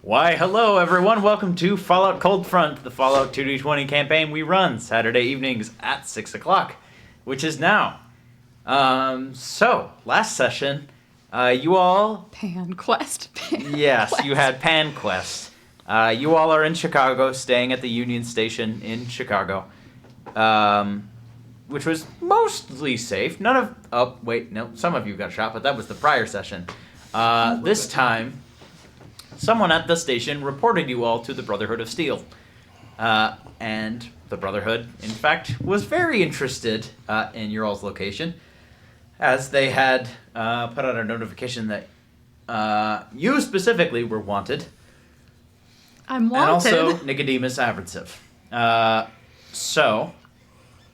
Why, hello everyone, welcome to Fallout Cold Front, the Fallout 2D20 campaign we run Saturday evenings at 6 o'clock, which is now. So, last session, you all... Quest. Yes, you had Pan Quest. You all are in Chicago, staying at the Union Station in Chicago, which was mostly safe. Some of you got shot, but that was the prior session. This time... Someone at the station reported you all to the Brotherhood of Steel. And the Brotherhood, in fact, was very interested in your all's location, as they had put out a notification that you specifically were wanted. I'm wanted. And also Nicodemus Abrantsev. So,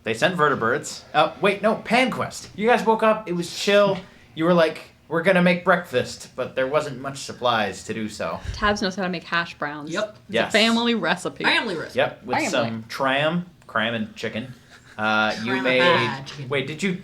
they sent vertebrates. PanQuest. You guys woke up, it was chill. You were like... We're gonna make breakfast, but there wasn't much supplies to do so. Tabs knows how to make hash browns. Yep. It's a family recipe. Yep, with some cram and chicken. You made... chicken. Wait, did you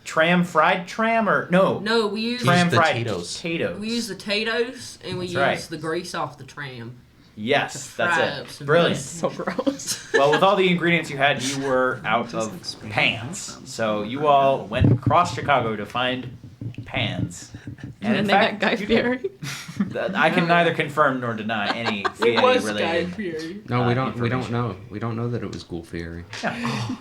fried tram or... No. No, we use Tram fried potatoes. potatoes. We use the potatoes and we That's use the grease off the tram. Yes, to fry up that's it. some Brilliant. So gross. Well, with all the ingredients you had, you were out of pans. So you all went across Chicago to find pans. And in they fact, met Guy Fieri. I can neither confirm nor deny any Fieri related. Fieri. No, we don't information. know. We don't know that it was Ghoul Fury. Yeah.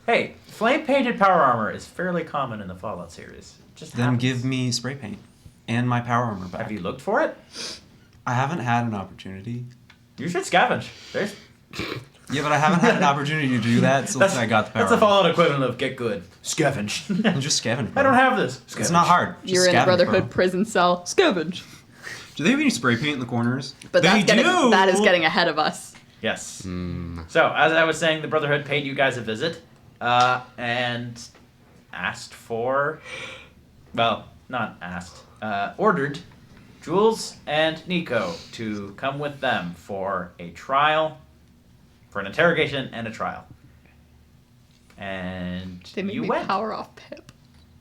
Hey, flame painted power armor is fairly common in the Fallout series. Just Then happens. give me spray paint and my power armor back. Have you looked for it? I haven't had an opportunity. You should scavenge. There's Yeah, but I haven't had an opportunity to do that since I got the power That's the armor. Fallout equivalent of get good. Scavenge. I'm just scavenge. I don't have this. It's Scavenge. not hard. Just You're in the scavenge, Brotherhood bro. prison cell. Scavenge. Do they have any spray paint in the corners? But they that is getting ahead of us. Yes. Mm. So, as I was saying, the Brotherhood paid you guys a visit, and asked for, well, not asked, ordered Jules and Nico to come with them for a trial, for an interrogation and a trial. And They made you me went. power off Pip.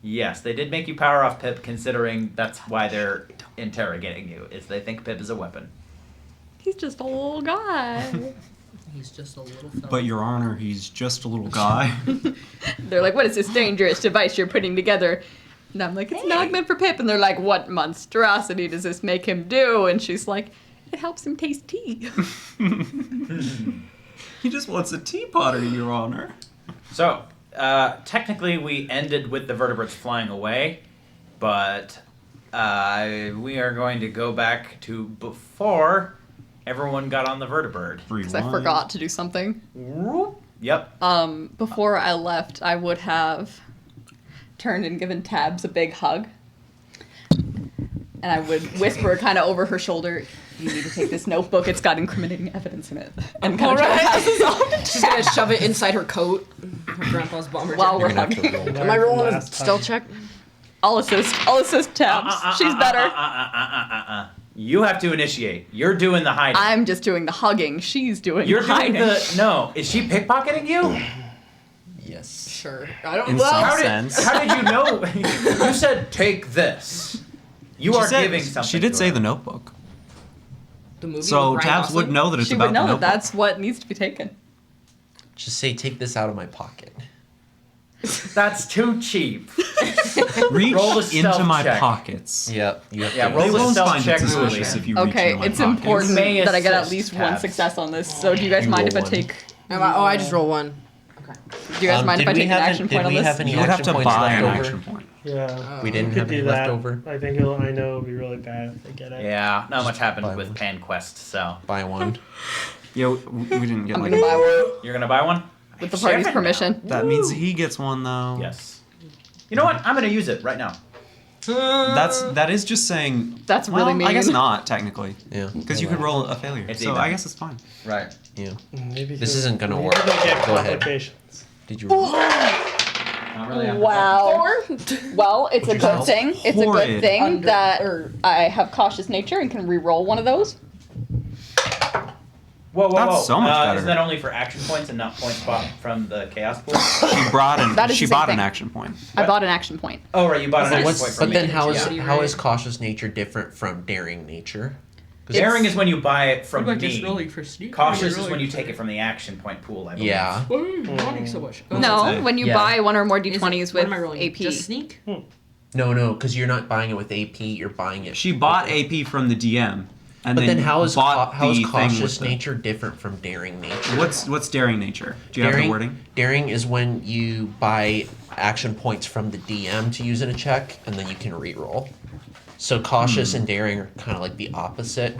Yes, they did make you power off Pip, considering that's why they're interrogating you, is they think Pip is a weapon. He's just a little guy. He's just a little fella. But Your Honor, he's just a little guy. They're like, what is this dangerous device you're putting together? And I'm like, it's an augment for Pip. And they're like, what monstrosity does this make him do? And she's like, it helps him taste tea. He just wants a teapot, Your Honor. So, technically we ended with the vertebrates flying away, but we are going to go back to before everyone got on the vertebrate. Because I forgot to do something. Yep. Before I left, I would have turned and given Tabs a big hug. And I would whisper kind of over her shoulder, you need to take this notebook, it's got incriminating evidence in it. And kind of try to pass this off to She's gonna shove it inside her coat. Her grandpa's bomber while we're jacket. hugging. Am I rolling a stealth check? I'll assist Tabs. She's better. You have to initiate. You're doing the hiding. I'm just doing the hugging. She's doing You're the doing hiding. No, is she pickpocketing you? Yes. Sure. I don't In know. some How sense. did you know? You said take this. You She are said- giving something. She did to say her. the notebook. The movie So with Ryan Tabs Gosling? would know that it's She about would know the that notebook. that's what needs to be taken. Just say, take this out of my pocket. That's too cheap. Reach Roll the into stealth my check. pockets. Yep. You have Yeah, to. roll They the won't stealth find check, it suspicious Julie. if you reach Okay, into my it's pockets. important may that I get at assist least one Tabs. success on this. So do you guys You mind roll if I one. take... Oh, I just roll one. Do you guys mind if I did we take an have action did point on we this? have any You would have action to points buy left an over? action point. Yeah. We didn't Could have do any that. left over. I think I know it'll be really bad if they get it. Yeah, not much happened buy with one. Pan Quest, so Buy one. Yeah, we didn't get I'm like... gonna buy one you're gonna buy one with the party's Seven permission. That means he gets one, though. Yes. You know what? I'm gonna use it right now. That is just saying... That's really well, mean. I guess not, technically. Yeah. Because you could roll a failure. It's So even. I guess it's fine. Right. Yeah. Maybe This he- isn't gonna maybe work. they get Go ahead. complications. Did you roll? Not really. Wow. Well, it's a Would you good help? thing. It's a good Horrid. thing that I have cautious nature and can re-roll one of those. Whoa, whoa, That's whoa! so much better. Isn't that only for action points and not points bought from the chaos pool? She brought That is she the same bought thing. an action point. I bought an action point. Oh, right, you bought an So action What's, point but from then me. how is Yeah. how is cautious nature different from daring nature? Daring is when you buy it from me. for sneak? Cautious is when you take it from the action point pool, I believe. Yeah. Why are you yawning so much? Oh, No, it. when you Yeah. buy one or more Is it- d20s what with am I rolling? AP. Just sneak? No, because you're not buying it with AP. You're buying it. She bought AP from the DM, and But then how is bought how is the thing cautious with the- nature different from daring nature? What's daring nature? Do you have the wording? Daring is when you buy action points from the DM to use in a check, and then you can reroll. So cautious and daring are kind of like the opposite.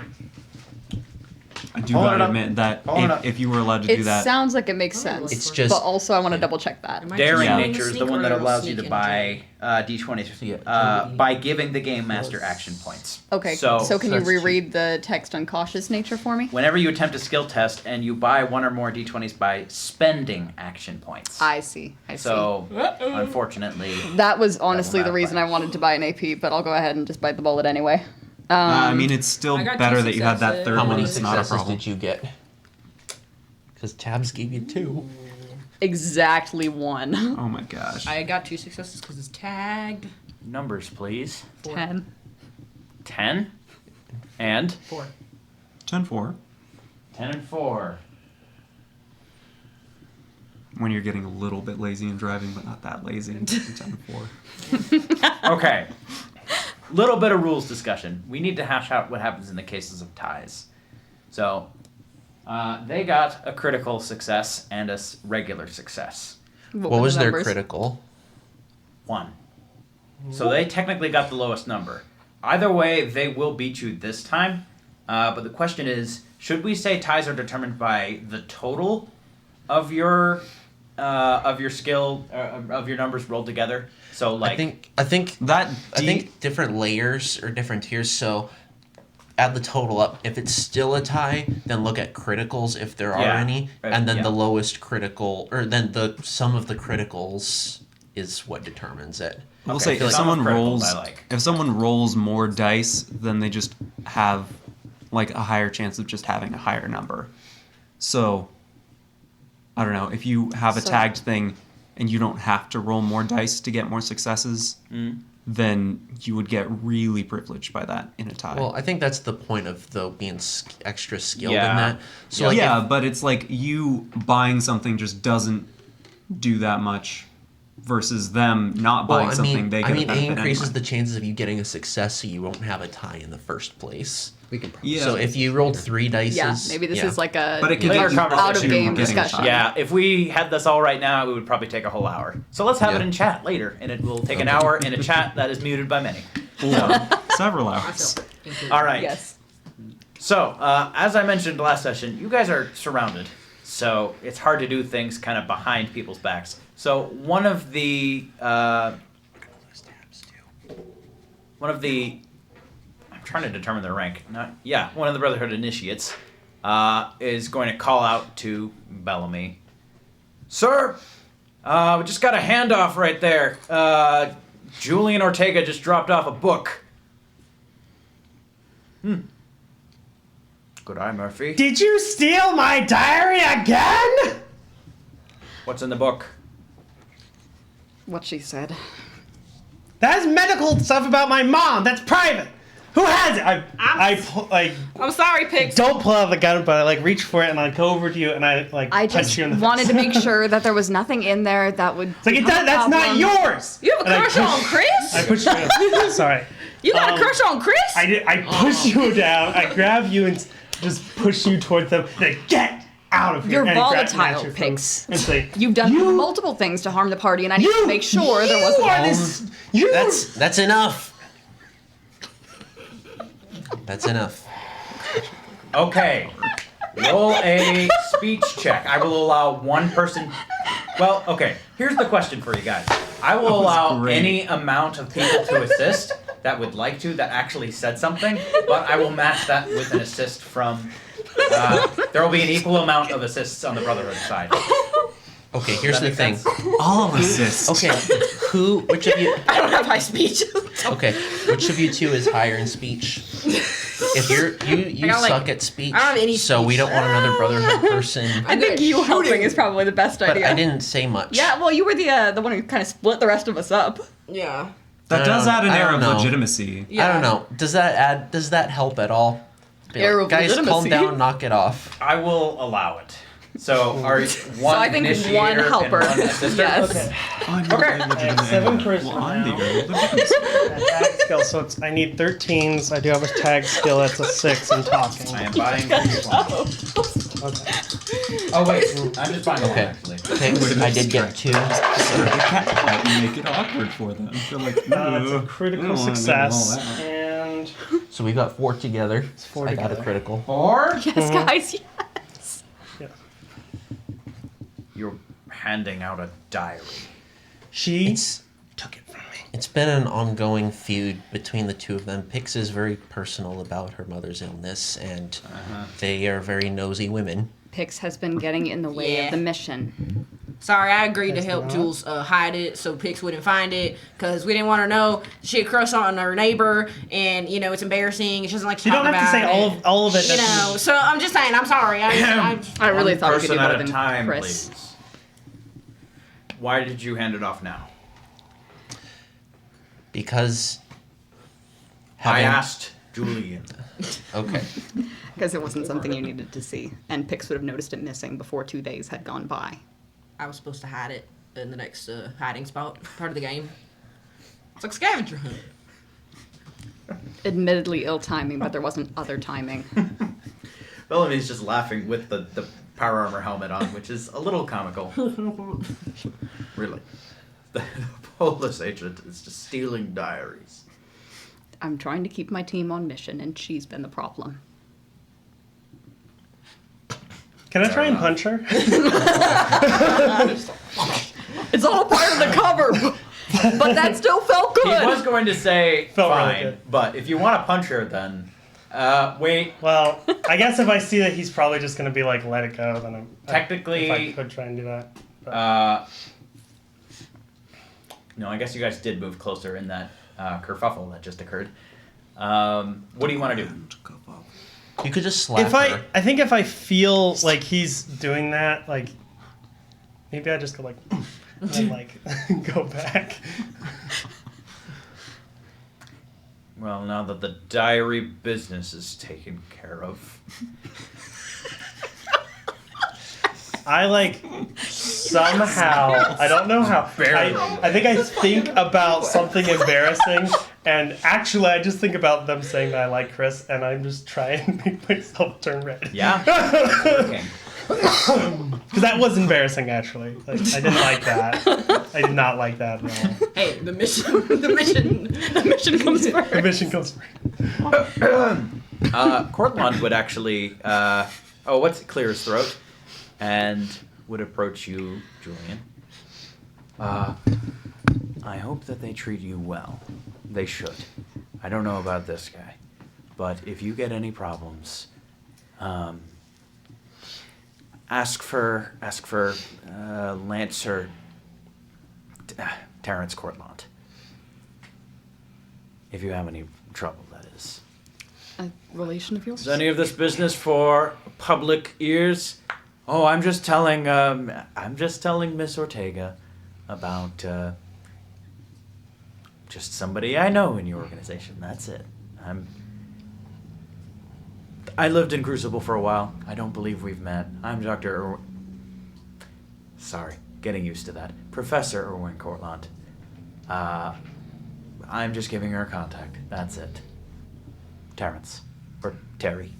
I do Hold it gotta up. admit that Hold it up. if you were allowed to do It that, sounds like it makes sense. It's just But also, I want to double check that. Am I Daring just rolling nature a is the sneak one or that a allows you to sneak buy d20s Yeah, by giving the game master action points. Okay, So, so can you that's reread the text on cautious nature for me? whenever you attempt a skill test and you buy one or more d20s by spending action points. I see. So, Uh-oh. unfortunately, That was honestly the matter reason by- I wanted to buy an AP, but I'll go ahead and just bite the bullet anyway. I mean, it's still I got better two that you had that successes. third How one. many It's not a successes problem. did you get? Because Tabs gave you 2. Exactly one. Oh my gosh. I got 2 successes because it's tagged. numbers, please. 10. 10 and 4. 10-4. 10 and 4. When you're getting a little bit lazy and driving, but not that lazy. 10-4. Okay. Little bit of rules discussion. We need to hash out what happens in the cases of ties. So, they got a critical success and a regular success. What were was the their numbers? critical? 1. So they technically got the lowest number. Either way, they will beat you this time. But the question is, should we say ties are determined by the total of your skill of your numbers rolled together? So like I think That I think different layers or different tiers. So add the total up. If it's still a tie, then look at criticals if there are Yeah. any, Right, and then yeah. the lowest critical, or then the sum of the criticals is what determines it. We'll Okay, say so if some someone of criticals rolls I like. if someone rolls more dice, then they just have like a higher chance of just having a higher number. So I don't know, if you have a So- tagged thing and you don't have to roll more dice to get more successes, then you would get really privileged by that in a tie. Well, I think that's the point of though being extra skilled Yeah. in that. So like yeah, if- but it's like you buying something just doesn't do that much versus them not buying something they get I a mean, it benefit increases anyway. the chances of you getting a success, so you won't have a tie in the first place. We can probably Yeah. So if you rolled 3 dice, Yeah, maybe this is like a But it could Later get you conversation. up to out-of-game getting a discussion. tie. Yeah, if we had this all right now, it would probably take a whole hour. So let's have it Yeah. in chat later, and it will take an hour in a chat that is muted by many. Several hours. All right. Yes. So, as I mentioned last session, you guys are surrounded. So, it's hard to do things kind of behind people's backs. So, one of the I'm trying to determine their rank. One of the Brotherhood initiates is going to call out to Bellamy. Sir, we just got a handoff right there. Julian Ortega just dropped off a book. Good eye, Murphy. Did you steal my diary again? What's in the book? What she said. That's medical stuff about my mom. That's private. Who has it? I'm sorry, Pix. Don't pull out the gun, but I like reach for it and I go over to you and I like I punch just you in the wanted face. to make sure that there was nothing in there that would. It's like become a that's not problem. yours. You have a And I crush push- on Chris? I push you. Sorry. You got Um, a crush on Chris? I push you down. I grab you and just push you towards them. Like, get out of here. You're and I grab- volatile, snatch your Pix. phone And say, You've done you, multiple things to harm the party, and I need to make sure there wasn't. Are this, you that's enough. That's enough. Okay. Roll a speech check. I will allow one person. Well, okay. Here's the question for you guys. I will allow great. any amount of people to assist that would like to that actually said something, but I will match that with an assist from. There will be an equal amount of assists on the Brotherhood side. Okay, here's Does the that make thing. sense? All assist. Okay, which of you? I don't have high speech. Okay, which of you two is higher in speech? If you I got, like, suck at speech, I don't have any so we speech. don't want another Brotherhood person. I think you helping is probably the best But idea. I didn't say much. Yeah, well, you were the one who kind of split the rest of us up. Yeah. That does add an I air don't of know. legitimacy. I don't know. Does that help at all? Be Air like, of guys, calm legitimacy." down, knock it off. I will allow it. So are you one I think initiator one helper. and one assistant? Yes. Okay. I have 7 charisma now. Tag skill, so I need 13s. I do have a tag skill that's a 6 in talking. I am buying one. Okay. Oh wait, I'm just buying one Okay. actually. Picks, I did get 2. Make it awkward for them. Feel like, It's a critical success, and So we got 4 together. it's 4 I got a together. critical. 4? Yes, guys. Yes. Yeah. You're handing out a diary. She It's took it from me. It's been an ongoing feud between the two of them. Pix is very personal about her mother's illness, and they are very nosy women. Pix has been getting in the way Yeah. of the mission. Sorry, I agreed to That's help not- Jules hide it so Pix wouldn't find it because we didn't want her to know she had a crush on her neighbor, and you know it's embarrassing. She doesn't like to You talk don't have to about say it. all of it. You That's- know, so I'm just saying. I'm sorry. I I really One thought we could person do more at a than time, Chris. please. Why did you hand it off now? Because I having- asked Julian. Okay. Because it wasn't something you needed to see. And Pix would have noticed it missing before 2 days had gone by. I was supposed to hide it in the next hiding spot, part of the game. It's like scavenger hunt. Admittedly ill timing, but there wasn't other timing. Bellamy's just laughing with the power armor helmet on, which is a little comical. Really. The Polis agent is just stealing diaries. I'm trying to keep my team on mission, and she's been the problem. Can I try and punch her? It's all part of the cover, but that still felt He was good. going to say Felt really fine, good. but if you want to punch her, then wait. Well, I guess if I see that he's probably just gonna be like, let it go, then Technically- if I could try and do that. But No, I guess you guys did move closer in that kerfuffle that just occurred. What do you want to do? You could just slap if her. I think if I feel like he's doing that, like maybe I just go like, and then, like go back. Well, now that the diary business is taken care of. I like somehow, I don't know how. I think I think about something embarrassing, and actually I just think about them saying that I like Chris, and I'm just trying to make myself turn red. Yeah? Okay. Because that was embarrassing, actually. Like, I didn't like that. I did not like that at all. Hey, the mission, the mission comes first. The mission comes first. Cortland would actually, clear his throat, and would approach you, Julian. I hope that they treat you well. They should. I don't know about this guy, but if you get any problems, ask for Lancer Terrence Cortland. If you have any trouble, that is. A relation of yours? Is any of this business for public ears? Oh, I'm just telling Miss Ortega about just somebody I know in your organization. That's it. I lived in Crucible for a while. I don't believe we've met. I'm Dr. Sorry, getting used to that. Professor Erwin Cortland. I'm just giving her a contact. That's it. Terrence. Or Terry.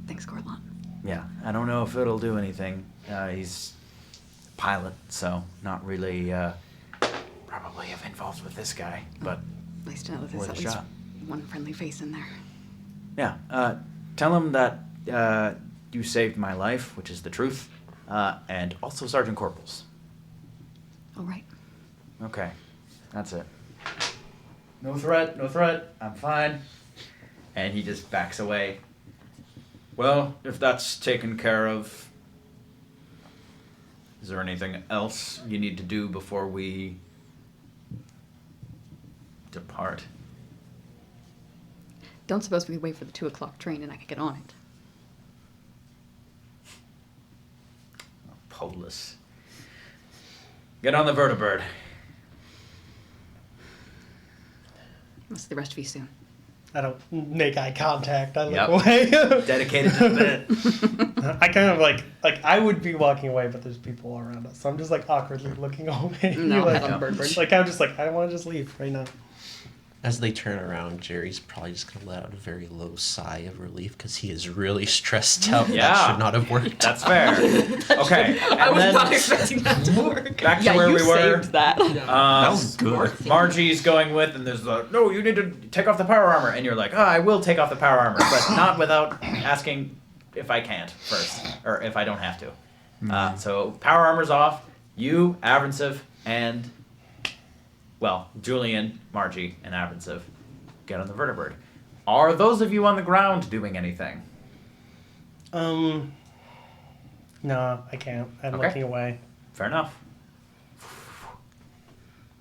Thanks, Cortland. Yeah, I don't know if it'll do anything. He's a pilot, so not really probably involved with this guy, but Nice to know that there's Worth at a least shot. one friendly face in there. yeah. Tell him that you saved my life, which is the truth, and also Sergeant Corporal's. All right. Okay, that's it. No threat, no threat. I'm fine. And he just backs away. Well, if that's taken care of, is there anything else you need to do before we depart? Don't suppose we could wait for the 2 o'clock train and I could get on it. Polis. Get on the vertibird. I'll see the rest of you soon. I don't make eye contact. I look Yep. away. Dedicated to the bit. I kind of like I would be walking away, but there's people around us, so I'm just like awkwardly looking away. No, like, head on bird. like I'm just like I want to just leave right now. As they turn around, Jerry's probably just gonna let out a very low sigh of relief because he is really stressed out. Yeah. That should not have worked. That's fair. Okay, I and was then not expecting that to work. back to Yeah, where you we were. saved that. That was good. Margie's going with, and there's the, no, you need to take off the power armor. And you're like, oh, I will take off the power armor, but not without asking if I can't first, or if I don't have to. So power armor's off. You, Avrancev, and, well, Julian, Margie, and Avrancev get on the vertibird. Are those of you on the ground doing anything? No, I can't. I'm Okay. looking away. Fair enough.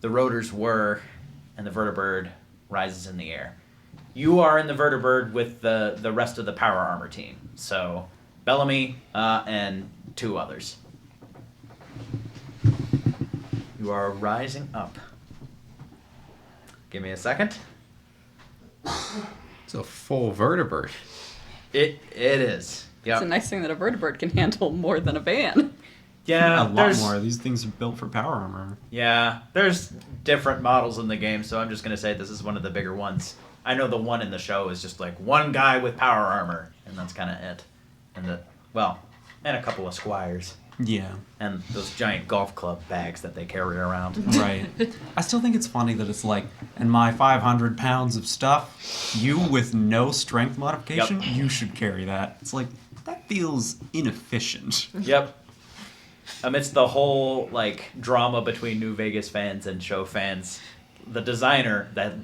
The rotors whir, and the vertibird rises in the air. You are in the vertibird with the rest of the power armor team. So, Bellamy and 2 others. You are rising up. Give me a second. It's a full vertebrate. It is. It's a Yep. nice thing that a vertibird can handle more than a van. Yeah, A lot there's more. These things are built for power armor. Yeah, there's different models in the game, so I'm just gonna say this is one of the bigger ones. I know the one in the show is just like one guy with power armor, and that's kind of it. And and a couple of squires, Yeah. and those giant golf club bags that they carry around. Right. I still think it's funny that it's like, in my 500 pounds of stuff, you with no strength modification, Yep. you should carry that. It's like, that feels inefficient. Yep. Amidst the whole like drama between New Vegas fans and show fans, the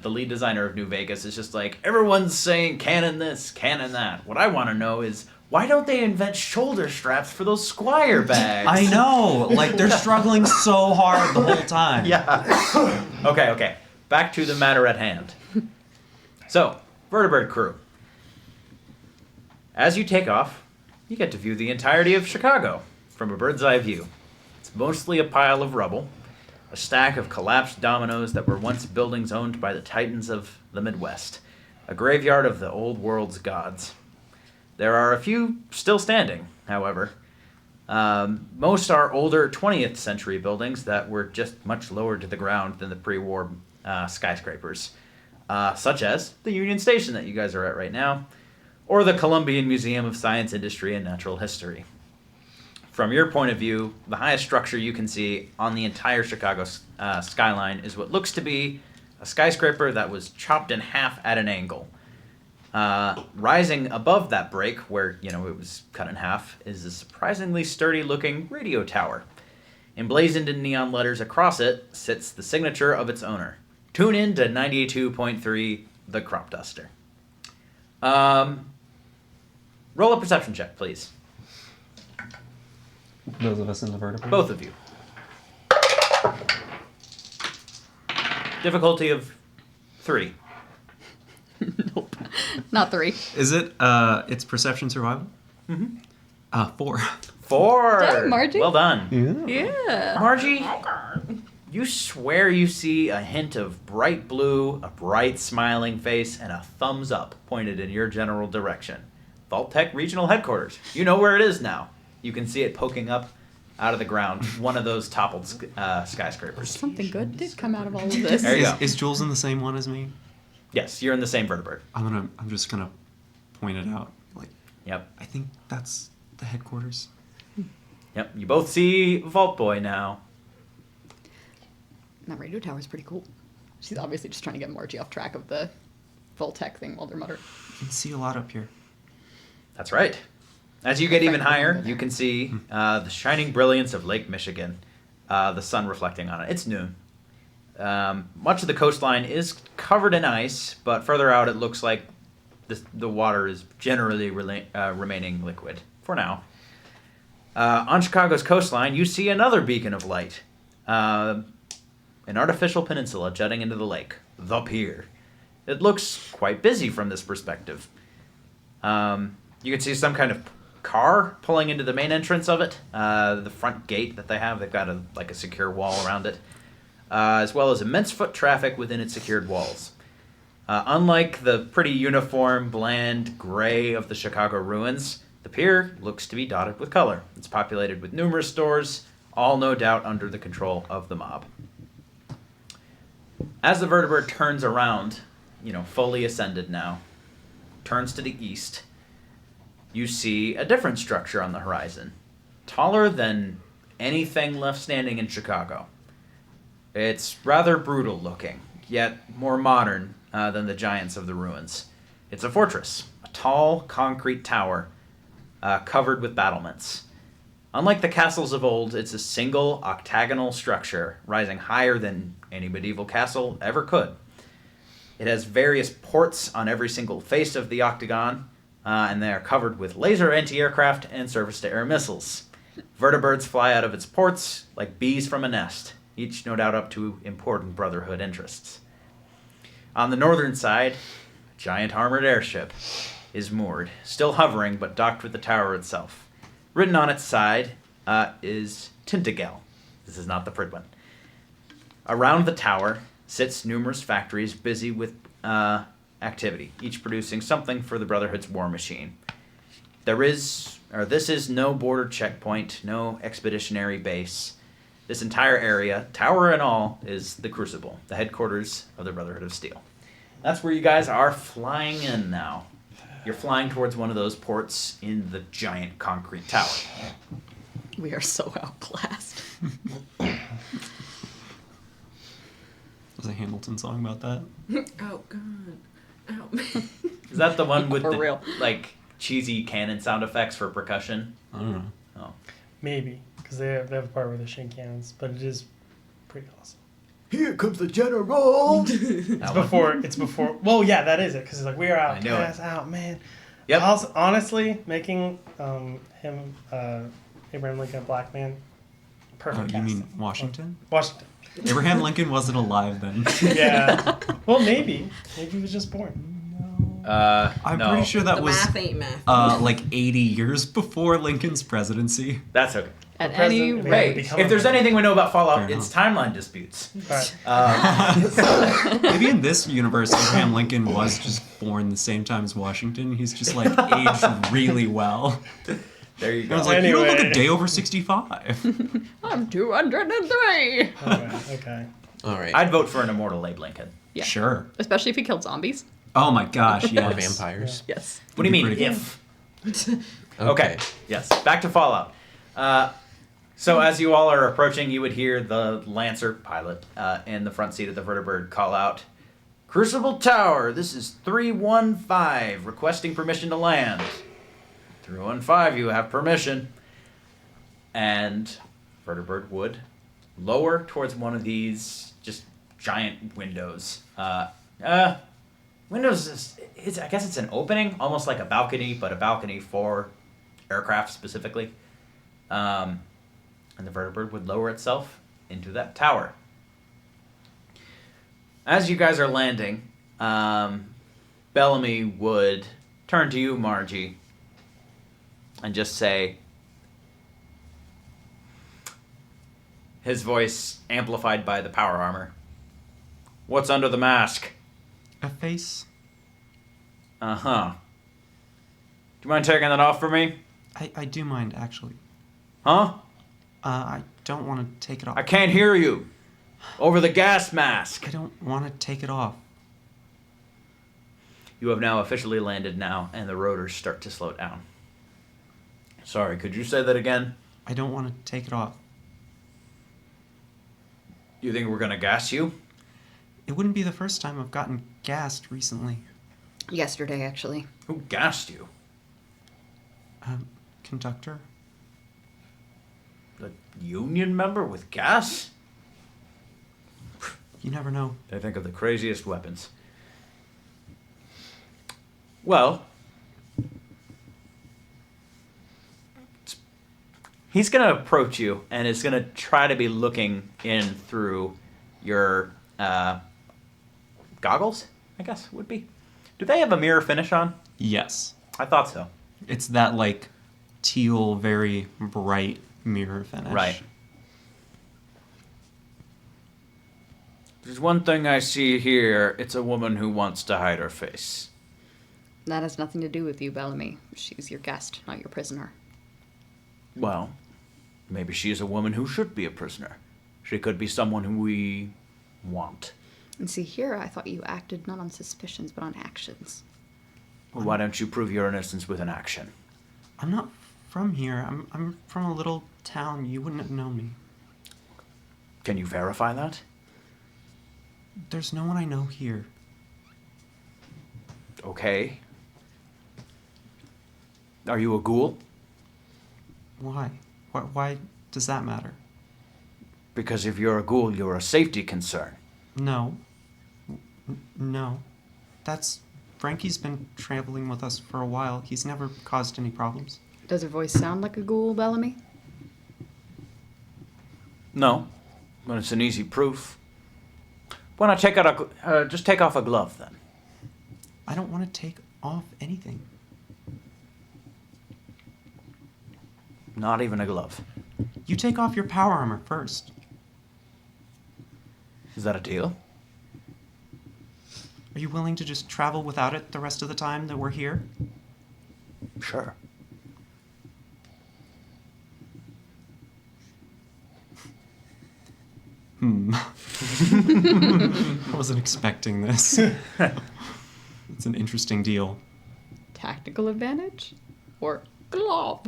lead designer of New Vegas is just like, everyone's saying canon this, canon that. What I want to know is, why don't they invent shoulder straps for those squire bags? I know! Like, they're struggling so hard the whole time. Yeah. Okay. Back to the matter at hand. So, vertibird crew. As you take off, you get to view the entirety of Chicago from a bird's eye view. It's mostly a pile of rubble, a stack of collapsed dominoes that were once buildings owned by the titans of the Midwest, a graveyard of the old world's gods. There are a few still standing, however. Most are older 20th century buildings that were just much lower to the ground than the pre-war skyscrapers, such as the Union Station that you guys are at right now, or the Columbian Museum of Science, Industry, and Natural History. From your point of view, the highest structure you can see on the entire Chicago skyline is what looks to be a skyscraper that was chopped in half at an angle. Rising above that break, where it was cut in half, is a surprisingly sturdy-looking radio tower. Emblazoned in neon letters across it sits the signature of its owner. Tune in to 92.3, The Crop Duster. Roll a perception check, please. Those of us in the vertibird. Both of you. Difficulty of 3. Nope. Not 3. Is it, it's perception survival? Mm-hmm. 4. 4. Dang, Margie. Well done. Yeah. Margie, you swear you see a hint of bright blue, a bright smiling face, and a thumbs up pointed in your general direction. Vault-Tec Regional Headquarters. You know where it is now. You can see it poking up out of the ground, one of those toppled skyscrapers. Something good did come out of all of this. There you go. Is Jules in the same one as me? Yes, you're in the same vertibird. I'm just gonna point it out. Like, Yep. I think that's the headquarters. Yep. You both see Vault Boy now. That radio tower is pretty cool. She's obviously just trying to get Margie off track of the Voltec thing while they're muttering. You can see a lot up here. That's right. As you get even higher, you can see the shining brilliance of Lake Michigan, the sun reflecting on it. It's noon. Much of the coastline is covered in ice, but further out it looks like the water is generally remaining liquid, for now. On Chicago's coastline, you see another beacon of light. An artificial peninsula jutting into the lake, the pier. It looks quite busy from this perspective. You can see some kind of car pulling into the main entrance of it. The front gate that they have, they've got a secure wall around it, as well as immense foot traffic within its secured walls. Unlike the pretty uniform, bland gray of the Chicago ruins, the pier looks to be dotted with color. It's populated with numerous stores, all no doubt under the control of the mob. As the vertebrate turns around, fully ascended now, turns to the east, you see a different structure on the horizon, taller than anything left standing in Chicago. It's rather brutal looking, yet more modern than the giants of the ruins. It's a fortress, a tall concrete tower covered with battlements. Unlike the castles of old, it's a single octagonal structure rising higher than any medieval castle ever could. It has various ports on every single face of the octagon, and they are covered with laser anti-aircraft and surface-to-air missiles. Vertibirds fly out of its ports like bees from a nest, each no doubt up to important Brotherhood interests. On the northern side, a giant armored airship is moored, still hovering but docked with the tower itself. Written on its side is Tintagel. This is not the Pridwin. Around the tower sits numerous factories busy with activity, each producing something for the Brotherhood's war machine. This is no border checkpoint, no expeditionary base. This entire area, tower and all, is the Crucible, the headquarters of the Brotherhood of Steel. That's where you guys are flying in now. You're flying towards one of those ports in the giant concrete tower. We are so outclassed. There's a Hamilton song about that. Oh God. Oh man. Is that the one with For the real. cheesy cannon sound effects for percussion? I don't know. Oh. Maybe, because they have a part where they shake cannons, but it is pretty awesome. Here comes the general! It's before. Well, yeah, that is it, because it's like, we are I know it. outcast, out, man. Yep. Honestly, making him, Abraham Lincoln, a black man, Oh, perfect you mean casting. Washington? Washington. Abraham Lincoln wasn't alive then. Yeah. Well, maybe. Maybe he was just born. I'm no. pretty sure that The was math ain't math. like 80 years before Lincoln's presidency. That's okay. At The any president- rate, Hey, become if there's a- anything we know about Fallout, Fair it's timeline disputes. Alright. Maybe in this universe, Abraham Lincoln was just born the same time as Washington. He's just like aged really well. There you I go. was like, you don't look Anyway. a day over 65. I'm 203. Okay. All right. I'd vote for an immortal Abe Lincoln. Yeah. Sure. Especially if he killed zombies. Oh my gosh, yes. Or vampires. Yes. What do you mean, Pretty good. if? Okay. Yes. Back to Fallout. So as you all are approaching, you would hear the Lancer pilot in the front seat of the Vertibird call out, "Crucible Tower, this is 315, requesting permission to land." 315, you have permission. And Vertibird would lower towards one of these just giant windows. Windows is, I guess it's an opening, almost like a balcony, but a balcony for aircraft specifically. And the Vertibird would lower itself into that tower. As you guys are landing, Bellamy would turn to you, Margie, and just say, his voice amplified by the power armor, "What's under the mask?" A face? Uh-huh. Do you mind taking that off for me? I do mind, actually. Huh? I don't want to take it off. I can't hear you. Over the gas mask. I don't want to take it off. You have now officially landed now, and the rotors start to slow down. Sorry, could you say that again? I don't want to take it off. You think we're gonna gas you? It wouldn't be the first time I've gotten gassed recently. Yesterday, actually. Who gassed you? Conductor? The union member with gas? You never know. They think of the craziest weapons. Well, he's going to approach you and is going to try to be looking in through your goggles, I guess would be. Do they have a mirror finish on? Yes. I thought so. It's that, like, teal, very bright mirror finish. Right. There's one thing I see here. It's a woman who wants to hide her face. That has nothing to do with you, Bellamy. She's your guest, not your prisoner. Well, maybe she is a woman who should be a prisoner. She could be someone who we want. And see, here I thought you acted not on suspicions, but on actions. Well, why don't you prove your innocence with an action? I'm not from here. I'm from a little town. You wouldn't have known me. Can you verify that? There's no one I know here. Okay. Are you a ghoul? Why? Why does that matter? Because if you're a ghoul, you're a safety concern. No. No. That's... Frankie's been traveling with us for a while. He's never caused any problems. Does her voice sound like a ghoul, Bellamy? No, but it's an easy proof. Why not take out just take off a glove then? I don't want to take off anything. Not even a glove. You take off your power armor first. Is that a deal? Are you willing to just travel without it the rest of the time that we're here? Sure. I wasn't expecting this. It's an interesting deal. Tactical advantage? Or glove?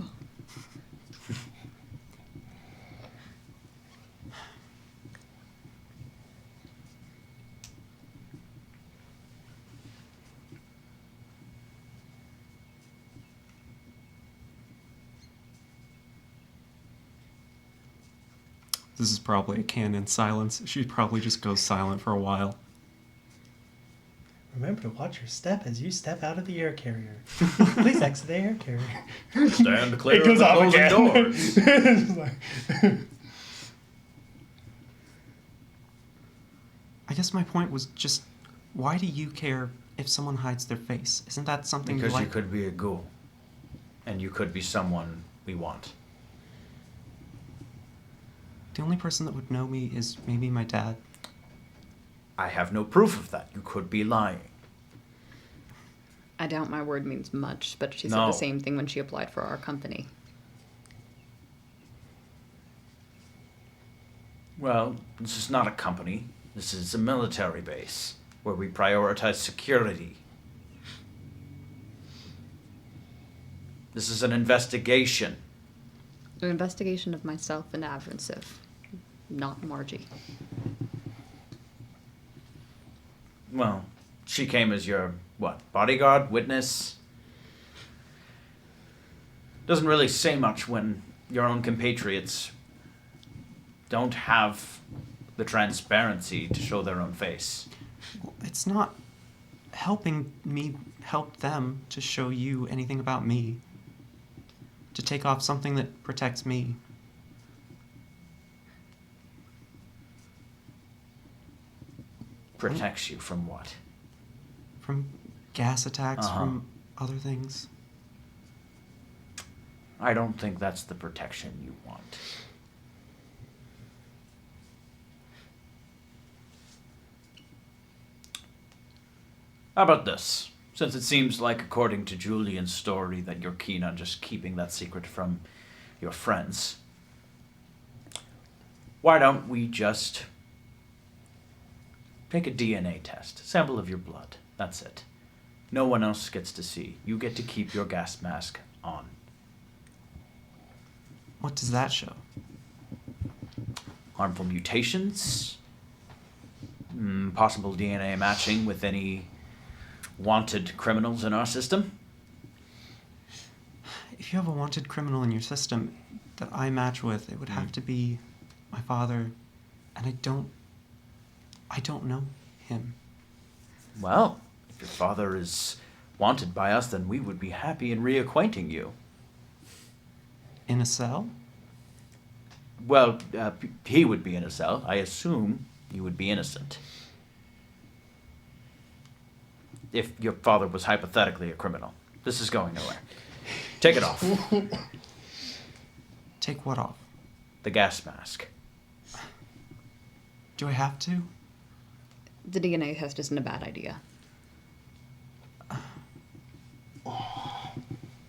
This is probably a canon silence. She probably just goes silent for a while. Remember to watch your step as you step out of the air carrier. Please exit the air carrier. Stand clear It goes of the off closing again. doors. It's like- I guess my point was just, why do you care if someone hides their face? Isn't that something Because you you like? could be a ghoul. And you could be someone we want. The only person that would know me is maybe my dad. I have no proof of that. You could be lying. I doubt my word means much, but she said No. the same thing when she applied for our company. Well, this is not a company. This is a military base where we prioritize security. This is an investigation. An investigation of myself and Avranciv, not Margie. Well, she came as your, what, bodyguard, witness? Doesn't really say much when your own compatriots don't have the transparency to show their own face. It's not helping me help them to show you anything about me. To take off something that protects me. Protects you from what? From gas attacks, Uh-huh. from other things. I don't think that's the protection you want. How about this? Since it seems like, according to Julian's story, that you're keen on just keeping that secret from your friends, why don't we just take a DNA test, sample of your blood? That's it. No one else gets to see. You get to keep your gas mask on. What does that show? Harmful mutations, possible DNA matching with any wanted criminals in our system. If you have a wanted criminal in your system that I match with, it would have to be my father, and I don't know him. Well, if your father is wanted by us, then we would be happy in reacquainting you. In a cell? Well, he would be in a cell. I assume you would be innocent. If your father was hypothetically a criminal. This is going nowhere. Take it off. Take what off? The gas mask. Do I have to? The DNA test isn't a bad idea.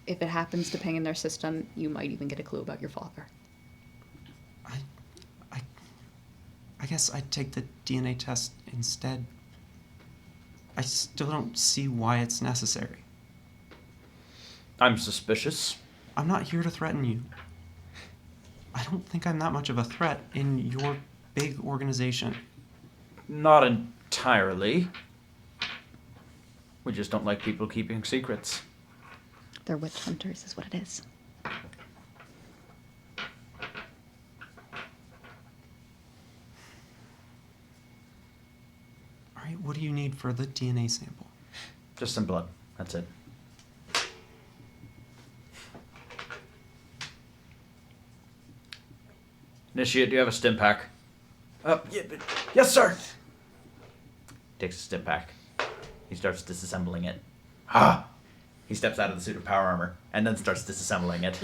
If it happens to ping in their system, you might even get a clue about your father. I guess I'd take the DNA test instead. I still don't see why it's necessary. I'm suspicious. I'm not here to threaten you. I don't think I'm that much of a threat in your big organization. Not entirely. We just don't like people keeping secrets. They're witch hunters, is what it is. All right, what do you need for the DNA sample? Just some blood. That's it. Initiate, do you have a stim pack? Yes, sir. Takes a stim pack. He starts disassembling it. Ah! He steps out of the suit of power armor and then starts disassembling it.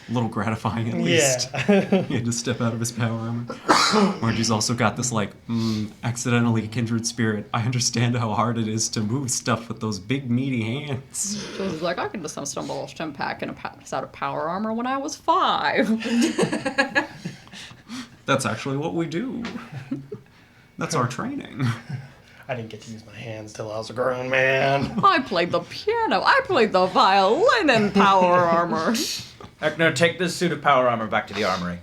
A little gratifying, at least. Yeah. He had to step out of his power armor. Margie's also got this, like, accidentally kindred spirit. I understand how hard it is to move stuff with those big, meaty hands. Julie's like, I could just assemble a stim pack and a set of power armor when I was 5. That's actually what we do. That's our training. I didn't get to use my hands till I was a grown man. I played the piano. I played the violin in power armor. Ekner, take this suit of power armor back to the armory.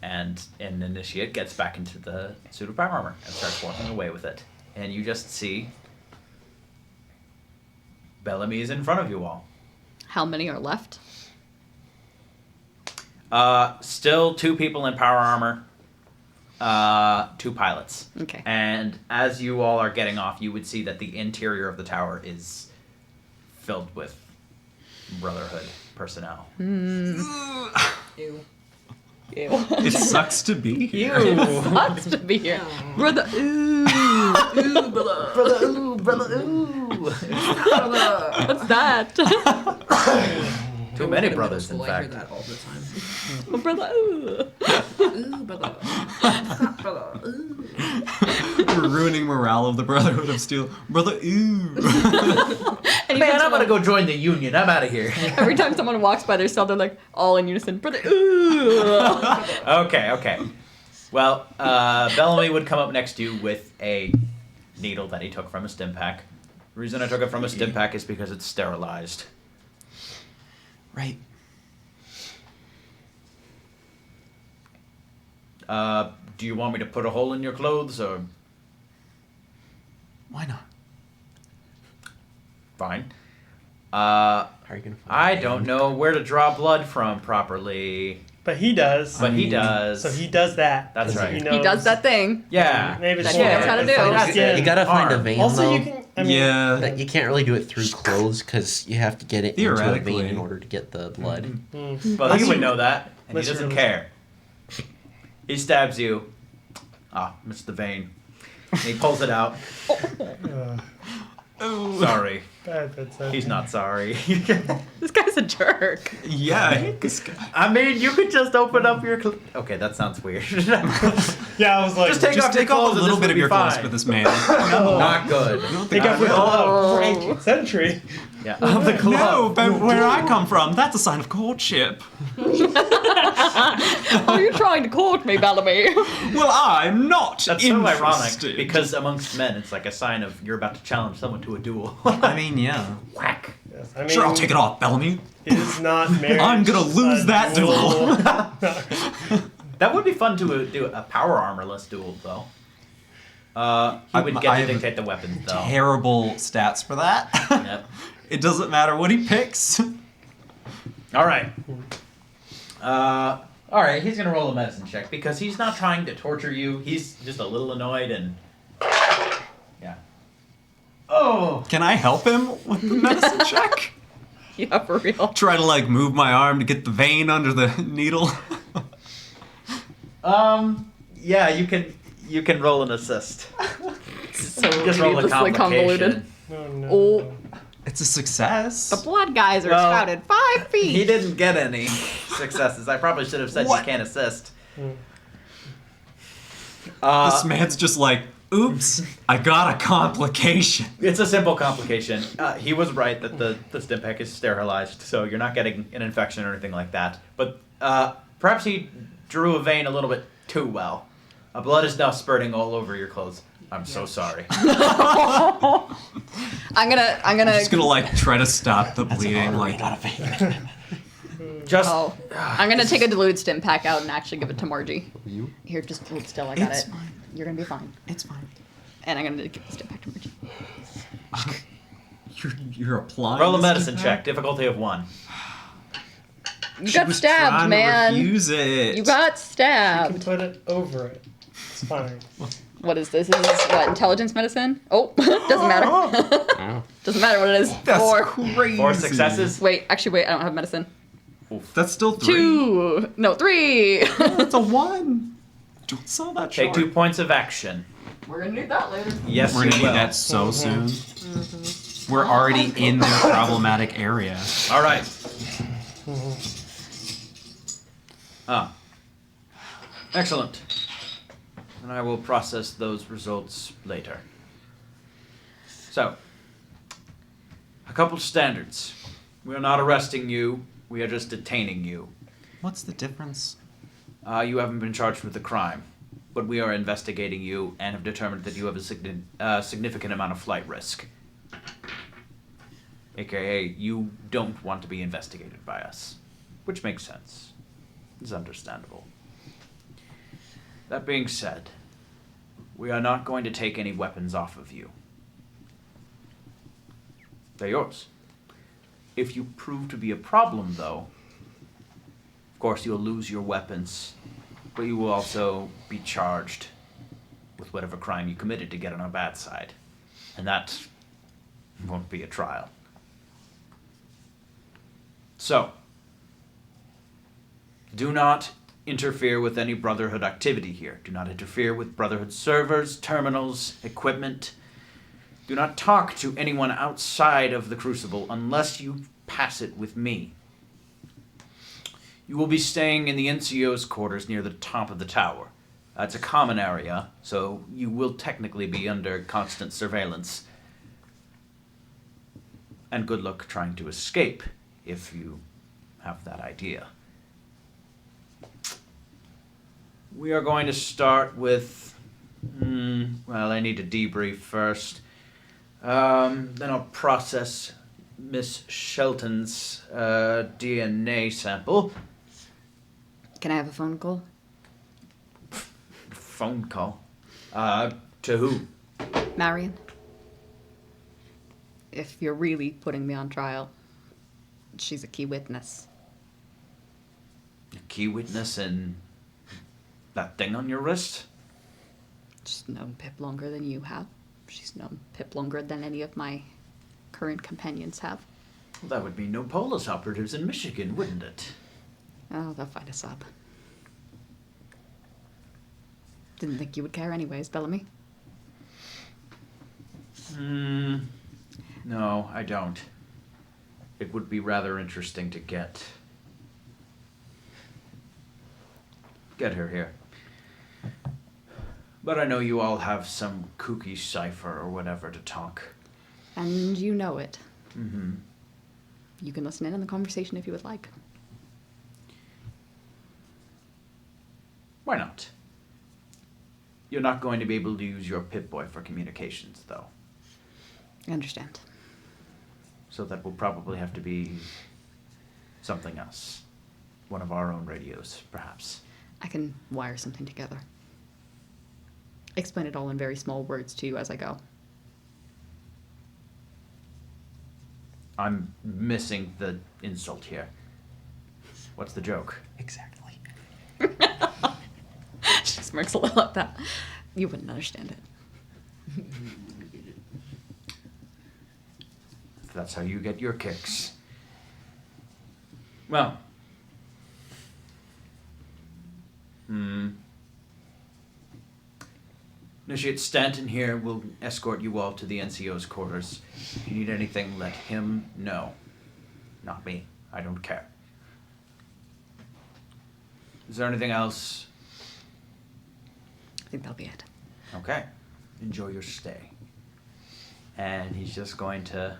And an initiate gets back into the suit of power armor and starts walking away with it. And you just see Bellamy is in front of you all. How many are left? Still 2 people in power armor. 2 pilots. Okay. And as you all are getting off, you would see that the interior of the tower is filled with Brotherhood personnel. Ew. Ew. It sucks to be here. Sucks to be here. Brother, ooh. Ooh, brother. Brother, ooh, brother, ooh. What's that? Too many brothers, in I hear fact. that all the time. Brother, ooh. Ooh, brother. Brother. Ooh. We're ruining morale of the Brotherhood of Steel. Brother, ooh. Man, I'm gonna go join the union. I'm out of here. Every time someone walks by their cell, they're like all in unison. Brother, ooh. Okay. Well, Bellamy would come up next to you with a needle that he took from a stim pack. The reason I took it from a stim pack is because it's sterilized. Right. Do you want me to put a hole in your clothes, or Why not? fine? How are you gonna find I the don't vein? know where to draw blood from properly, But he does. but he does. So he does that. That's right. He He does that thing. Yeah. Maybe it's That he knows how to do. That's it. You gotta find a Arm. vein Also, though. you can. I mean, Yeah. But you can't really do it through clothes because you have to get it into a Theoretically. vein in order to get the blood. Well, Unless he would you- know that, and he unless doesn't you're- care. He stabs you. Ah, missed the vein. And he pulls it out. Sorry. bad, but, He's not sorry. This guy's a jerk. Yeah, I hate this guy. I mean, you could just open up your. Okay, that sounds weird. Yeah, I was like, Just take Just off your take off clothes a and little this bit would of be your clothes fine. for this man. Not good. take off your Not glove for good. 18th century. Yeah, of the No, glove. but where I come from, that's a sign of courtship. Are you trying to court me, Bellamy? Well, I'm not That's so ironic interested. because amongst men, it's like a sign of you're about to challenge someone to a duel. I mean, yeah. Whack. Yes, I mean, Sure, I'll take it off, Bellamy. It is not marriage. I'm gonna lose a that duel. That would be fun to do a power armorless duel, though. He would I get to have dictate the weapons, though. Terrible stats for that. Yep. It doesn't matter what he picks. All right. All right. He's gonna roll a medicine check because he's not trying to torture you. He's just a little annoyed and. Yeah. Oh. Can I help him with the medicine check? Yeah, for real. Try to like move my arm to get the vein under the needle. Yeah. You can roll an assist. So Just roll a needlessly convocation. convoluted. Oh, no. Oh, It's a success. the blood guys are Well, spouted 5 feet. He didn't get any successes. I probably should have said What? you can't assist. This man's just like, oops, I got a complication. It's a simple complication. He was right that the stim pack is sterilized, so you're not getting an infection or anything like that. But perhaps he drew a vein a little bit too well. Blood is now spurting all over your clothes. I'm so sorry. I'm gonna. Just gonna like try to stop the bleeding. Like, Just Oh, I'm gonna take a diluted stim pack out and actually give it to Margie. You? Here, just hold still. I got It's it. fine. You're gonna be fine. it's fine. And I'm gonna give the stim pack to Margie. You're applying. roll a this medicine to check, her? difficulty of 1. You She got was stabbed, trying to man. refuse it. You got You can stabbed. put it over it. It's fine. What is this? This is what, intelligence medicine? Oh, doesn't matter. Wow. Doesn't matter what it is. That's 4. crazy. 4 successes. Wait, actually, wait. I don't have medicine. That's still 3. 2. No, 3. That's a 1. Don't sell that Take short. 2 points of action. We're gonna need that later. Yes, We're you gonna need will. that so soon. We're already in their problematic area. All right. Excellent. And I will process those results later. So, a couple standards. We are not arresting you. We are just detaining you. What's the difference? You haven't been charged with a crime, but we are investigating you and have determined that you have a significant amount of flight risk. AKA, you don't want to be investigated by us, which makes sense. It's understandable. That being said, we are not going to take any weapons off of you. They're yours. If you prove to be a problem, though, of course you'll lose your weapons, but you will also be charged with whatever crime you committed to get on our bad side. And that won't be a trial. So, do not interfere with any Brotherhood activity here. Do not interfere with Brotherhood servers, terminals, equipment. Do not talk to anyone outside of the Crucible unless you pass it with me. You will be staying in the NCO's quarters near the top of the tower. It's a common area, so you will technically be under constant surveillance. And good luck trying to escape, if you have that idea. We are going to start with... well, I need to debrief first. Then I'll process Miss Shelton's DNA sample. Can I have a phone call? Phone call. To who? Marion? If you're really putting me on trial, she's a key witness. A key witness in that thing on your wrist? She's known Pip longer than you have. She's known Pip longer than any of my current companions have. Well, that would mean no Polis operatives in Michigan, wouldn't it? Oh, they'll fight us up. Didn't think you would care anyways, Bellamy. No, I don't. It would be rather interesting to get her here. But I know you all have some kooky cipher or whatever to talk. And you know it. Mm-hmm. You can listen in on the conversation if you would like. Why not? You're not going to be able to use your Pip-Boy for communications, though. I understand. So that will probably have to be something else. One of our own radios, perhaps. I can wire something together. Explain it all in very small words to you as I go. I'm missing the insult here. What's the joke? Exactly. She smirks a little at that. You wouldn't understand it. That's how you get your kicks. Well. Initiate Stanton here will escort you all to the NCO's quarters. If you need anything, let him know. Not me. I don't care. Is there anything else? think that'll be it. Okay. Enjoy your stay. And he's just going to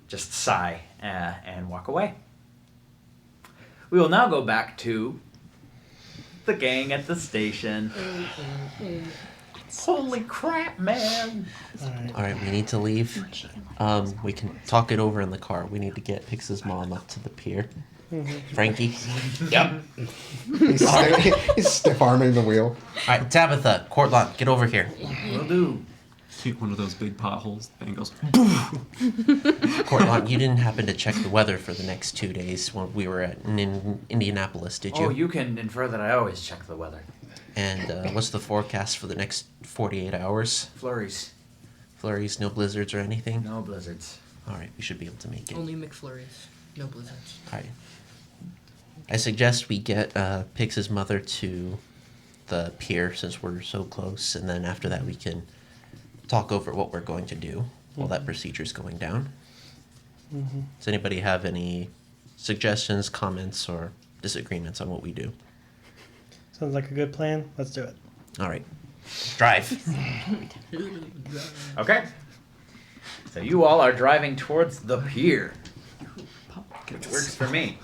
just sigh and walk away. We will now go back to the gang at the station. Holy crap, man! All right, we need to leave. We can talk it over in the car. We need to get Pix's mom up to the pier. Frankie? Yep. He's stiff arming the wheel. All right, Tabitha, Cortland, get over here. Will do. Hit one of those big potholes. The thing goes. Cortland, you didn't happen to check the weather for the next 2 days when we were in Indianapolis, did you? Oh, you can infer that I always check the weather. And what's the forecast for the next 48 hours? Flurries. Flurries, no blizzards or anything? No blizzards. All right, we should be able to make it. Only McFlurries, no blizzards. All right. I suggest we get Pix's mother to the pier since we're so close, and then after that we can talk over what we're going to do while that procedure's going down. Does anybody have any suggestions, comments, or disagreements on what we do? Sounds like a good plan. Let's do it. All right. Drive. Okay. So you all are driving towards the pier, which works for me.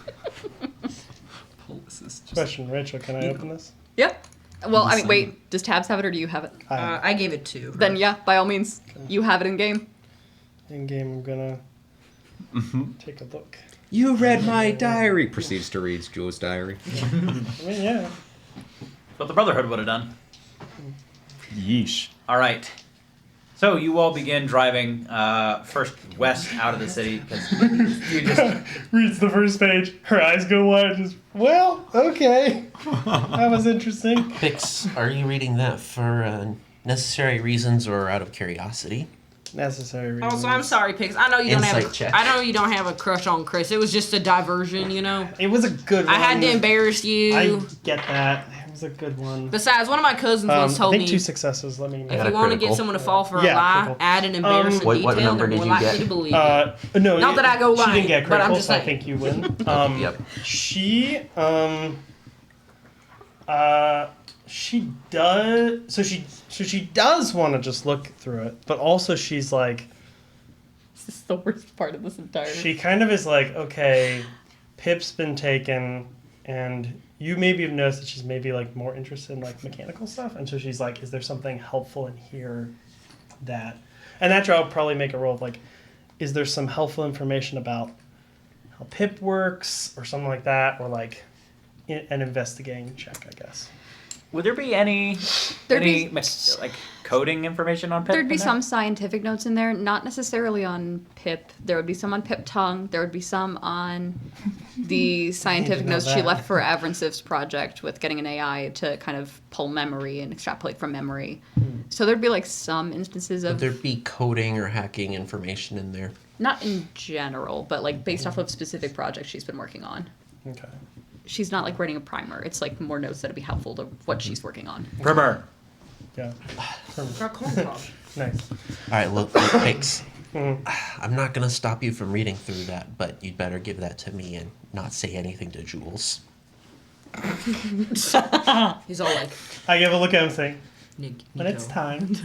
This is just Question, Rachel, can I open this? Yep. Well, I mean, wait. Does Tabs have it or do you have it? I gave it 2. Then yeah, by all means, you have it in game. In game, I'm gonna take a look. You read my diary. Proceeds to read Jules' diary. I mean, yeah. What the Brotherhood would have done. yeesh. All right. So you all begin driving first west out of the city because you just Reads the first page. Her eyes go wide. Just, well, okay. That was interesting. Pix, are you reading that for necessary reasons or out of curiosity? Necessary reasons. Oh, so I'm sorry, Pix. I know you don't have Insight a, check. I know you don't have a crush on Chris. It was just a diversion, you know. It was a good one. I had to embarrass you. I get that. It was a good one. Besides, one of my cousins once I told think me 2 successes. Let me if got know. you a want to critical. get someone to fall for a Yeah, lie, critical. add an embarrassing What detail. number They're did more you likely get? to believe it. No, Not that I go She lying, didn't get but I'm critical, just so I saying. think you win. Yep. She does. So she does want to just look through it, but also she's like, This is the worst part of this entire. she kind of is like, okay, Pip's been taken, and you maybe have noticed that she's maybe like more interested in like mechanical stuff, and so she's like, is there something helpful in here that, and that's where I'll probably make a roll of like, is there some helpful information about how Pip works or something like that, or like an investigating check, I guess. would there be any There'd any be- like coding information on Pip? There'd be in there? some scientific notes in there, not necessarily on Pip. There would be some on Pip Tongue. There would be some on the scientific know notes she that. left for Avransiv's project with getting an AI to kind of pull memory and extrapolate from memory. So there'd be like some instances Would of, there be coding or hacking information in there? not in general, but like based off of specific projects she's been working on. Okay. She's not like writing a primer. It's like more notes that'd be helpful to what she's working on. Primer. Yeah. Got corn pops. Nice. All right, look, Pix. I'm not gonna stop you from reading through that, but you'd better give that to me and not say anything to Jules. He's all like, I give a look at him saying, Nick. when it's time.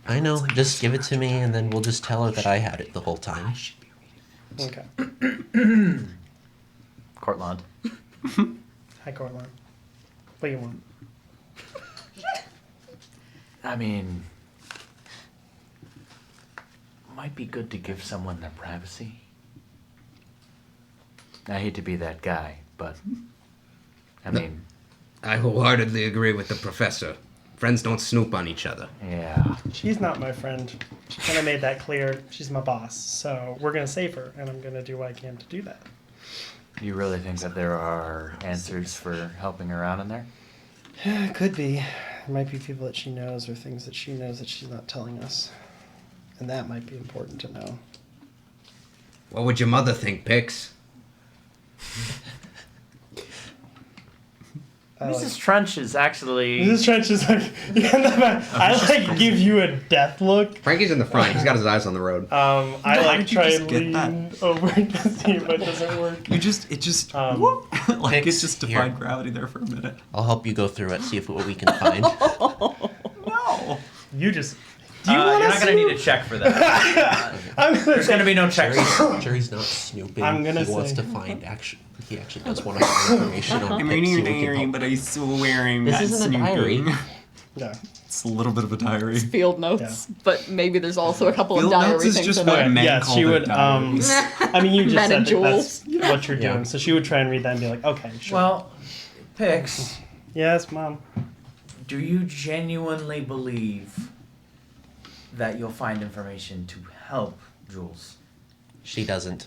I know, just give it to me and then we'll just tell her that I had it the whole time. Okay. Cortland. Hi, Cortland. What do you want? I mean, might be good to give someone their privacy. I hate to be that guy, but I mean, I wholeheartedly agree with the professor. Friends don't snoop on each other. yeah. She's not my friend. She kind of made that clear. She's my boss. So we're going to save her, and I'm going to do what I can to do that. You really think that there are answers for helping her out in there? Could be. There might be people that she knows or things that she knows that she's not telling us. And that might be important to know. What would your mother think, Pix? Mrs. Trench is actually. Mrs. Trench is like, I like give you a death look. Frankie's in the front. He's got his eyes on the road. I like did you try just and get lean that? over to see if it doesn't work. It just Um, like it Pix, just here. defied gravity there for a minute. I'll help you go through it, see if what we can find. No. You just. Do you You're want not gonna need a check for that. I'm gonna There's say, gonna be no check. Jerry's not snooping. I'm gonna he wants say- to find action. He actually does want to find information on I'm Pix, reading see your what can diary, help. but I'm swearing This at isn't a diary. snooping. No. It's a little bit of a diary. Field notes, but maybe there's also a couple Field of diary notes is things just in what there. men Yes, call she their would. diaries. I mean, you just Men said and that that's Jules. what you're Yeah. doing. So she would try and read that and be like, okay, sure. Well, Pix, Yes, Mom. do you genuinely believe that you'll find information to help Jules? She doesn't.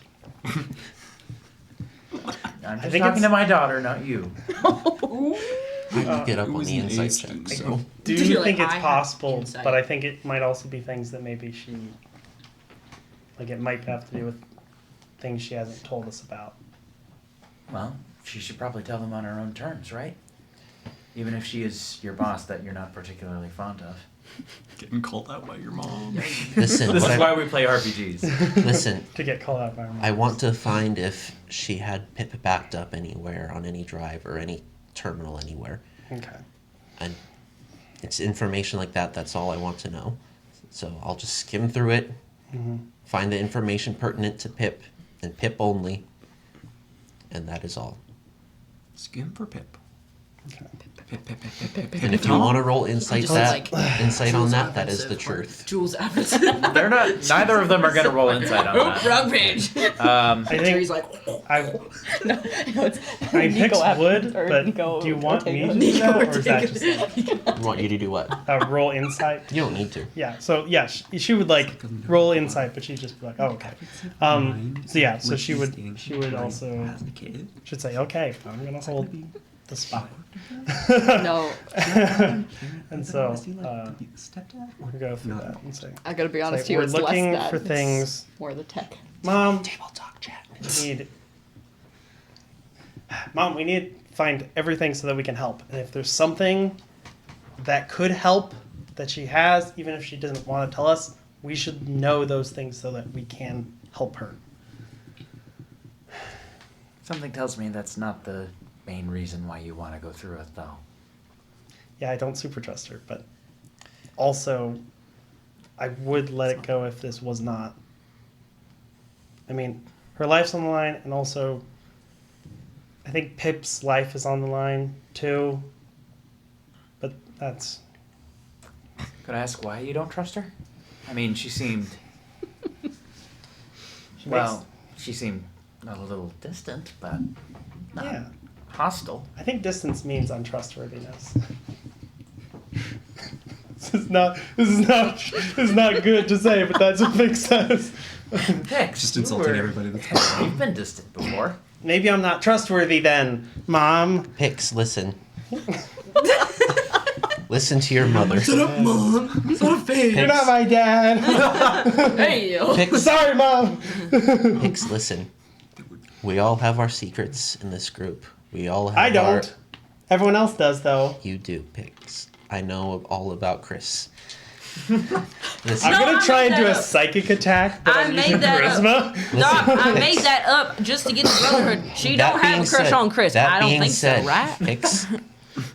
I'm just think talking it's- to my daughter, not you. I could get up it on was the an insight ace check, team, so. Do You're you like, think I it's have possible? insight. But I think it might also be things that maybe she, like, it might have to do with things she hasn't told us about. Well, she should probably tell them on her own terms, right? Even if she is your boss that you're not particularly fond of. Getting called out by your mom. Listen, This what is I- why we play RPGs. listen, To get called out by her mom. I want to find if she had Pip backed up anywhere on any drive or any terminal anywhere. Okay. And it's information like that, that's all I want to know. So I'll just skim through it, find the information pertinent to Pip, and Pip only. And that is all. Skim for Pip. Okay. Pip, Pip, Pip, Pip, Pip, Pip. And if you want to roll insight Just that like- insight on Jules that, that is offensive the for truth. Jules offensive. They're not. Neither of them are gonna roll insight on that. Wrong page. I Jerry's think like, I, No, it's I mean, Pix Nico would, or but Nico do you want me to Ortega. do that, Nico or is that Ortega. just I want you to do what? roll insight? You don't need to. Yeah. So yeah, she would like roll insight, but she'd just be like, oh okay. So yeah, so she would also As a kid. should say, okay, I'm gonna hold the spot. No, And so Stepdad? we'll go through No. that and say, I gotta be it's honest like, here. we're It's looking less that. for It's things. more the tech. Mom, Table talk chat. we need to find everything so that we can help. And if there's something that could help that she has, even if she doesn't want to tell us, we should know those things so that we can help her. Something tells me that's not the main reason why you want to go through it, though. Yeah, I don't super trust her, but also I would let it go if this was not. I mean, her life's on the line, and also I think Pip's life is on the line too. But that's Could I ask why you don't trust her? I mean, she seemed. she Well, she seemed a little distant, but not yeah. hostile. I think distance means untrustworthiness. This is not good to say, but that's what Vic says. Pix, Just you insulting were- everybody that's You've been distant before. Maybe I'm not trustworthy then, Mom. Pix, listen. Listen to your mother. Mom, it's not a face. You're not my dad. Hey, yo. Pix, Sorry, Mom. Pix, listen. We all have our secrets in this group. We all have I our... don't. Everyone else does, though. You do, Pix. I know all about Chris. I'm Listen, No, gonna I try made and do that a up. psychic attack, but I I'm made using that charisma. Doc, I made that up just to get the brotherhood. She don't have a crush on Chris. I don't think so, right? Pix,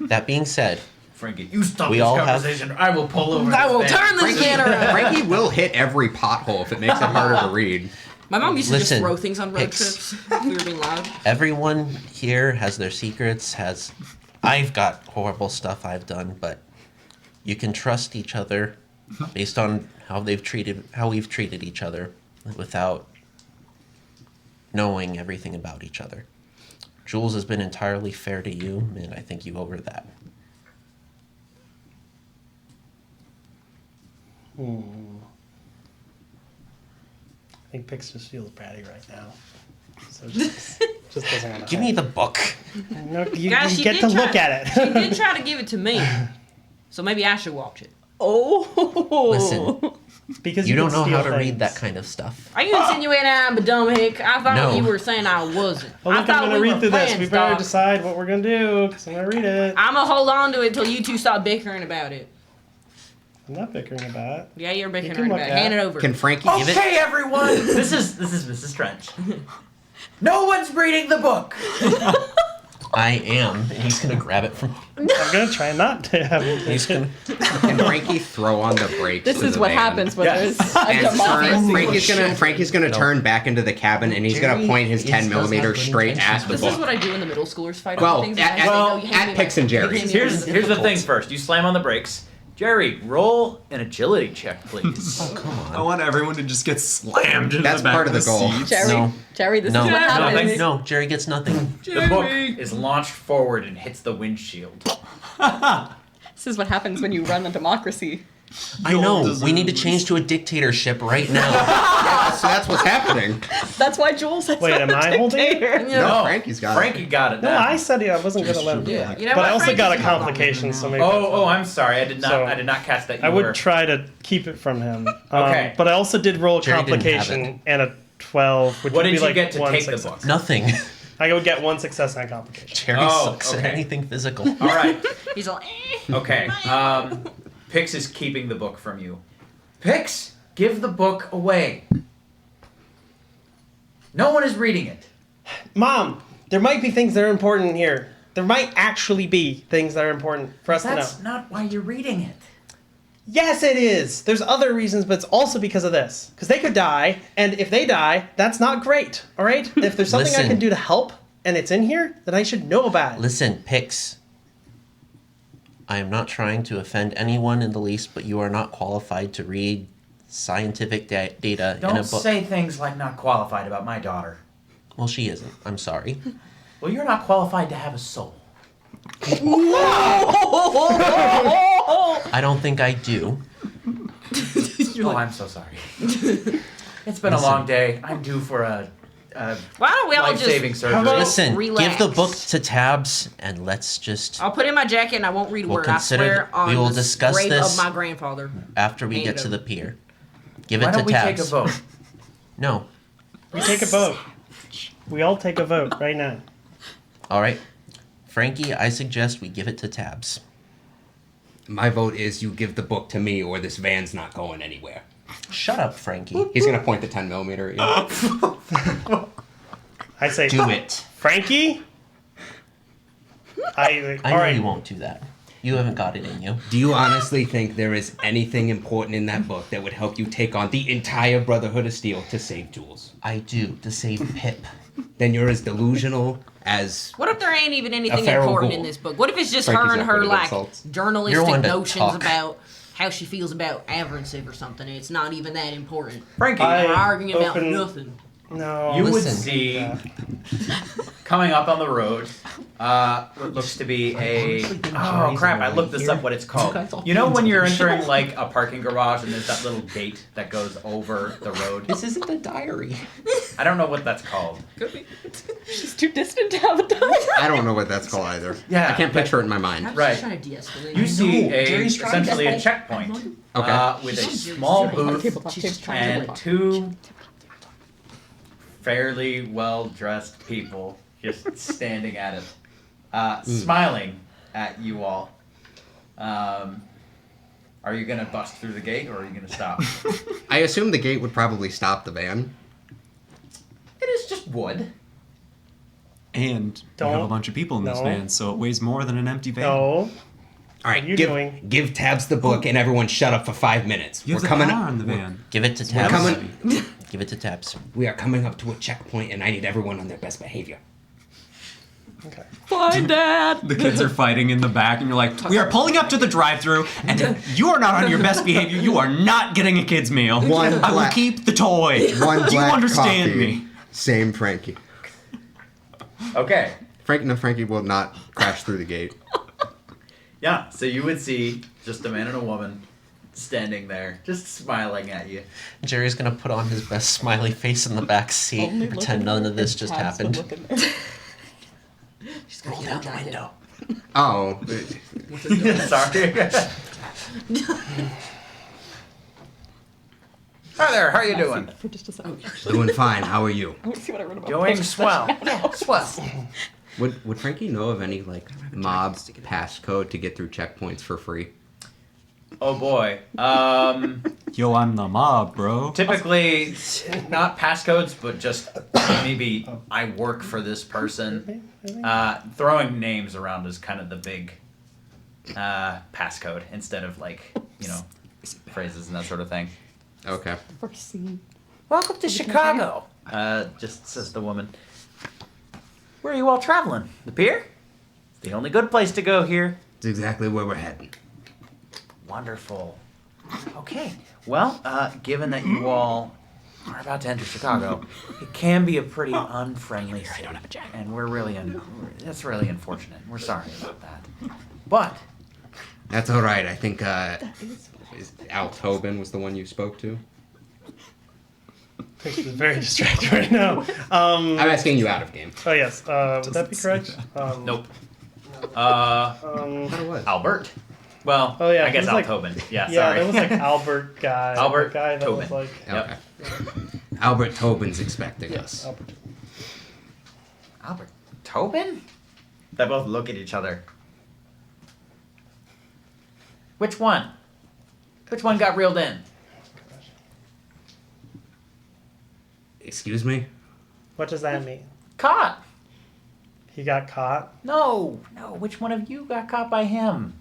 that being said, Frankie, you stop We this all have- conversation. or I will pull over. I this will van. turn this man around. Frankie will hit every pothole if it makes it harder to read. My mom used to just Listen, throw things on road Hicks. trips if we were being loud. everyone here has their secrets, I've got horrible stuff I've done, but you can trust each other based on how we've treated each other without knowing everything about each other. Jules has been entirely fair to you, and I think you owe her that. I think Pix just feels bratty right now. So just doesn't want to. Give me the book. No, you, Guys, you she get did to try- look at She it. did try to give it to me, so maybe I should watch it. Oh. Listen, Because You don't can know how steal to read things. that kind of stuff. Are you insinuating I'm a dumb hick? I thought No. you were saying I wasn't. Well, I look, thought I'm gonna we read were through this. friends, We better dog. decide what we're gonna do, because I'm gonna read it. I'm gonna hold on to it until you two stop bickering about it. I'm not bickering about it. Yeah, you're bickering can about look it. at Hand it. it over. Can Frankie give it? Okay, everyone. This is Mrs. Trench. No one's reading the book. I am, and he's gonna grab it from. I'm gonna try not to have it. He's gonna. Can Frankie throw on the brakes? This to is the what van? happens when Yes. there's a And turn, democracy. Frankie's gonna turn back into the cabin, and he's gonna Jerry point his does 10 have millimeter good straight intentions at the This is book. what I do when the middle schoolers fight Well, over things. at- and I say, at- no, you hand at me Picks my- and you Jerry's. hand me Here's my- the things first. You slam on the brakes. Jerry, roll an agility check, please. I want everyone to just get slammed into That's the back part of the goal. seats. Jerry, No. Jerry, this No, is what happens. Nothing. no, Jerry gets nothing. The book is launched forward and hits the windshield. This is what happens when you run a democracy. I know. We need to change to a dictatorship right now. So that's what's happening. That's why Jules says Wait, am I holding it? No, Frankie's got it. Frankie got it No, now. I said I wasn't gonna let him do that. You know But what, I also Frankie's got a got complication, so maybe. Oh, I'm sorry. I So, did not catch that. You I would were. try to keep it from him. Okay. But I also did roll a Jerry didn't have complication and a 12, which What would did be you like get to one take the success. book? Nothing. I would get one success on complication. Jerry Oh, sucks okay. at anything physical. All right. He's like, eh. Okay. Pix is keeping the book from you. Pix, give the book away. No one is reading it. Mom, there might be things that are important here. There might actually be things that are important for us to know. That's not why you're reading it. Yes, it is. There's other reasons, but it's also because of this. Because they could die, and if they die, that's not great. All right? If there's something I Listen. can do to help, and it's in here, then I should know about it. Listen, Pix. I am not trying to offend anyone in the least, but you are not qualified to read scientific data in a Don't book. say things like not qualified about my daughter. Well, she isn't. I'm sorry. Well, you're not qualified to have a soul. I don't think I do. Oh, I'm so sorry. It's been a long day. I'm due for a Why don't we all life-saving just surgery. Listen, relax. give the book to Tabs, and let's just, I'll put it in my jacket and I won't read a We'll word. I consider swear that- on we will the discuss grave this. of my grandfather. after we Hand get it to the over. pier, give Why it to don't we take a Tabs. vote? No. We take a vote. We all take a vote right now. All right. Frankie, I suggest we give it to Tabs. My vote is you give the book to me, or this van's not going anywhere. Shut up, Frankie. He's gonna point the 10 millimeter at you. I say, Do it. Frankie? I all know right. you won't do that. You haven't got it in you. Do you honestly think there is anything important in that book that would help you take on the entire Brotherhood of Steel to save Jules? I do, to save Pip. Then you're as delusional as What if there ain't even anything feral important ghoul. in this book? What if it's just Frankie's her and not her good at like insults. You're journalistic one to notions talk. about how she feels about Avernsiv or something? And it's not even that important. Frankie, I- We're arguing about open- nothing. No. you would Listen. see Yeah. coming up on the road what looks to be a oh crap, I looked this up what it's called. You know when you're entering like a parking garage and there's that little gate that goes over the road? This isn't a diary. I don't know what that's called. She's too distant to have a dog. I don't know what that's called either. Yeah. I can't picture it in my mind. I'm Right. just trying to de-escalate. You see No, a Jerry's trying to essentially a help. checkpoint Okay. with a She's small trying to- booth She's trying to and talk. two fairly well dressed people just standing at it, smiling at you all. Are you gonna bust through the gate or are you gonna stop? I assume the gate would probably stop the van. It is just wood. And we have a Don't- bunch of people in this no. van, so it weighs more than an empty van. No. All right, are you give, doing? give Tabs the book and everyone shut up for 5 minutes. You have We're the coming power up. in the van. Give it to We're Tabs. coming. Give it to Tabs. We are coming up to a checkpoint, and I need everyone on their best behavior. Okay. Fine, Dad. The kids are fighting in the back, and you're like, we are pulling up to the drive-thru, and if you are not on your best behavior, you are not getting a kid's meal. One I will black- keep the toy. One Do you black understand coffee. me? Same Frankie. Okay. Frankie will not crash through the gate. Yeah, so you would see just a man and a woman standing there, just smiling at you. Jerry's gonna put on his best smiley face in the back seat and pretend none of this just happened. Roll down the window. Oh, Sorry. Hi there, how you doing? For just a second. Doing fine. How are you? I want to see what I wrote about. Doing Pix. swell. Yeah, swell. Would Frankie know of any like mob passcode to get through checkpoints for free? Oh boy. Yo, I'm the mob, bro. Typically, not passcodes, but just maybe I work for this person. Throwing names around is kind of the big passcode instead of like, phrases and that sort of thing. Okay. First scene. Welcome to Chicago. Just says the woman. Where are you all traveling? The pier? It's the only good place to go here. It's exactly where we're heading. Wonderful. Okay. Well, given that you all are about to enter Chicago, it can be a pretty unfriendly city. And we're really, that's really unfortunate. We're sorry about that. But That's all right. I think Al Tobin was the one you spoke to. Pix is very distracted right now. I'm asking you out of game. Oh yes. Would that be correct? nope. What was? Albert. Well, Oh, yeah, I guess it was like- Altobin. Yeah, Yeah, sorry. that was like Albert guy. Albert the guy that was Tobin. like Okay. Yep. Albert Tobin's expecting yes, us. Albert. Albert Tobin? They both look at each other. Which one? Which one got reeled in? Excuse me? What does that mean? Caught. He got caught. No. Which one of you got caught by him?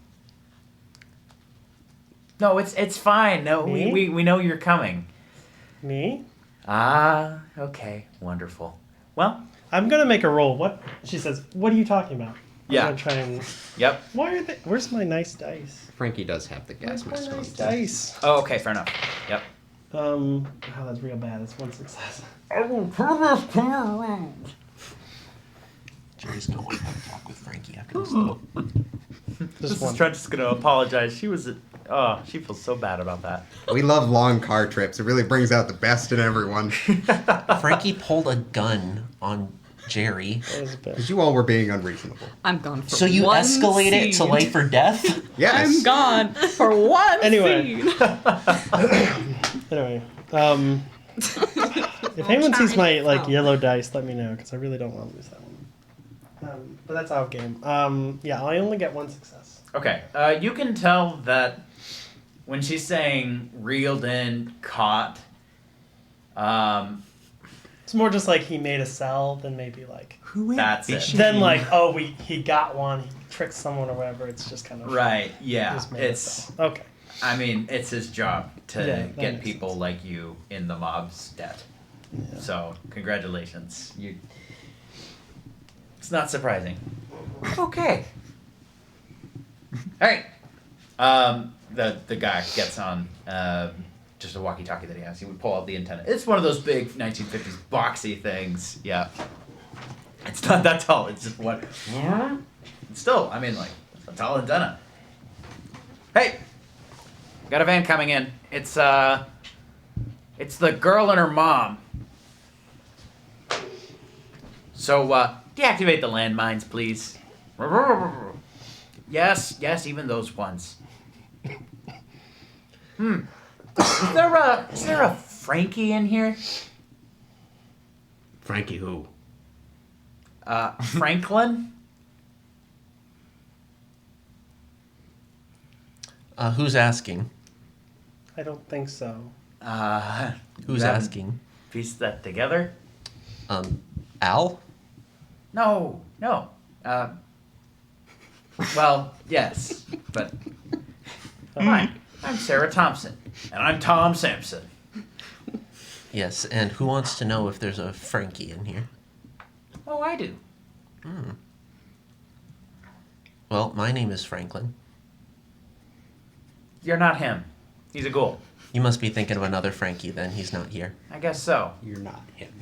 No, it's fine. No, Me? we know you're coming. Me? Ah, okay, wonderful. Well, I'm gonna make a roll. What? She says. What are you talking about? Yeah. I'm gonna try and. yep. Why are they? Where's my nice dice? Frankie does have the gas Where's mask my on. nice dice? Oh, okay, fair enough. Yep. Oh, that's real bad. It's one success. Jerry's gonna want to have a talk with Frankie after this. Though. Just one. Trent's gonna apologize. She feels so bad about that. We love long car trips. It really brings out the best in everyone. Frankie pulled a gun on Jerry. That was a bit. Because you all were being unreasonable. I'm gone for So you one escalate it to scene. life or death? Yes. I'm gone for one Anyway. scene. Anyway, if anyone sees my yellow dice, let me know because I really don't want to lose that one. But that's out of game. Yeah, I only get one success. Okay, you can tell that when she's saying reeled in, caught, It's more just like he made a cell than maybe like. that's it. Then like he got one, he tricked someone or whatever. It's just kind of Right, he yeah. just made a It's, cell. Okay. I mean, it's his job to Yeah, that get makes people sense. like you in the mob's debt. Yeah. So, congratulations. It's not surprising. Okay. All right. The guy gets on just a walkie-talkie that he has. He would pull out the antenna. It's one of those big 1950s boxy things. Yeah. It's not that tall. It's just what. Still, I mean, like, it's a tall antenna. Hey, got a van coming in. It's the girl and her mom. So, deactivate the landmines, please. Yes, even those ones. Is there a Frankie in here? Frankie who? Franklin? Who's asking? I don't think so. Who's you haven't asking? Pieced that together? Al? No. Well, yes, but hi, I'm Sarah Thompson, and I'm Tom Sampson. Yes, and who wants to know if there's a Frankie in here? Oh, I do. Well, my name is Franklin. You're not him. He's a ghoul. You must be thinking of another Frankie then. He's not here. I guess so. You're not him.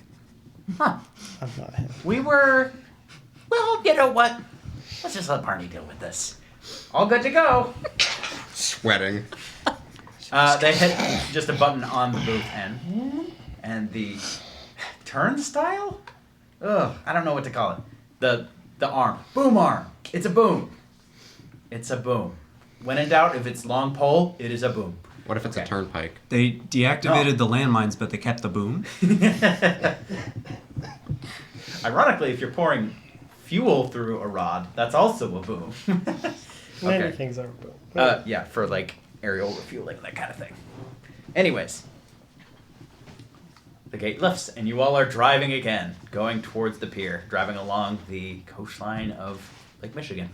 Huh. I'm not him. We were. Well, you know what? Let's just let Barney deal with this. All good to go. Sweating. They hit just a button on the booth end, and the turnstile. Ugh, I don't know what to call it. The arm, boom arm. It's a boom. It's a boom. When in doubt, if it's long pole, it is a boom. What if it's Okay. a turnpike? They deactivated the landmines, but they kept the boom. Ironically, if you're pouring fuel through a rod, that's also a boom. Many Okay. things are. Yeah, for like aerial refueling and that kind of thing. Anyways, the gate lifts and you all are driving again, going towards the pier, driving along the coastline of Lake Michigan.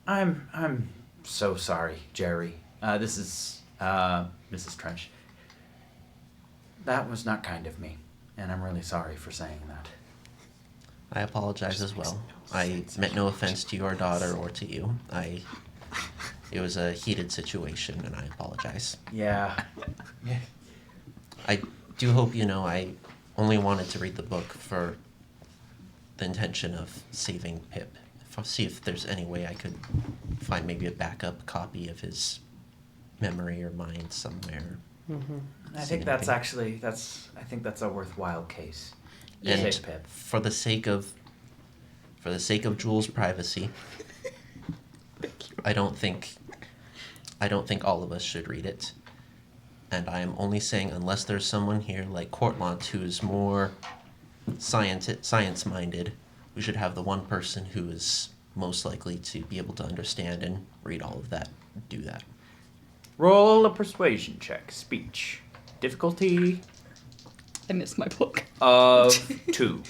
I'm so sorry, Jerry. This is Mrs. Trench. That was not kind of me, and I'm really sorry for saying that. I apologize as well. I meant no offense to your daughter or to you. It was a heated situation, and I apologize. Yeah. I do hope you know I only wanted to read the book for the intention of saving Pip. See if there's any way I could find maybe a backup copy of his memory or mind somewhere. I think that's actually I think that's a worthwhile case. And Save Pip. for the sake of Jules' privacy, I don't think all of us should read it. And I am only saying unless there's someone here like Courtland who's more science minded, we should have the one person who is most likely to be able to understand and read all of that, do that. Roll a persuasion check. Speech. Difficulty I missed my book. of 2.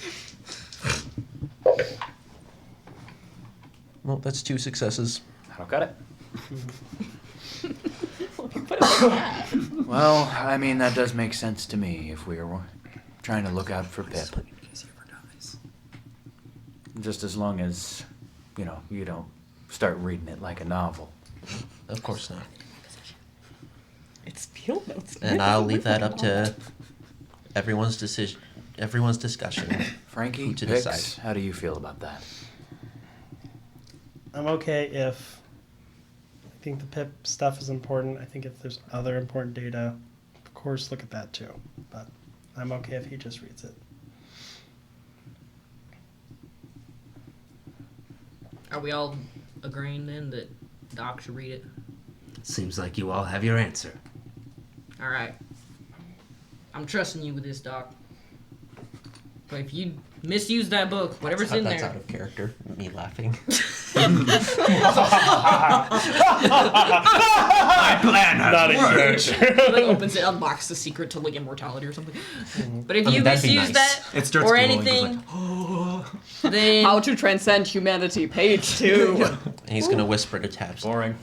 Well, that's 2 successes. That'll cut it. Put it like that. Well, I mean, that does make sense to me if we are trying to look out for Pip. Just as long as, you don't start reading it like a novel. Of course not. It's field notes. And I'll leave that up to everyone's decision, everyone's discussion. Frankie, Who to Pix, decide. how do you feel about that? I'm okay if I think the PIP stuff is important. I think if there's other important data, of course, look at that too. But I'm okay if he just reads it. Are we all agreeing then that Doc should read it? Seems like you all have your answer. All right. I'm trusting you with this, Doc. But if you misuse that book, whatever's in That's there, out of character. Me laughing. My plan has Not in worked. character. like opens it, unlocks the secret to like immortality or something. But if I you mean, that'd be misuse nice. that It starts or glowing, it's anything, like, then How to Transcend Humanity, page 2. And he's gonna whisper to Tabs. Boring.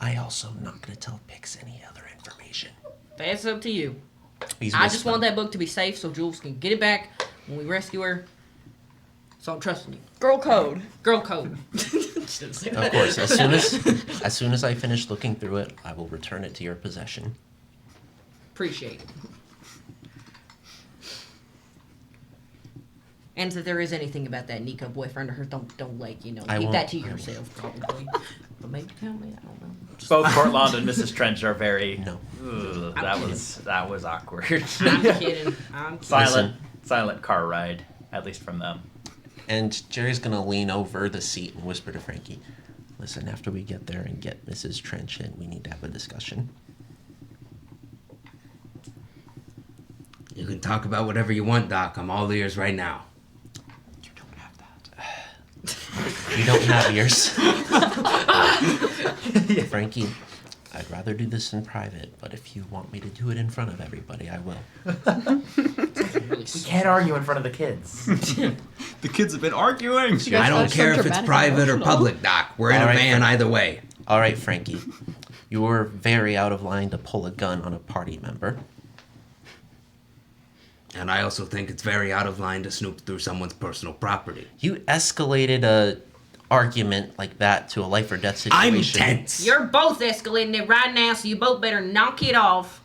I also am not gonna tell Pix any other information. that's up to you. He's I just whispering. want that book to be safe so Jules can get it back when we rescue her. So I'm trusting you. Girl code. Girl code. She didn't say Of that. course, as soon as I finish looking through it, I will return it to your possession. Appreciate it. And if there is anything about that Nico boyfriend or her, don't like, I keep that to won't. yourself probably. But maybe tell me, I don't know. Both Cortland and Mrs. Trench are very. No. Ugh, I'm that was awkward. I'm kidding. I'm kidding. Silent car ride, at least from them. And Jerry's gonna lean over the seat and whisper to Frankie, "Listen, after we get there and get Mrs. Trench in, we need to have a discussion." You can talk about whatever you want, Doc. I'm all ears right now. You don't have that. You don't have ears. Frankie, I'd rather do this in private, but if you want me to do it in front of everybody, I will. Really We can't argue in front of the kids. The kids have been arguing. You guys I don't sound so care if it's dramatic and private or emotional. public, Doc. We're in All a right, van Frank. either way. All right, Frankie. You were very out of line to pull a gun on a party member. And I also think it's very out of line to snoop through someone's personal property. You escalated a argument like that to a life or death I'm situation. tense. You're both escalating it right now, so you both better knock it off.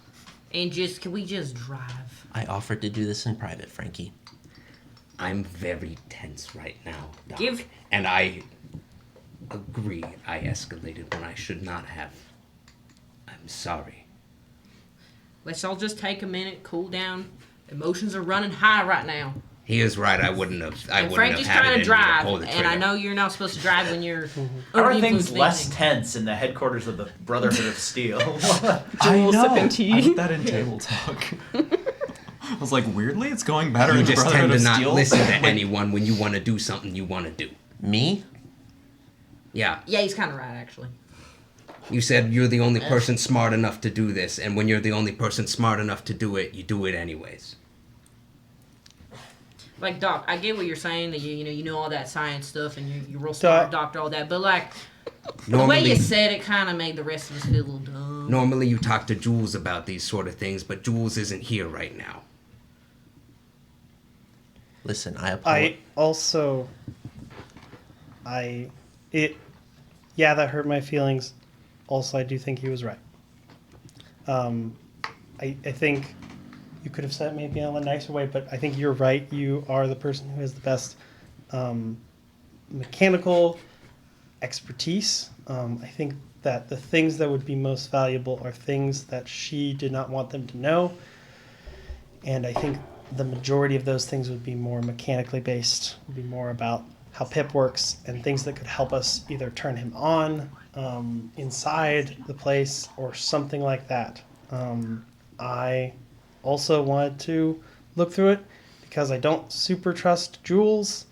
And can we just drive? I offered to do this in private, Frankie. I'm very tense right now, Doc. Give- And I agree I escalated when I should not have. I'm sorry. Let's all just take a minute, cool down. Emotions are running high right now. He is right. I wouldn't have. I And wouldn't Frankie's have had trying it to in me drive, pull the and I trigger. know you're not supposed to drive when you're. How are under the things influence of less anything. tense in the headquarters of the Brotherhood of Steel? Jules sipping tea. I did that in table talk. I was like, weirdly, it's going better You in the just Brotherhood tend to of not Steel. listen to anyone when you want to do something you want to do. Me? Yeah. Yeah, he's kind of right, actually. You said you're the only person smart enough to do this, and when you're the only person smart enough to do it, you do it anyways. Like Doc, I get what you're saying that you know all that science stuff and you're real Doc- smart doctor, all that. But like the way you said it, kind of made the rest of us feel a little dumb. Normally you talk to Jules about these sort of things, but Jules isn't here right now. Listen, I apologize. I also, yeah, that hurt my feelings. Also, I do think he was right. I think you could have said it maybe in a nicer way, but I think you're right. You are the person who has the best mechanical expertise. I think that the things that would be most valuable are things that she did not want them to know. And I think the majority of those things would be more mechanically based, would be more about how Pip works and things that could help us either turn him on inside the place or something like that. I also wanted to look through it because I don't super trust Jules,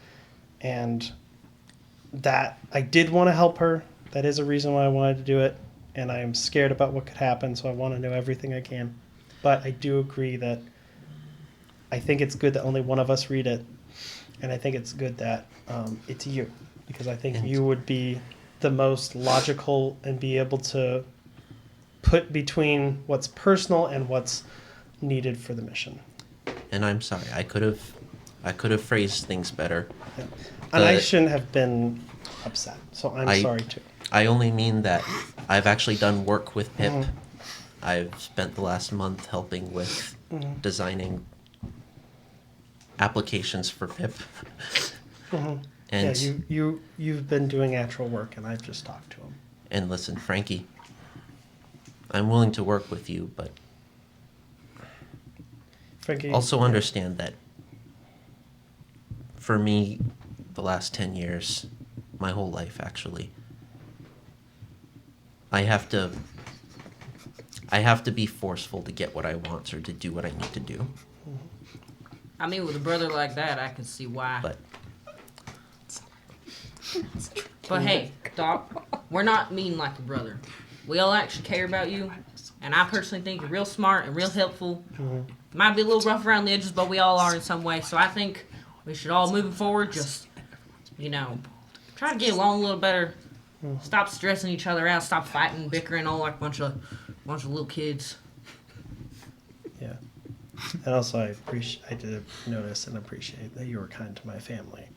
and that I did want to help her. That is a reason why I wanted to do it, and I am scared about what could happen, so I want to know everything I can. But I do agree that I think it's good that only one of us read it, and I think it's good that it's you, because I think you would be the most logical and be able to put between what's personal and what's needed for the mission. And I'm sorry. I could have phrased things better. And I The- shouldn't have been upset, so I'm sorry too. I only mean that I've actually done work with Pip. Mhm. I've spent the last month helping with designing applications for Pip. And Yeah, you've been doing actual work, and I've just talked to him. and listen, Frankie, I'm willing to work with you, but Frankie, also yeah. understand that for me, the last 10 years, my whole life actually, I have to be forceful to get what I want or to do what I need to do. I mean, with a brother like that, I can see why. But But hey, Doc, we're not mean like a brother. We all actually care about you, and I personally think you're real smart and real helpful. Might be a little rough around the edges, but we all are in some way. So I think we should all, moving forward, just, try to get along a little better. Stop stressing each other out. Stop fighting, bickering, all like a bunch of little kids. Yeah. And also, I did notice and appreciate that you were kind to my family,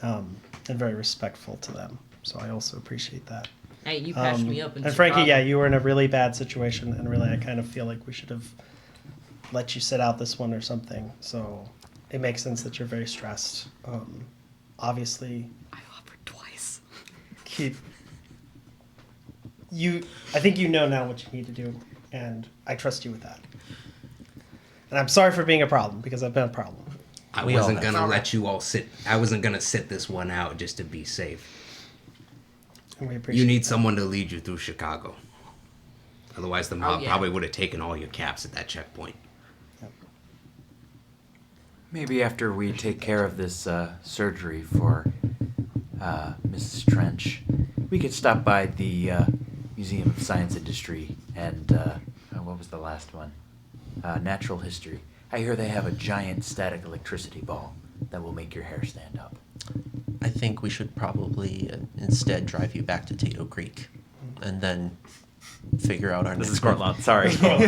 and very respectful to them. So I also appreciate that. Hey, you patched me up in And Frankie, Chicago. yeah, you were in a really bad situation, and really, I kind of feel like we should have let you sit out this one or something. So it makes sense that you're very stressed. Obviously, I offered twice. I think you know now what you need to do, and I trust you with that. And I'm sorry for being a problem, because I've been a problem. I We all wasn't have. gonna let you all sit. I wasn't gonna sit this one out just to be safe. And we appreciate You need that. someone to lead you through Chicago. Otherwise, the mob yeah. probably would have taken all your caps at that checkpoint. Maybe after we take care of this surgery for Mrs. Trench, we could stop by the Museum of Science Industry and what was the last one? Natural History. I hear they have a giant static electricity ball that will make your hair stand up. I think we should probably instead drive you back to Tato Creek and then figure out our This next is move. Cortland, sorry. Oh, I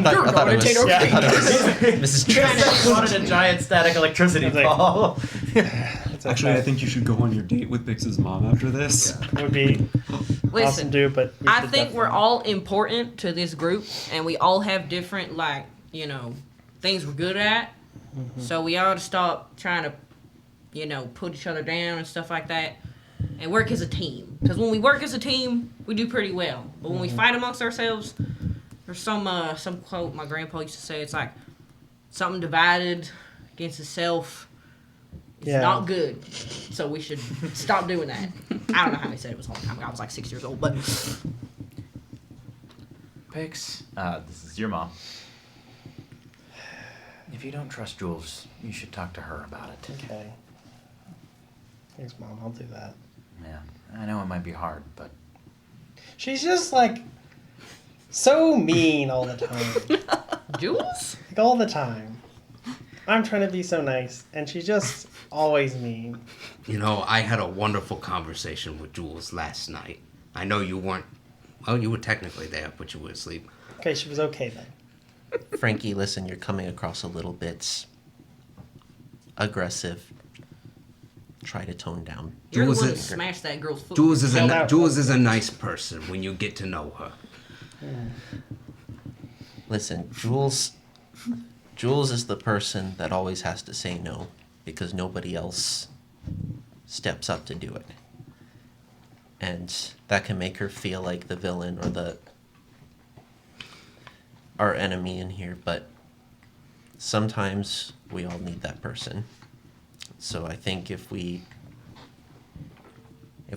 thought it was Mrs. Trent. I wanted a giant static electricity It's like- ball. It's Actually, I okay. think you should go on your date with Bix's mom after this. It would be awesome Listen, to do, but we I should think we're definitely- all important to this group, and we all have different, things we're good at. So we ought to stop trying to, put each other down and stuff like that, and work as a team. Because when we work as a team, we do pretty well. But when we fight amongst ourselves, there's some quote my grandpa used to say. It's like something divided, against himself is Yeah. not good. So we should stop doing that. I don't know how he said it was a long time ago. I was like 6 years old, but Pix, this is your mom. If you don't trust Jules, you should talk to her about it. Okay. Thanks, Mom. I'll do that. Yeah, I know it might be hard, but She's just like so mean all the time. Jules? Like all the time. I'm trying to be so nice, and she's just always mean. You know, I had a wonderful conversation with Jules last night. I know you weren't. Well, you were technically there, but you were asleep. Okay, she was okay then. Frankie, listen, you're coming across a little bit aggressive. Try to tone down. You're the Jules one that is- smashed that girl's foot. Jules is Tell that- Jules is a nice person when you get to know her. Listen, Jules is the person that always has to say no because nobody else steps up to do it. And that can make her feel like the villain or our enemy in here, but sometimes we all need that person. So I think if we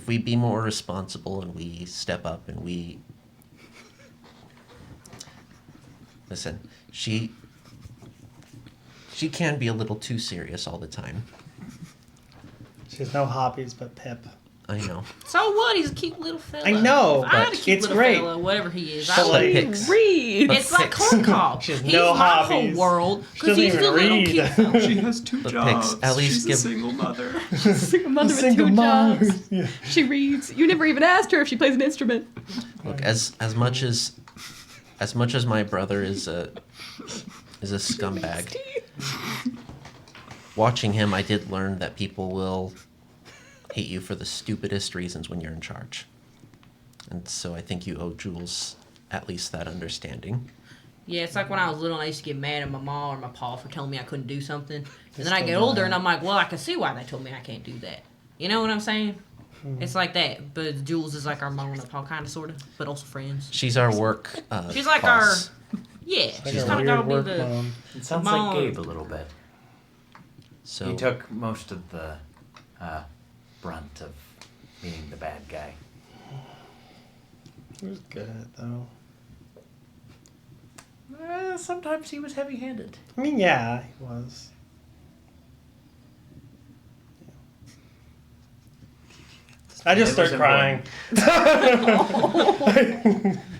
be more responsible and we step up and we listen, she can be a little too serious all the time. She has no hobbies but Pip. I know. So what? He's a cute little fella. I know, If I had a but cute it's little great. fella, whatever he is. But I like- like Pix. Read. It's like Pix. corn cob. She has He's no my hobbies. whole world She because doesn't he's the even little read. cute fella. She has two But jobs. Pix, at least She's a give- single mother. Single mother with Single two mom. jobs. Yeah. She reads. You never even asked her if she plays an instrument. Look, as much as my brother is a scumbag, watching him, I did learn that people will hate you for the stupidest reasons when you're in charge. And so I think you owe Jules at least that understanding. Yeah, it's like when I was little and I used to get mad at my mom or my pa for telling me I couldn't do something. And then I still get do older that. and I'm like, well, I can see why they told me I can't do that. You know what I'm saying? It's like that. But Jules is like our mom and pa, kind of, sort of, but also friends. She's our work. She's like boss. Yeah, Like she's a kind of weird got to work be the... mom. it sounds Mom. like Gabe a little bit. So He took most of the brunt of being the bad guy. He was good though. Sometimes he was heavy-handed. I mean, yeah, he was. I just It start was crying.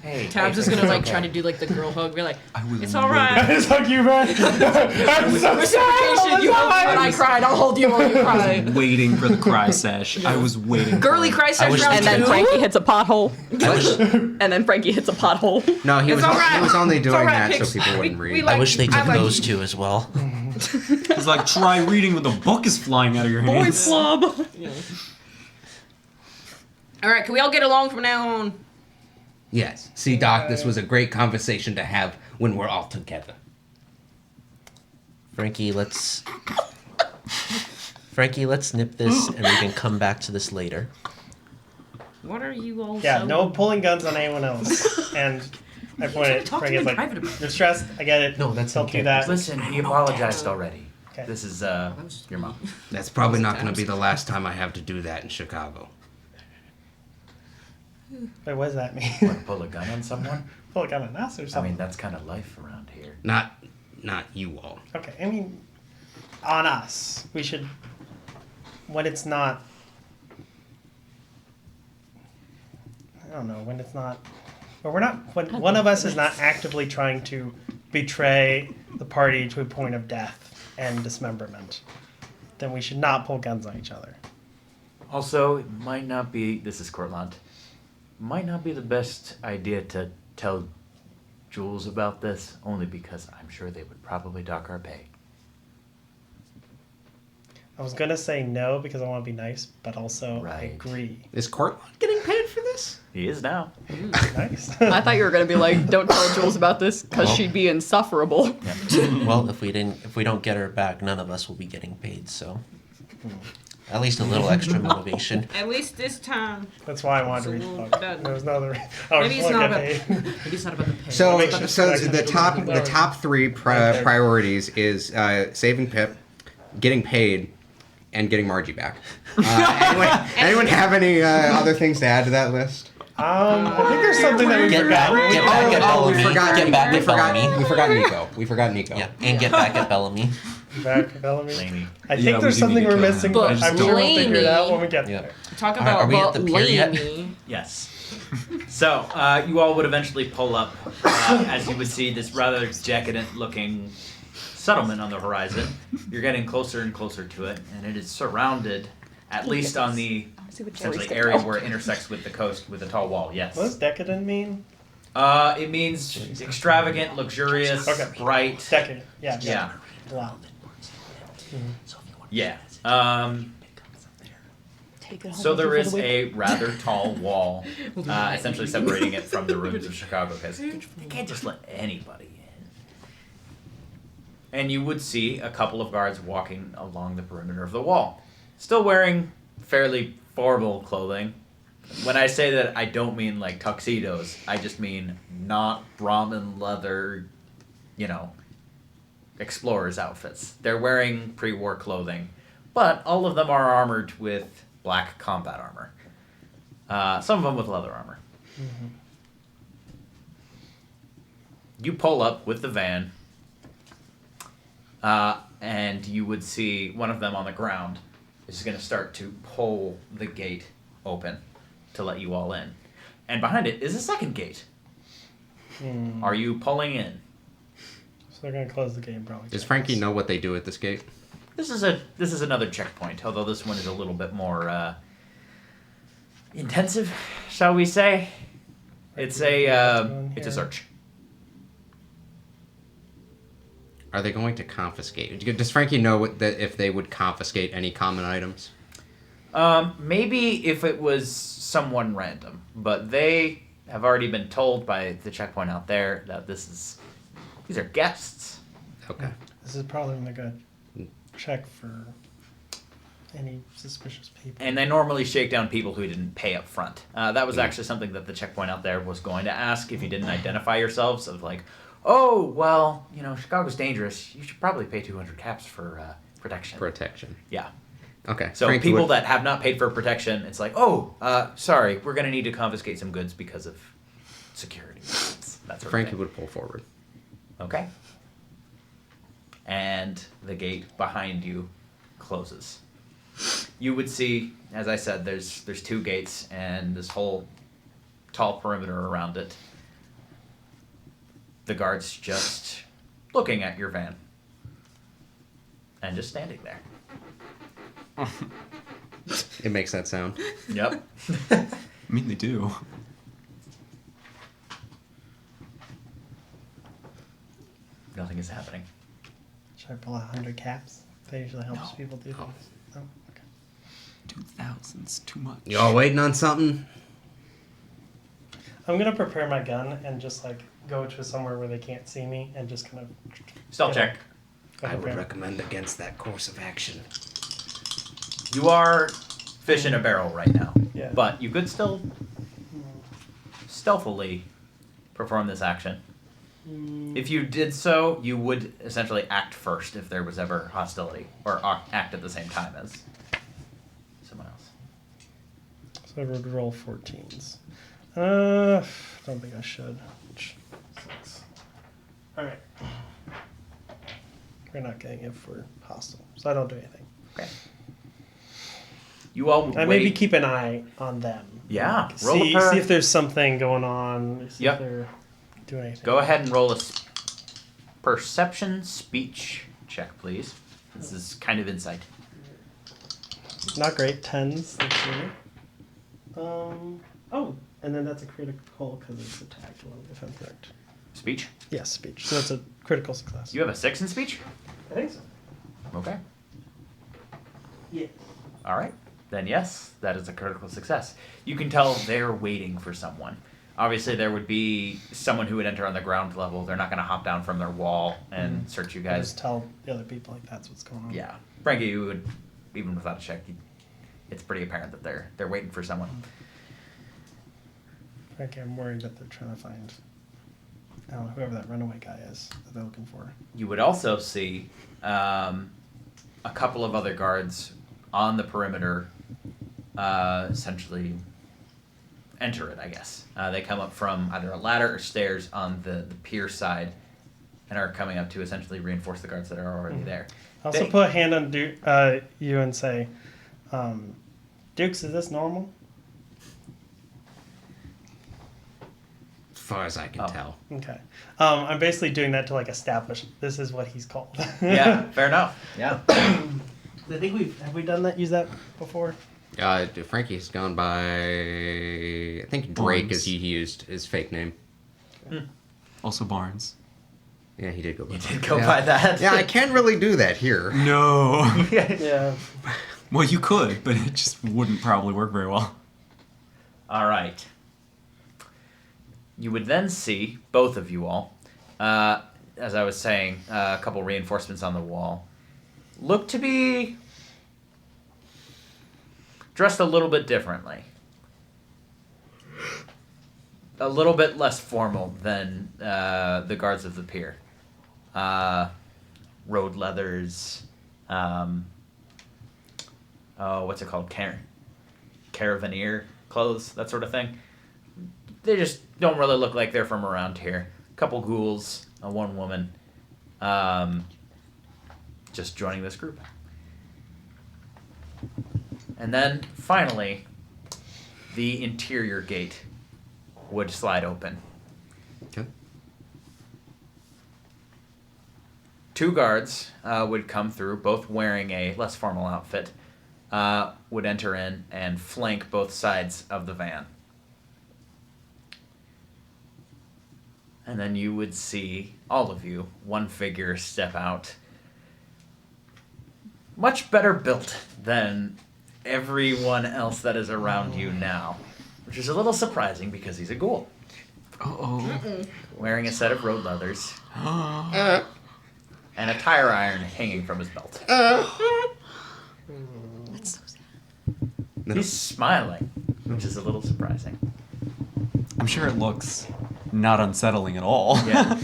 Hey, Tabs is hey, gonna like okay. try to do like the girl hug. Be like, I was it's all I right. just hug you back. I'm so Reciprocation. sad. You hold me when I cried. I'll hold you while you cry. waiting for the cry sesh. I was waiting. Girly cry I session wish round And then two. Frankie hits a pothole. I wish, And then Frankie hits a pothole. No, he It's was all right. he was only It's doing all right, that Pix. so people wouldn't We read. like I wish they you. took I like those you. two as well. It's like try reading when the book is flying out of your Boy hands. slob. All right, can we all get along from now on? Yes. See, Doc, this was a great conversation to have when we're all together. Frankie, let's nip this and we can come back to this later. What are you all? Yeah, so... no pulling guns on anyone else. And I point at Talk to Frankie's me like, private about you're stressed. I get it. No, that's Don't okay. do that. Listen, he apologized already. Okay. This is your mom. That's probably not going to be the last time I have to do that in Chicago. Wait, what does that mean? Want to pull a gun on someone? Pull a gun on us or I something? mean, that's kind of life around here. Not you all. Okay, I mean, on us. We should, when it's not, I don't know, when it's not, or we're not, when one of us is not actively trying to betray the party to a point of death and dismemberment, then we should not pull guns on each other. Also, it might not be, this is Cortland, might not be the best idea to tell Jules about this, only because I'm sure they would probably dock our pay. I was gonna say no because I want to be nice, but also I Right. agree. Is Cortland getting paid for this? He is now. Nice. I thought you were gonna be like, don't tell Jules about this because Well. she'd be insufferable. Well, if we don't get her back, none of us will be getting paid. So, at least a little extra motivation. At least this time. That's why I wanted to read the book. Done. There was no other. Oh, Maybe it's look, not I about. paid. Maybe it's not about the pay. So, Make sure so it's the top three Okay. priorities is saving Pip, getting paid and getting Margie back. Anyone have any other things to add to that list? I think there's something that we Get forgot. back, get back at we Bellamy. forgot. Get back we at forgot. Bellamy. We forgot Nico. We forgot Nico. Yeah, and get back at Bellamy. Back, Bellamy. Laney. I think Yeah, we there's do something need to we're kill missing, him. but But I'm sure we'll figure it out Blaney- when we get Yeah. there. Talk Are about we at the pier yet? Blamey. Yes. So, you all would eventually pull up, as you would see this rather decadent-looking settlement on the horizon. You're getting closer and closer to it, and it is surrounded, at least on the See what Joey's essentially gonna area go. where it intersects with the coast with a tall wall. Yes. What does decadent mean? It means extravagant, luxurious, Okay. bright. Decadent. Yeah. Yeah. Wow. Yeah. Take it home So with you there for is the week. a rather tall wall, essentially separating it from the ruins of Chicago, because they can't just let anybody in. And you would see a couple of guards walking along the perimeter of the wall, still wearing fairly formal clothing. When I say that, I don't mean like tuxedos. I just mean not Brahmin leather, explorers outfits. They're wearing pre-war clothing, but all of them are armored with black combat armor. Some of them with leather armor. You pull up with the van, and you would see one of them on the ground is going to start to pull the gate open to let you all in. And behind it is a second gate. Are you pulling in? So they're gonna close the game probably. Does Frankie know what they do at this gate? This is another checkpoint, although this one is a little bit more intensive, shall we say? It's a search. Are they going to confiscate? Does Frankie know if they would confiscate any common items? Maybe if it was someone random, but they have already been told by the checkpoint out there that these are guests. Okay. This is probably when they're gonna check for any suspicious people. And they normally shake down people who didn't pay up front. That was actually something that the checkpoint out there was going to ask if you didn't identify yourselves, of like, oh, well, Chicago's dangerous. You should probably pay 200 caps for protection. Protection. Yeah. Okay. So Frankie people would- that have not paid for protection, it's like, oh, sorry, we're going to need to confiscate some goods because of security reasons. That sort Frankie of thing. would pull forward. Okay. And the gate behind you closes. You would see, as I said, there's two gates and this whole tall perimeter around it. The guards just looking at your van. And just standing there. It makes that sound. Yep. I mean, they do. Nothing is happening. Should I pull 100 caps? That usually helps people do No. things. No? Okay. 2,000's too much. Y'all waiting on something? I'm gonna prepare my gun and just like go to somewhere where they can't see me and just kind of. Stealth check. I would prepare. recommend against that course of action. You are fish in a barrel right now. Yeah. But you could still stealthily perform this action. If you did so, you would essentially act first if there was ever hostility, or act at the same time as someone else. So I would roll 14s. Don't think I should. 6. Alright. We're not getting it for hostile, so I don't do anything. Okay. You all I wait. maybe keep an eye on them. Yeah. Roll See, a per- see if there's something going on. See Yep. if they're doing anything. Go ahead and roll a perception speech check, please. This is kind of insight. Not great. 10s. Let's see. Oh, and then that's a critical because it's attacked one if I'm correct. Speech. Yes, speech. So that's a critical success. You have a 6 in speech? I think so. Okay. Yeah. All right. Then yes, that is a critical success. You can tell they're waiting for someone. Obviously, there would be someone who would enter on the ground level. They're not going to hop down from their wall and search you I guys. just tell the other people like that's what's going on. Yeah, Frankie, you would, even without a check, it's pretty apparent that they're waiting for someone. Okay, I'm worried that they're trying to find, I don't know, whoever that runaway guy is that they're looking for. You would also see a a couple of other guards on the perimeter essentially enter it, I guess. They come up from either a ladder or stairs on the pier side and are coming up to essentially reinforce the guards that are already there. I also They- put a hand on you and say, Dukes, is this normal? As far as I can Oh. tell. Okay. I'm basically doing that to like establish this is what he's called. Yeah, fair enough. Yeah. I think have we done that? Used that before? Frankie's gone by. I think Drake, Barnes. as he used his fake name. Also Barnes. Yeah, he did go by. You did go by that. Yeah, I can't really do that here. No. Yeah. Well, you could, but it just wouldn't probably work very well. All right. You would then see, both of you all, as I was saying, a couple reinforcements on the wall, look to be dressed a little bit differently. A little bit less formal than the guards of the pier. Road leathers, what's it called? Caravaneer clothes, that sort of thing. They just don't really look like they're from around here. A couple ghouls, one woman, just joining this group. And then, finally, the interior gate would slide open. Okay. Two guards would come through, both wearing a less formal outfit, would enter in and flank both sides of the van. And then you would see, all of you, one figure step out. Much better built than everyone else that is around you now. Which is a little surprising because he's a ghoul. Uh-oh. Wearing a set of road leathers. And a tire iron hanging from his belt. That's so sad. No. He's smiling, which is a little surprising. I'm sure it looks not unsettling at all. Yeah.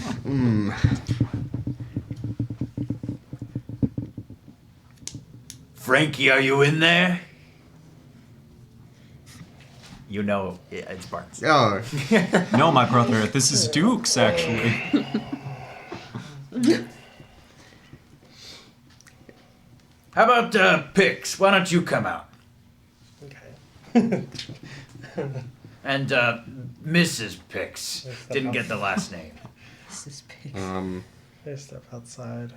Frankie, are you in there? You know it's Barnes. Oh, No, my brother, this is Duke's, actually. How about Pix? Why don't you come out? Okay. And Mrs. Pix didn't get the last name. I step outside.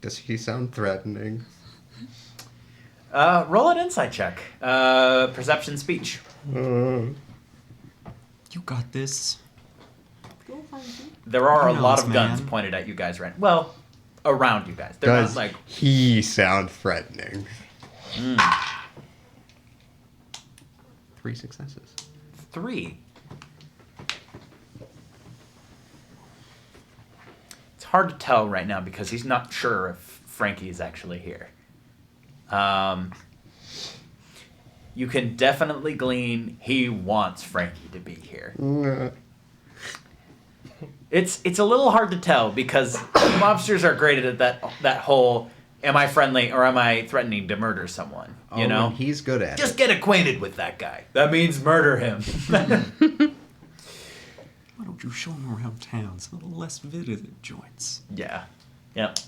does he sound threatening? Roll an insight check. Perception speech. You got this. There are a Who lot knows, of guns man? pointed at you guys right. Well, around you guys. They're Does not like he sound threatening? 3 successes. 3. It's hard to tell right now because he's not sure if Frankie is actually here. You can definitely glean he wants Frankie to be here. It's a little hard to tell because mobsters are great at that whole am I friendly or am I threatening to murder someone? You know? and he's good at Just it. get acquainted with that guy. That means murder him. Why don't you show him around town, some of the less visited joints? Yeah. Yep.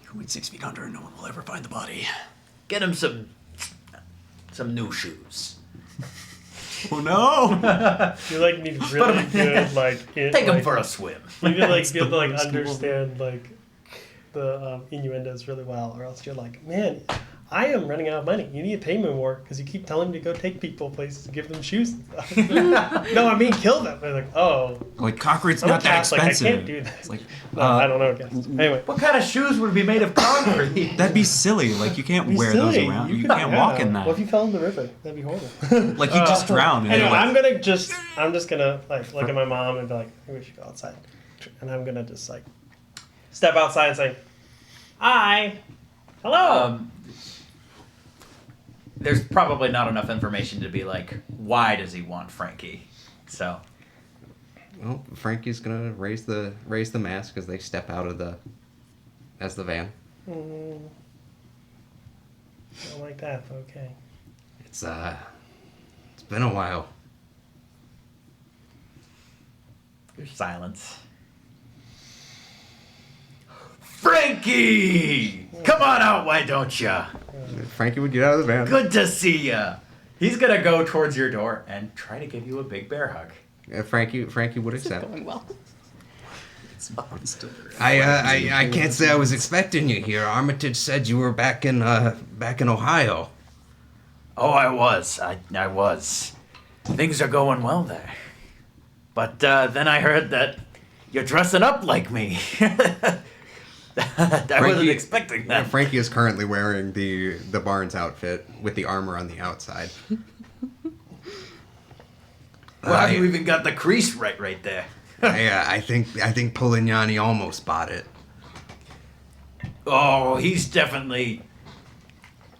You went 6 feet under and no one will ever find the body. Get him some new shoes. Oh no! You like need really good like Take him for a swim. You need like That's good the to like worst understand like the innuendos really well, or else you're like, man, I am running out of money. You need to pay me more because you keep telling me to go take people places and give them shoes and stuff. No, I mean kill them. They're like, oh, Like, concrete's I'm a not that Catholic, I expensive. can't do that. It's like, No, I don't know. Guys. Anyway, What kind of shoes would be made of concrete? that'd be silly. Like, you can't be wear silly. those around. You could- can't yeah. walk in that. What if you fell in the river? That'd be horrible. Like, you just drown. And Anyway, like, I'm just gonna like look at my mom and be like, I we should go outside, and I'm gonna just like step outside and say, hi, hello. There's probably not enough information to be like, why does he want Frankie? So, Well, Frankie's gonna raise the mask as they step out of the van. Don't like that, but okay. It's been a while. There's silence. Frankie! Come on out, why don't ya? Frankie would get out of the van. Good to see ya. He's gonna go towards your door and try to give you a big bear hug. Frankie would This is accept. going well. I can't say I was expecting you here. Armitage said you were back in Ohio. Oh, I was. I was. Things are going well there. But then I heard that you're dressing up like me. I wasn't expecting that. Frankie is currently wearing the Barnes outfit with the armor on the outside. Well, you even got the crease right there. I think Polignani almost bought it. Oh, he's definitely.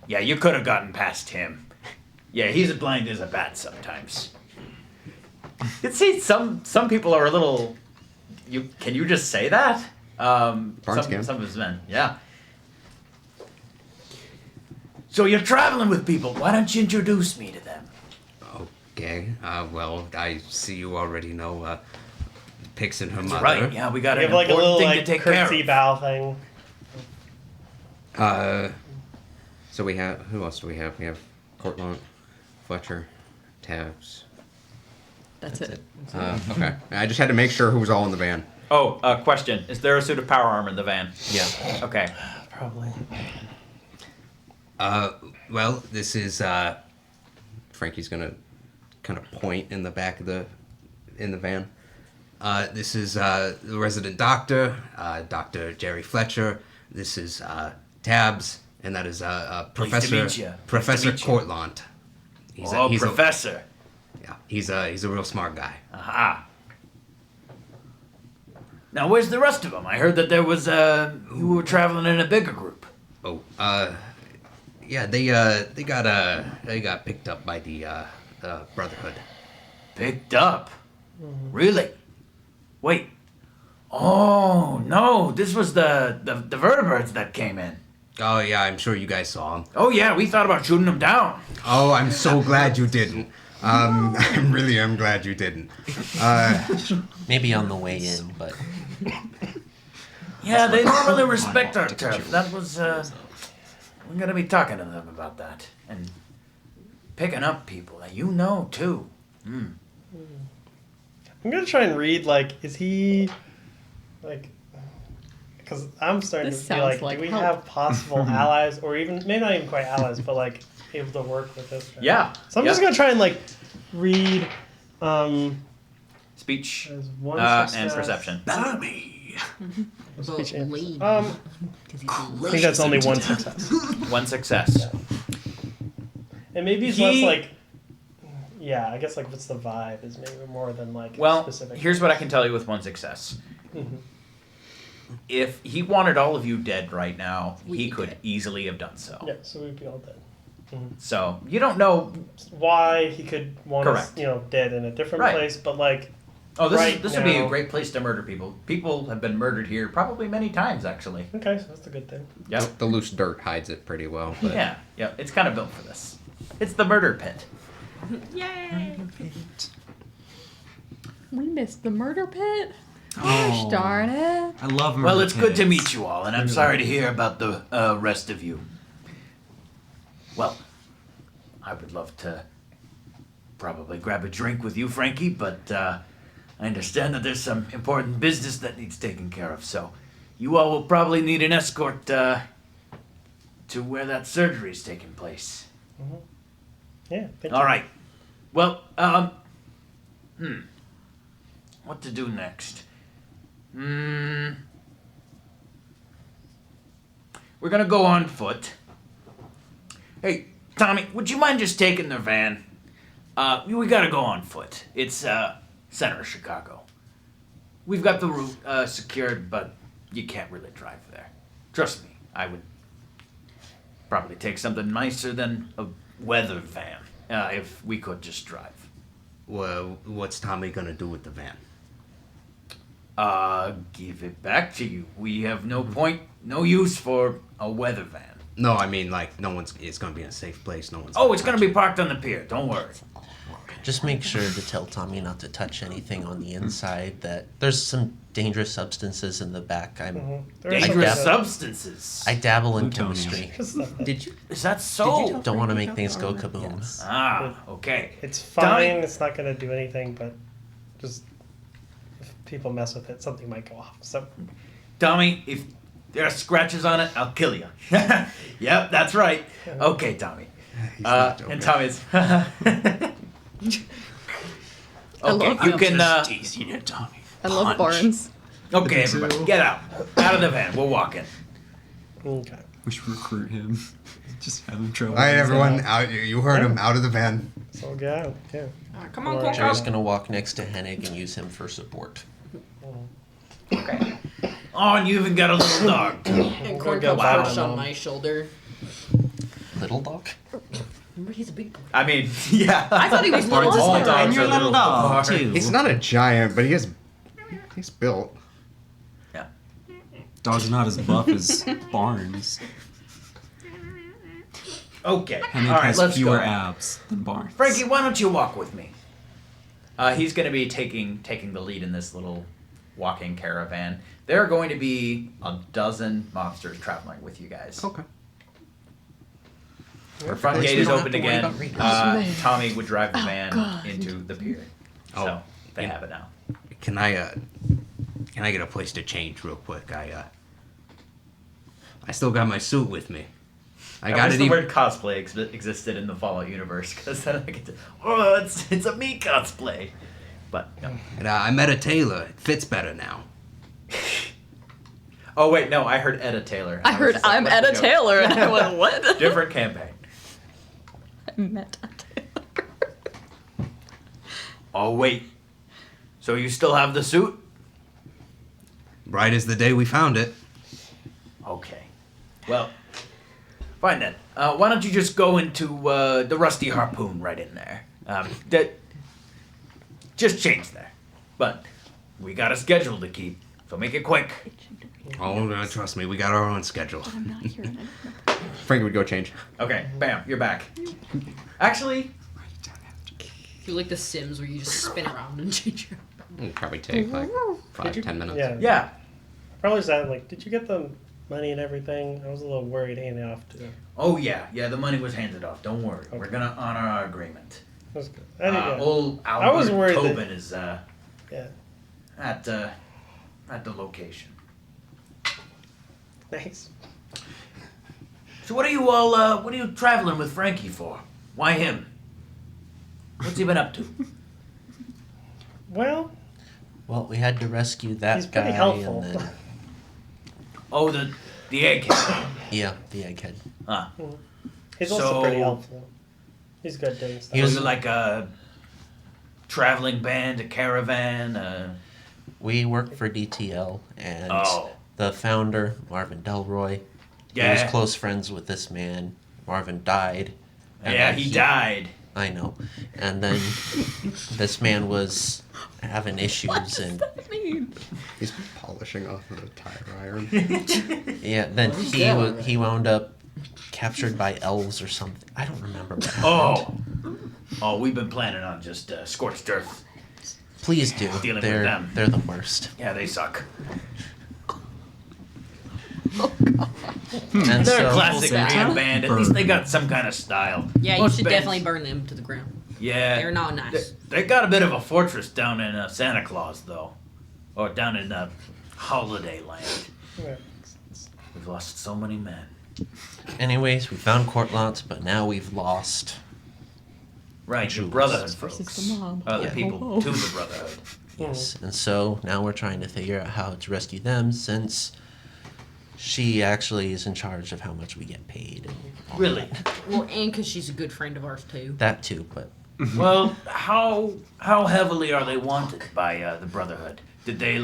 Yeah, you could have gotten past him. Yeah, he's as blind as a bat sometimes. You see, some people are a little. Can you just say that? Barnes some can. of his men, yeah. So you're traveling with people. Why don't you introduce me to them? Okay. Well, I see you already know Pix and her That's mother. right. Yeah, we got We an have like a important little thing like to take care curtsy of. bow thing. So we have, who else do we have? We have Cortland, Fletcher, Tabs. That's it. Okay. I just had to make sure who was all in the van. Oh, question: is there a suit of power armor in the van? Yeah. Okay. Probably. Well, this is, Frankie's gonna kind of point in the back of the van. This is, the resident doctor, Dr. Jerry Fletcher. This is, Tabs, and that is, Professor, meet ya. Nice to Professor meet ya. Cortland. Professor. Yeah, he's a real smart guy. Aha. Now, where's the rest of them? I heard that there was, you were traveling in a bigger group. Oh, yeah, they got picked up by the Brotherhood. Picked up? Really? Wait. Oh, no, this was the vertebrates that came in. Oh yeah, I'm sure you guys saw him. Oh, yeah, we thought about shooting them down. Oh, I'm so glad you didn't. I really am glad you didn't. Maybe on the way in, but Yeah, they normally respect our turf. That was, we're gonna be talking to them about that. And picking up people that you know, too. I'm gonna try and read like, is he like? Because I'm starting This to be like, sounds like do we help. have possible allies, or even maybe not even quite allies, but like able to work with this guy? Yeah. So I'm just yeah. gonna try and like read. Speech As one and success. perception. Speech and- Lead. I think that's only one success, One success. and maybe it's He- less like. Yeah, I guess like what's the vibe is maybe more than like Well, specific. here's what I can tell you with one success. Mhm. If he wanted all of you dead right now, We'd he be could dead. easily have done so. Yeah, so we'd be all dead. So you don't know. Why he could want us, Correct. dead in a different Right. place, but like, Oh, Right this would be a now- great place to murder people. People have been murdered here probably many times, actually. okay, so that's a good thing. Yep. The loose dirt hides it pretty well. But Yeah. Yeah. It's kind of built for this. It's the murder pit. Yay! We missed the murder pit. Oh. Gosh darn it. I love murder Well, it's good to pits. meet you all, and I'm sorry to hear about the rest of you. Well, I would love to probably grab a drink with you, Frankie, but I understand that there's some important business that needs taken care of, so you all will probably need an escort to where that surgery is taking place. Yeah. Thank All you. right. Well, what to do next? We're gonna go on foot. Hey, Tommy, would you mind just taking the van? We gotta go on foot. It's center of Chicago. We've got the route secured, but you can't really drive there. Trust me, I would probably take something nicer than a weather van if we could just drive. Well, what's Tommy gonna do with the van? Give it back to you. We have no use for a weather van. No, I mean like no one's. It's gonna be in a safe place. No one's. Oh, it's gonna touch be it. parked on the pier. Don't worry. Just make sure to tell Tommy not to touch anything on the inside. That there's some dangerous substances in the back. There is Dangerous something that- substances. I dabble in Plutonium. chemistry. Just stuff that- Did you? Is that so? Don't want to make things go kaboom. Ah, okay. It's fine. It's not gonna do anything, but just if people mess with it, something might go off. So Tommy, if there are scratches on it, I'll kill you. Yep, that's right. Okay, Tommy. He's not joking. And Tommy's. I Okay, love you can. Teasing it, Tommy. I love Barnes. Okay, everybody, get out. Out of the van. We're walking. okay. We should recruit him. Just have him trouble. All right, everyone, out. You heard him. Out of the van. So get out. Yeah. Come on, Or- Cork. Jerry's gonna walk next to Hennig and use him for support. Okay. Oh, and you even got a little dog. too. And Corn go comes buy perched my on mom. my shoulder. Little dog? Remember, he's a big boy. I mean, yeah. I thought he was little. All as well. dogs are little apart. He's not a giant, but he's built. Yeah. Dog's not as buff as Barnes. Okay. Hennig All right, has let's fewer go. abs than Barnes. Frankie, why don't you walk with me? He's going to be taking the lead in this little walking caravan. There are going to be a dozen mobsters traveling with you guys. Okay. The front At least gate we is don't open have to worry again. about raiders. Tommy would drive the van God. into the pier. Oh, So they yeah. have it now. Can I get a place to change real quick? I still got my suit with me. I I got wish it. the Even, word cosplay existed in the Fallout universe, because then I get to, oh, it's a me cosplay. But no. and, I met a tailor. It fits better now. Oh wait, no, I heard Etta Taylor. I was heard just like, I'm what's the Etta joke? Taylor, and I went, what? Different campaign. I met Etta Taylor. Oh wait, so you still have the suit? Bright as the day we found it. Okay. Well, fine then. Why don't you just go into the Rusty Harpoon right in there? Just change there. But we got a schedule to keep, so make it quick. Oh, trust me, we got our own schedule. I'm not here. and I don't know. Frankie would go change. Okay, bam, you're back. Actually, You like The Sims where you just spin around and change your. It'll probably take like 5-10 minutes. Yeah. yeah. Probably that. Like, did you get the money and everything? I was a little worried handing it off to. It Oh yeah, the money was handed off. Don't worry, we're gonna honor our agreement. was good. I didn't get it. Old Albert I was worried that- Tobin is Yeah. at the location. Nice. So what are you traveling with Frankie for? Why him? What's he been up to? Well, Well, we had to rescue that he's guy pretty helpful. and then Oh, the egghead. yeah, the egghead. Huh. He's also pretty So- helpful. He's good doing stuff. He was- Was it like a traveling band, a caravan? We worked for DTL and Oh. the founder, Marvin Delroy, he Yeah. was close friends with this man. Marvin died. and Yeah, then he died. I know. And then this man was having issues and I mean, He's polishing off the tire iron. yeah, then he wound up captured by elves or something. I don't remember what happened. Oh, we've been planning on just scorched earth. Please do. Dealing with they're them. they're the worst. Yeah, they suck. And They're a so classic Santa? Korean band. At least they got some kind of style. Yeah, you Most should bands- definitely burn them to the ground. Yeah, They're not nice. They got a bit of a fortress down in Santa Claus, though, or down in Holiday Land. Yeah. We've lost so many men. anyways, we found Cortlandt, but now we've lost Right, the Jules. Brotherhood Versus folks. the mob. The Yeah. people to the Brotherhood. yes. And so now we're trying to figure out how to rescue them since she actually is in charge of how much we get paid and all Really? that. Well, and because she's a good friend of ours too. That too, but Well, how heavily are they wanted by the Brotherhood? Did they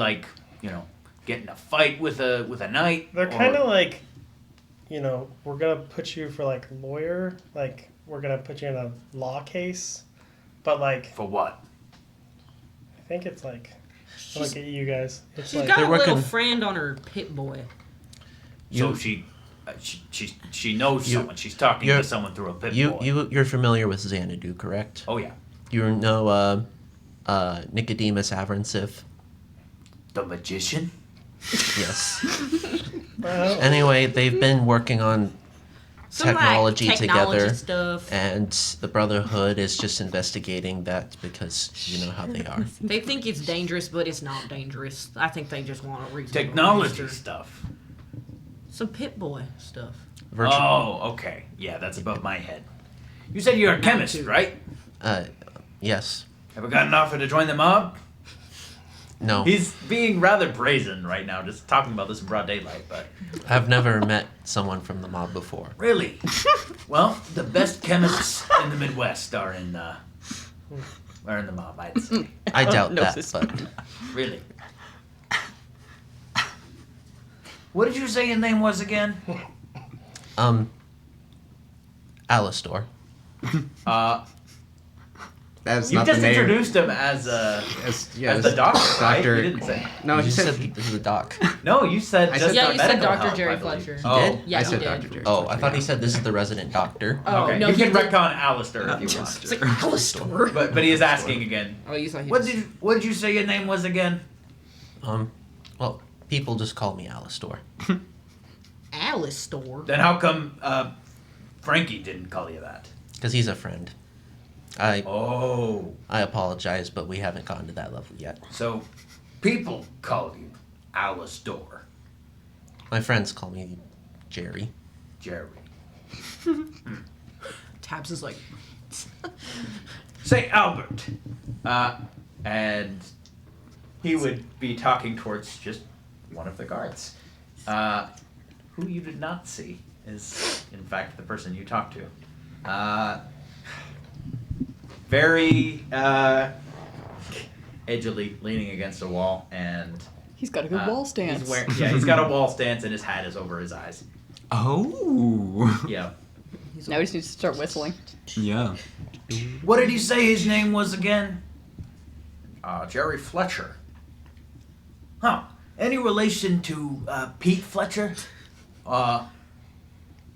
get in a fight with a knight? They're or- kind of like, we're gonna put you for like lawyer, like we're gonna put you in a law case, but like for what? I think it's like, look at you guys. It's She's like got a They're little working- friend on her pit boy. So You- she She knows You- someone. She's talking you're- to someone through a Pip-Boy. You're familiar with Xanadu, correct? Oh yeah, You know Nicodemus Avransif? the magician. Yes. Well, Anyway, they've been working on Some, like, technology together, stuff. and the Brotherhood is just investigating that because you know how they are. They think it's dangerous, but it's not dangerous. I think they just want a reason. Technology stuff. Some Pip-Boy stuff. Virtual. Oh, okay. Yeah, that's above my head. You said you're a chemist, right? Yes. Ever got an offer to join the mob? No. He's being rather brazen right now, just talking about this in broad daylight, but... I've never met someone from the mob before. Really? Well, the best chemists in the Midwest are in the mob, I'd say. I doubt No, that, sis. but Really. What did you say your name was again? Alistor. That's You not just the name. introduced him as As the doctor, right? Doctor. You didn't say. No, he You said. said this is the doc. No, you said I just said Yeah, the you said medical Dr. help, Jerry I believe. Fletcher. Oh, did? Yeah, I you said did. Dr. Jerry. Oh, I thought he said this is the resident doctor. Oh, okay. no, you he can did. retcon Alistair if you want. It's like Alistor. But he is asking again. Oh, you thought he What was... did you say your name was again? Well, people just call me Alistor. Alistor? Then how come Frankie didn't call you that? Because he's a friend. I Oh, apologize, but we haven't gotten to that level yet. so people call you Alistor, My friends call me Jerry. Jerry. Tabs is like... Say Albert. And he would be talking towards just one of the guards. Who you did not see is, in fact, the person you talked to. Very edgily leaning against a wall, and He's got a good wall stance. He's got a wall stance, and his hat is over his eyes. Oh. Yeah. Now we just need to start whistling. Yeah. What did he say his name was again? Jerry Fletcher. Huh. Any relation to Pete Fletcher?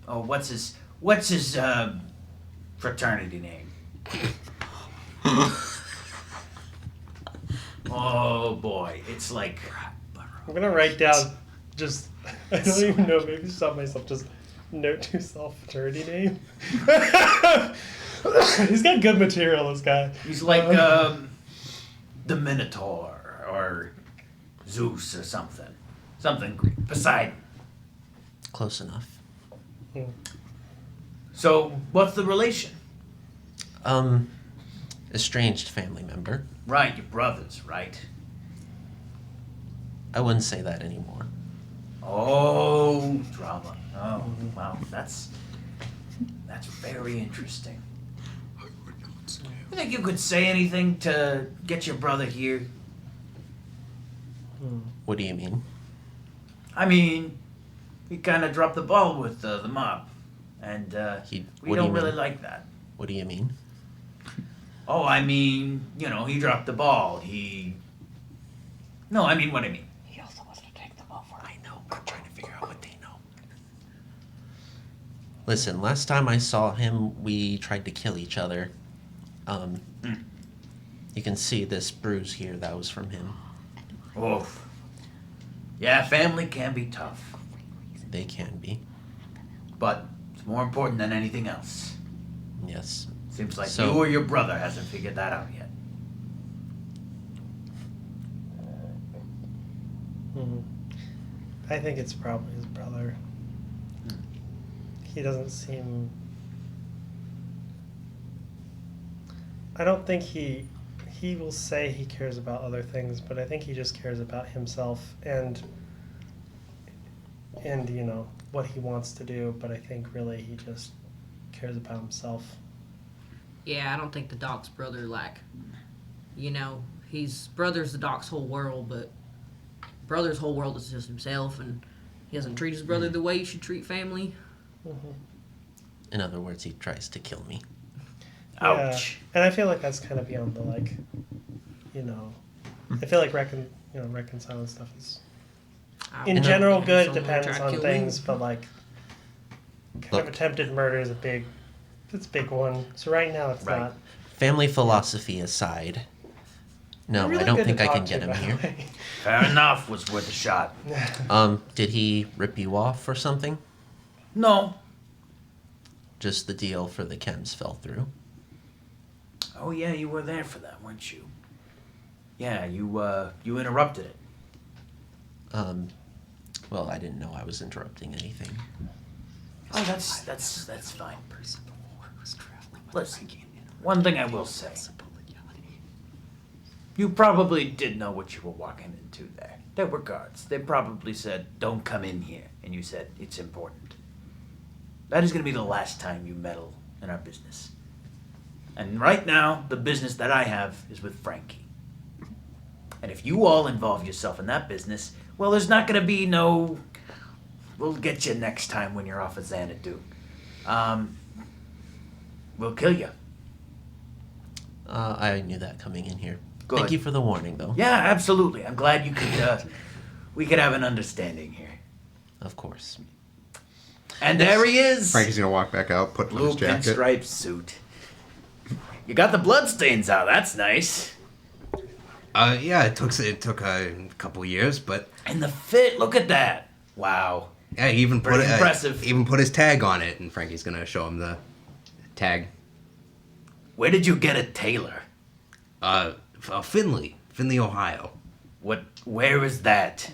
What's his fraternity name? Oh boy, it's like I'm gonna write down just. I don't even know. Maybe stop myself. Just note to self fraternity name. He's got good material. This guy. he's like the Minotaur or Zeus or something. Something Greek. Poseidon. Close enough. So what's the relation? Estranged family member. Right, your brothers, right? I wouldn't say that anymore. Oh, drama. Oh, wow, that's very interesting. You think you could say anything to get your brother here? What do you mean? I mean, he kind of dropped the ball with the mob, and we what do don't you really mean? like that. What do you mean? Oh, I mean, he dropped the ball. No, I mean what I mean. He also wants to take them over. I know. I'm trying to figure out what they know. Listen, last time I saw him, we tried to kill each other. You can see this bruise here. That was from him. Oh, yeah, family can be tough, They can be. but it's more important than anything else. Yes. Seems like So- you or your brother hasn't figured that out yet. I think it's probably his brother. He doesn't seem. I don't think he will say he cares about other things, but I think he just cares about himself and what he wants to do, but I think really he just cares about himself. Yeah, I don't think the doc's brother, brother's the doc's whole world, but brother's whole world is just himself, and he doesn't treat his brother the way you should treat family. In other words, he tries to kill me. Ouch. Yeah. And I feel like that's kind of beyond the I feel like reconciling stuff is in I- general good. Someone Depends tried to on kill things, me. but kind of attempted murder is a big one. So right now it's Right. not. Family philosophy aside, no, Really I don't good think to I talk can to, get him by the here. way. Fair enough. Was worth a shot. Did he rip you off or something? No. Just the deal for the chems fell through. Oh yeah, you were there for that, weren't you? Yeah, you interrupted it. Well, I didn't know I was interrupting anything. Oh, that's fine. Listen, one thing I will say. You probably did know what you were walking into there. There were guards. They probably said, "Don't come in here," and you said, "It's important." That is going to be the last time you meddle in our business. And right now, the business that I have is with Frankie. And if you all involve yourself in that business, well, there's not going to be no, "We'll get you next time when you're off of Xanadu." We'll kill you. I knew that coming in here. Good. Thank you for the warning, though. Yeah, absolutely. I'm glad you could, we could have an understanding here. Of course. And there he is! Frankie's gonna walk back out, put on Blue his jacket. pinstripe suit. You got the bloodstains out, that's nice. Yeah, it took a couple years, but And the fit, look at that. Wow. yeah, he even put Pretty impressive. even put his tag on it, and Frankie's gonna show him the tag. Where did you get a tailor? Finley, Ohio. Where is that?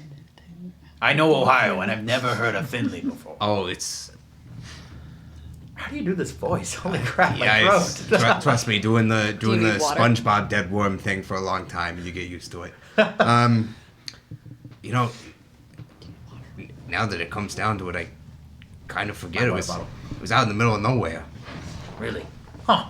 I know Ohio, and I've never heard of Finley before. Oh, it's How do you do this voice? Holy crap, my yeah. throat. Trust me, doing the you need water? SpongeBob dead worm thing for a long time, you get used to it. You know, now that it comes down to it, I kind of forget My it water was bottle. it was out in the middle of nowhere. Really? Huh.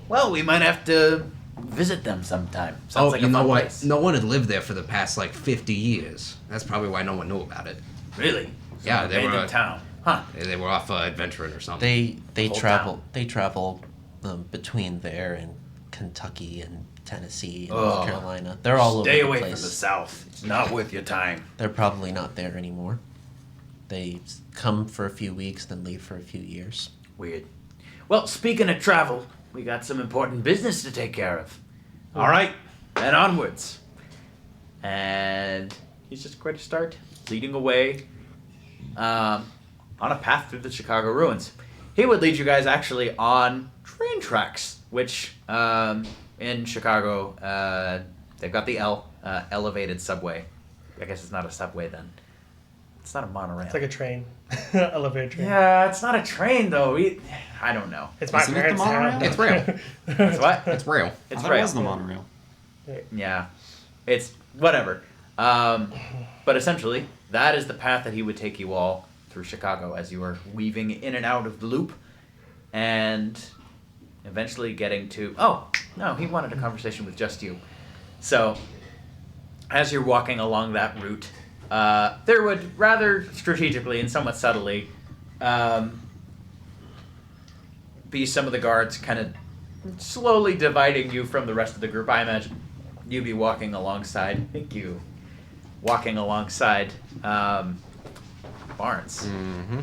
Well, we might have to visit them sometime. Sounds like you a know fun what? place. No one had lived there for the past like 50 years. That's probably why no one knew about it. Really? Yeah, Some they were- abandoned town. Huh. They were off adventuring or something. They Whole travel. town. They travel between there and Kentucky and Tennessee and Oh. North Carolina. They're all Stay over the away place. from the South. It's not worth your time. They're probably not there anymore. They come for a few weeks, then leave for a few years. Weird. Well, speaking of travel, we got some important business to take care of. All right, then onwards. And he's just going to start leading away on a path through the Chicago ruins. He would lead you guys actually on train tracks, which in Chicago, they've got the elevated subway. I guess it's not a subway then. It's not a monorail. It's like a train, elevator train. Yeah, it's not a train though. I don't know. It's my Isn't it the parents' monorail? town. It's real. It's what? It's real. It's I thought it rail. was the monorail. Yeah, it's whatever. But essentially, that is the path that he would take you all through Chicago as you were weaving in and out of the loop, and eventually getting to. Oh no, he wanted a conversation with just you. So, as you're walking along that route, there would rather strategically and somewhat subtly be some of the guards kind of slowly dividing you from the rest of the group. I imagine you'd be walking alongside. Thank you. Walking alongside Barnes. Mm-hmm.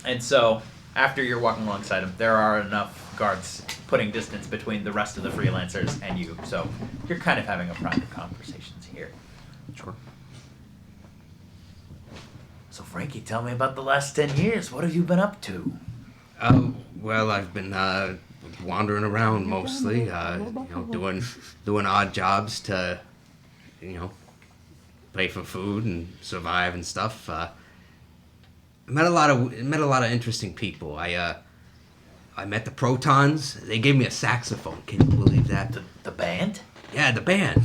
And so, after you're walking alongside him, there are enough guards putting distance between the rest of the freelancers and you. So, you're kind of having a private conversations here. Sure. So, Frankie, tell me about the last 10 years. What have you been up to? Well, I've been wandering around mostly, doing odd jobs to, pay for food and survive and stuff. Met a lot of interesting people. I met the Protons. They gave me a saxophone. Can you believe that? The band? Yeah, the band.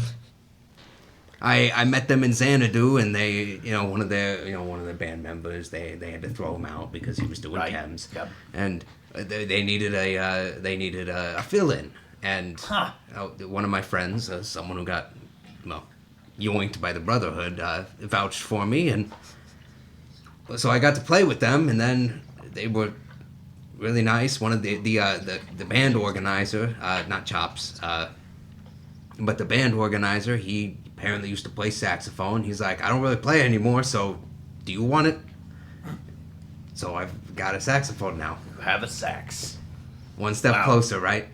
I met them in Xanadu, and they, one of their band members, they had to throw him out because he was doing Right. chems, Yep. and they needed a fill-in, and Huh. one of my friends, someone who got yoinked by the Brotherhood, vouched for me, and so I got to play with them, and then they were really nice. One of the band organizer, not Chops, but the band organizer, he apparently used to play saxophone. He's like, I don't really play anymore, so do you want it? So I've got a saxophone now. You have a sax. One step Wow. closer, right?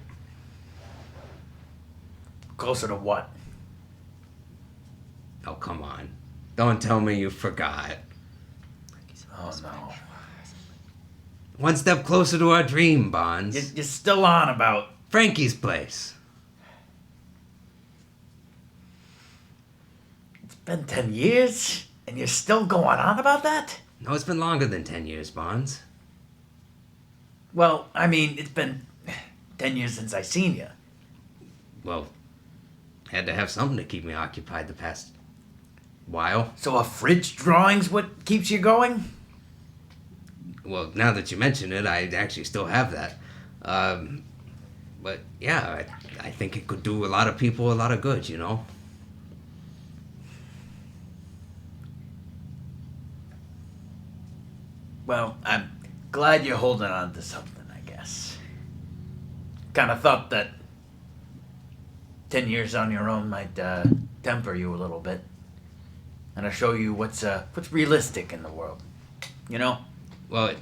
Closer to what? Oh, come on. Don't tell me you forgot. Oh no. One step closer to our dream, Bonds. You're still on about. Frankie's place. It's been 10 years, and you're still going on about that? No, it's been longer than 10 years, Bonds. Well, I mean, it's been 10 years since I seen you. Well, had to have something to keep me occupied the past while. So a fridge drawing's what keeps you going? Well, now that you mention it, I actually still have that. But yeah, I think it could do a lot of people a lot of good, you know? Well, I'm glad you're holding on to something, I guess. Kind of thought that 10 years on your own might temper you a little bit. And show you what's realistic in the world. You know? Well,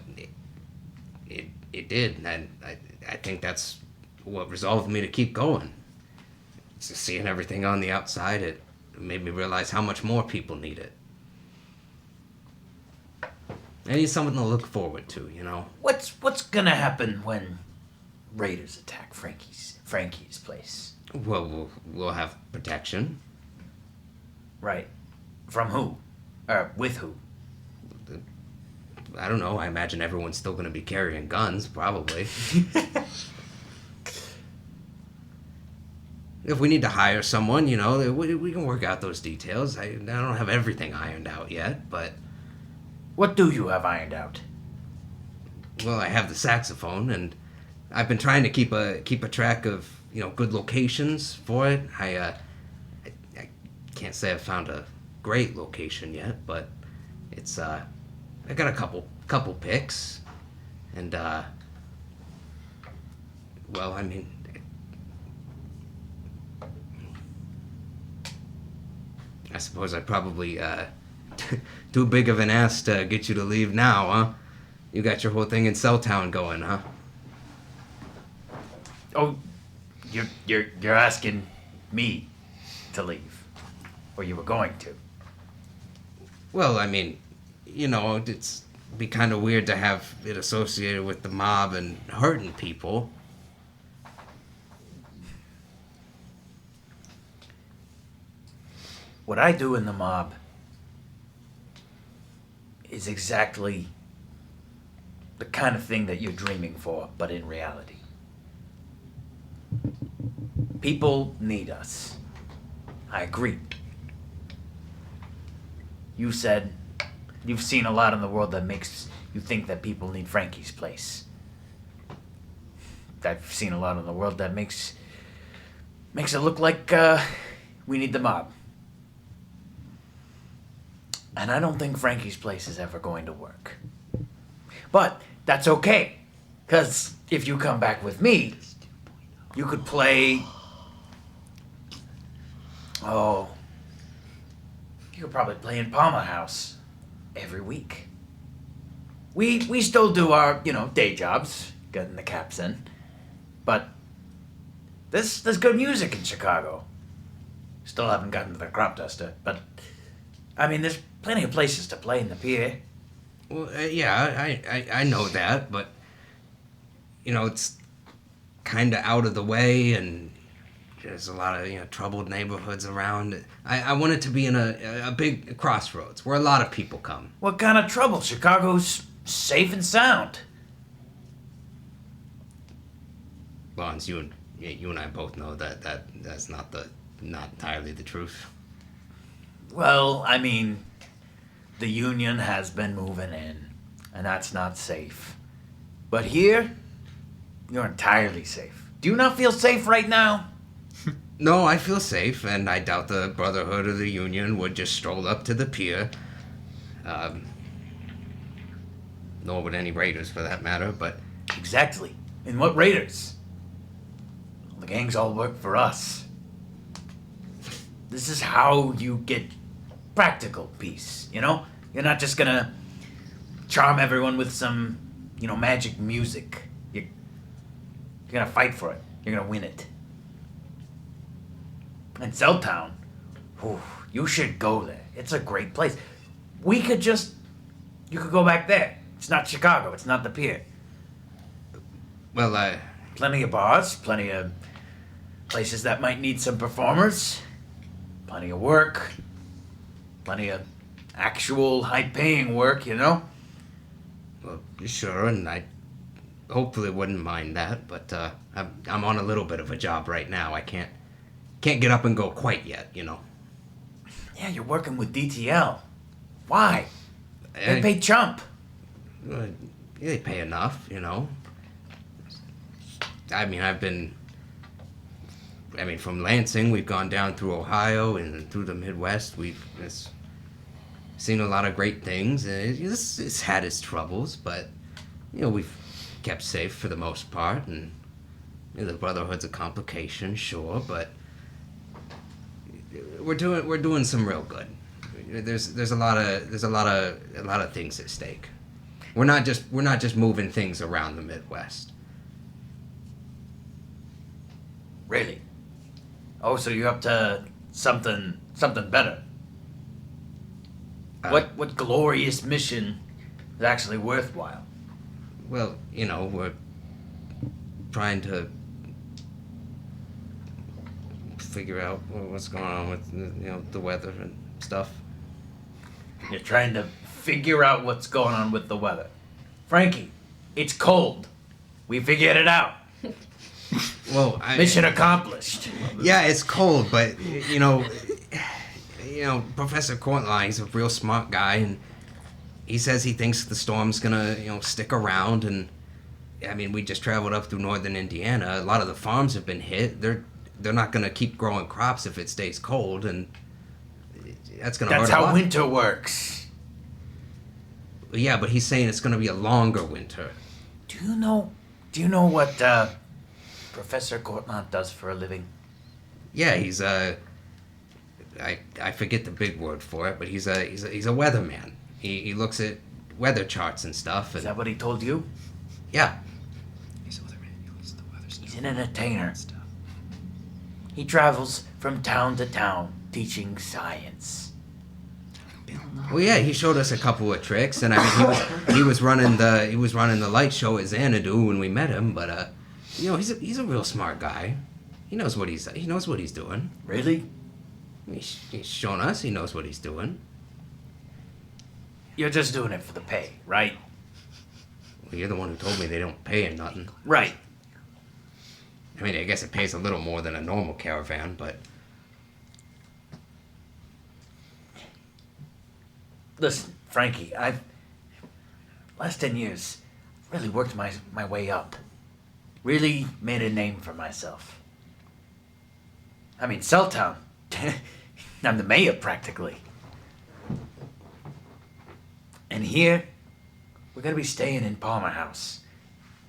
it did, and I think that's what resolved me to keep going. Just seeing everything on the outside, it made me realize how much more people need it. I need something to look forward to, you know? What's gonna happen when raiders attack Frankie's place? Well, we'll have protection. Right. From who? Or with who? I don't know. I imagine everyone's still going to be carrying guns, probably. If we need to hire someone, you know, we can work out those details. I don't have everything ironed out yet, but... What do you have ironed out? Well, I have the saxophone, and I've been trying to keep a track of, you know, good locations for it. I can't say I've found a great location yet, but it's I got a couple picks, and well, I mean, I suppose I probably too big of an ass to get you to leave now, huh? You got your whole thing in Celltown going, huh? Oh, you're asking me to leave, or you were going to? Well, I mean, you know, it's be kind of weird to have it associated with the mob and hurting people. What I do in the mob is exactly the kind of thing that you're dreaming for, but in reality. People need us. I agree. You said you've seen a lot in the world that makes you think that people need Frankie's place. I've seen a lot in the world that makes it look like we need the mob. And I don't think Frankie's place is ever going to work. But that's okay, because if you come back with me, you could play... Oh, you could probably play in Palmer House every week. We still do our, day jobs, getting the caps in. But there's good music in Chicago. Still haven't gotten to the crop duster, but I mean, there's plenty of places to play in the pier. Well, yeah, I know that, but it's kind of out of the way, and there's a lot of troubled neighborhoods around. I want it to be in a big crossroads where a lot of people come. What kind of trouble? Chicago's safe and sound. Bonds, you and I both know that's not entirely the truth. Well, I mean, the union has been moving in, and that's not safe. But here, you're entirely safe. Do you not feel safe right now? No, I feel safe, and I doubt the Brotherhood or the Union would just stroll up to the pier. Nor would any raiders, for that matter, but... Exactly. And what raiders? The gangs all work for us. This is how you get practical peace, You're not just gonna charm everyone with some, magic music. You're gonna fight for it. You're gonna win it. And Celltown, you should go there. It's a great place. You could go back there. It's not Chicago. It's not the pier. Well, Plenty of bars, plenty of places that might need some performers, plenty of work, plenty of actual high-paying work, well, sure, and I hopefully wouldn't mind that, but I'm on a little bit of a job right now. I can't get up and go quite yet, Yeah, you're working with DTL. Why? They I- pay chump. They pay enough, I mean, from Lansing, we've gone down through Ohio and through the Midwest. We've seen a lot of great things, and it's had its troubles, but we've kept safe for the most part. And the Brotherhood's a complication, sure, but we're doing some real good. There's a lot of things at stake. We're not just moving things around the Midwest. Really? Oh, so you're up to something better. What glorious mission is actually worthwhile? Well, we're trying to figure out what's going on with the weather and stuff. You're trying to figure out what's going on with the weather. Frankie, it's cold. We figured it out. Well, Mission accomplished. Yeah, it's cold, but Professor Cortline, he's a real smart guy, and he says he thinks the storm's gonna stick around. And I mean, we just traveled up through northern Indiana. A lot of the farms have been hit. They're not gonna keep growing crops if it stays cold, and that's gonna That's hurt a how lot. winter works. Yeah, but he's saying it's gonna be a longer winter. Do you know what Professor Cortland does for a living? Yeah, he's I forget the big word for it, but he's a weatherman. He looks at weather charts and stuff. Is And that what he told you? yeah, He's an weatherman. He looks at the weather He's an entertainer. He travels from town to town teaching science. well, yeah, he showed us a couple of tricks, and I mean, he was running the light show at Xanadu when we met him. But he's a real smart guy. He knows what he's doing. Really? He's shown us he knows what he's doing. You're just doing it for the pay, right? Well, you're the one who told me they don't pay him nothing. Right. I mean, I guess it pays a little more than a normal caravan, but Listen, Frankie, I've last 10 years really worked my way up. Really made a name for myself. I mean, Celltown. I'm the mayor practically. And here, we're gonna be staying in Palmer House.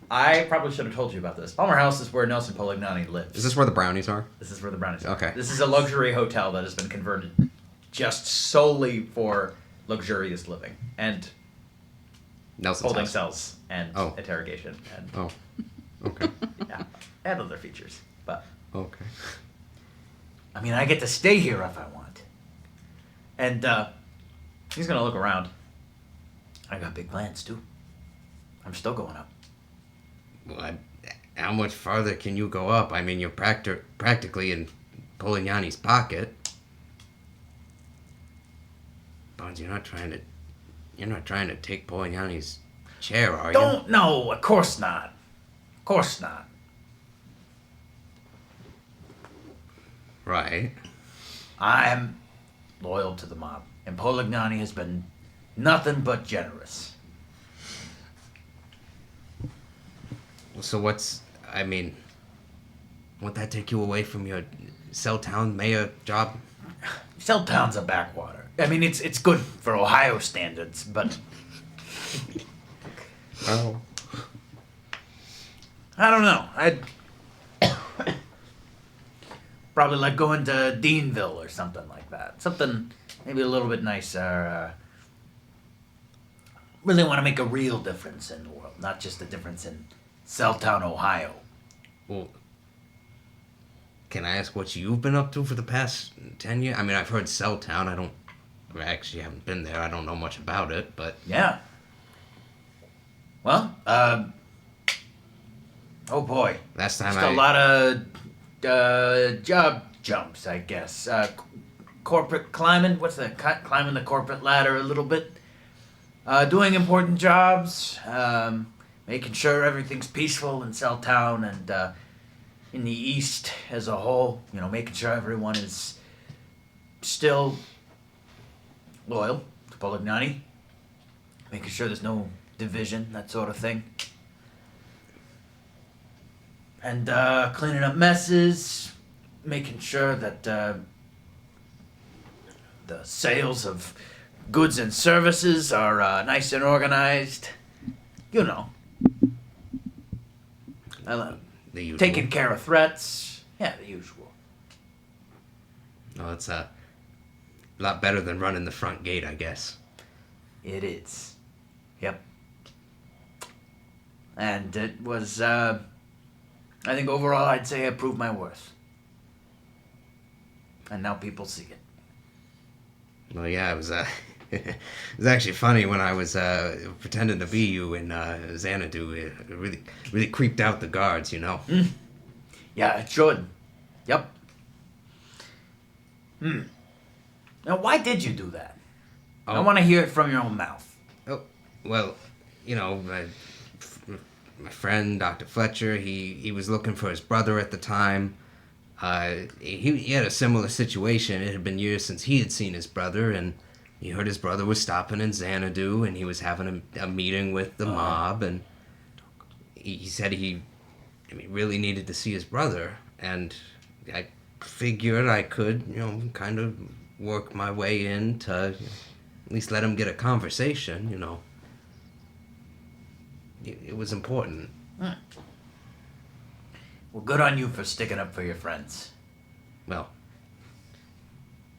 I probably should have told you about this. Palmer House is where Nelson Polignani lives. Is this where the brownies are? This is where the brownies are. Okay. This is a luxury hotel that has been converted just solely for luxurious living and Nelson's holding house. cells and Oh. interrogation and Oh. Okay. yeah, and other features. But Okay. I mean, I get to stay here if I want. And he's gonna look around. I got big plans too. I'm still going up. well, how much farther can you go up? I mean, you're practically in Polignani's pocket. Bonds, you're not trying to take Polignani's chair, are you? Don't no, of course not. Of course not. Right. I'm loyal to the mob, and Polignani has been nothing but generous. So won't that take you away from your Celltown mayor job? Celltown's a backwater. I mean, it's good for Ohio standards, but Oh. I don't know. I'd probably like going to Deanville or something like that. Something maybe a little bit nicer. really want to make a real difference in the world, not just a difference in Celltown, Ohio. Well, can I ask what you've been up to for the past 10 years? I mean, I've heard Celltown. I actually haven't been there. I don't know much about it, but Yeah. Well, oh boy. last time Just a lot of job jumps, I guess. Corporate climbing. What's that? Climbing the corporate ladder a little bit. Doing important jobs. Making sure everything's peaceful in Celltown and in the East as a whole. You know, making sure everyone is still loyal to Polignani. Making sure there's no division, that sort of thing. And cleaning up messes, making sure that the sales of goods and services are nice and organized. You know. the usual. Taking care of threats. Yeah, the usual. Oh, it's a lot better than running the front gate, I guess. It is. Yep. And it was, I think overall I'd say I proved my worth. And now people see it. Well, yeah, it was it was actually funny when I was pretending to be you in Xanadu. It really creeped out the guards, you know. Yeah, it should. Yep. Now, why did you do that? I want to hear it from your own mouth. Oh, well, you know, my friend Dr. Fletcher, he was looking for his brother at the time. He had a similar situation. It had been years since he had seen his brother, and he heard his brother was stopping in Xanadu, and he was having a meeting with the mob, and he said he really needed to see his brother, and I figured I could, you know, kind of work my way in to at least let him get a conversation, you know. It was important. Well, good on you for sticking up for your friends. Well,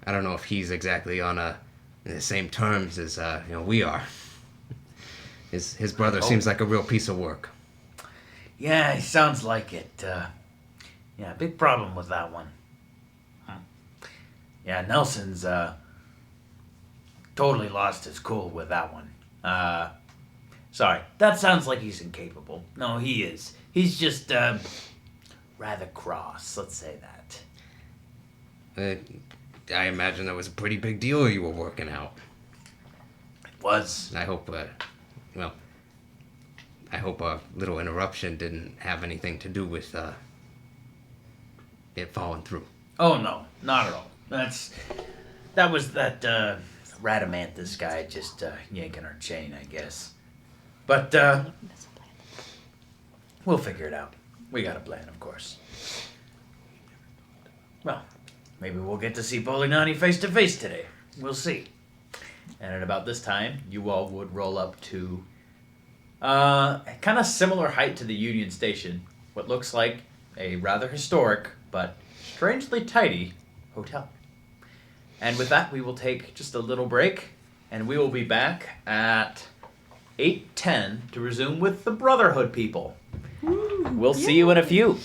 I don't know if he's exactly on the same terms as we are. His brother seems like a real piece of work. Yeah, he sounds like it. Yeah, big problem with that one. Yeah, Nelson's totally lost his cool with that one. Sorry, that sounds like he's incapable. No, he is. He's just rather cross, let's say that. I imagine that was a pretty big deal you were working out. It was. I hope, I hope a little interruption didn't have anything to do with it falling through. Oh, no, not at all. That was that Radamanthus guy just yanking our chain, I guess. But we'll figure it out. We got a plan, of course. Well, maybe we'll get to see Polignani face to face today. We'll see. And at about this time, you all would roll up to kind of similar height to the Union Station, what looks like a rather historic but strangely tidy hotel. And with that, we will take just a little break, and we will be back at 8:10 to resume with the Brotherhood people. We'll see you in a few.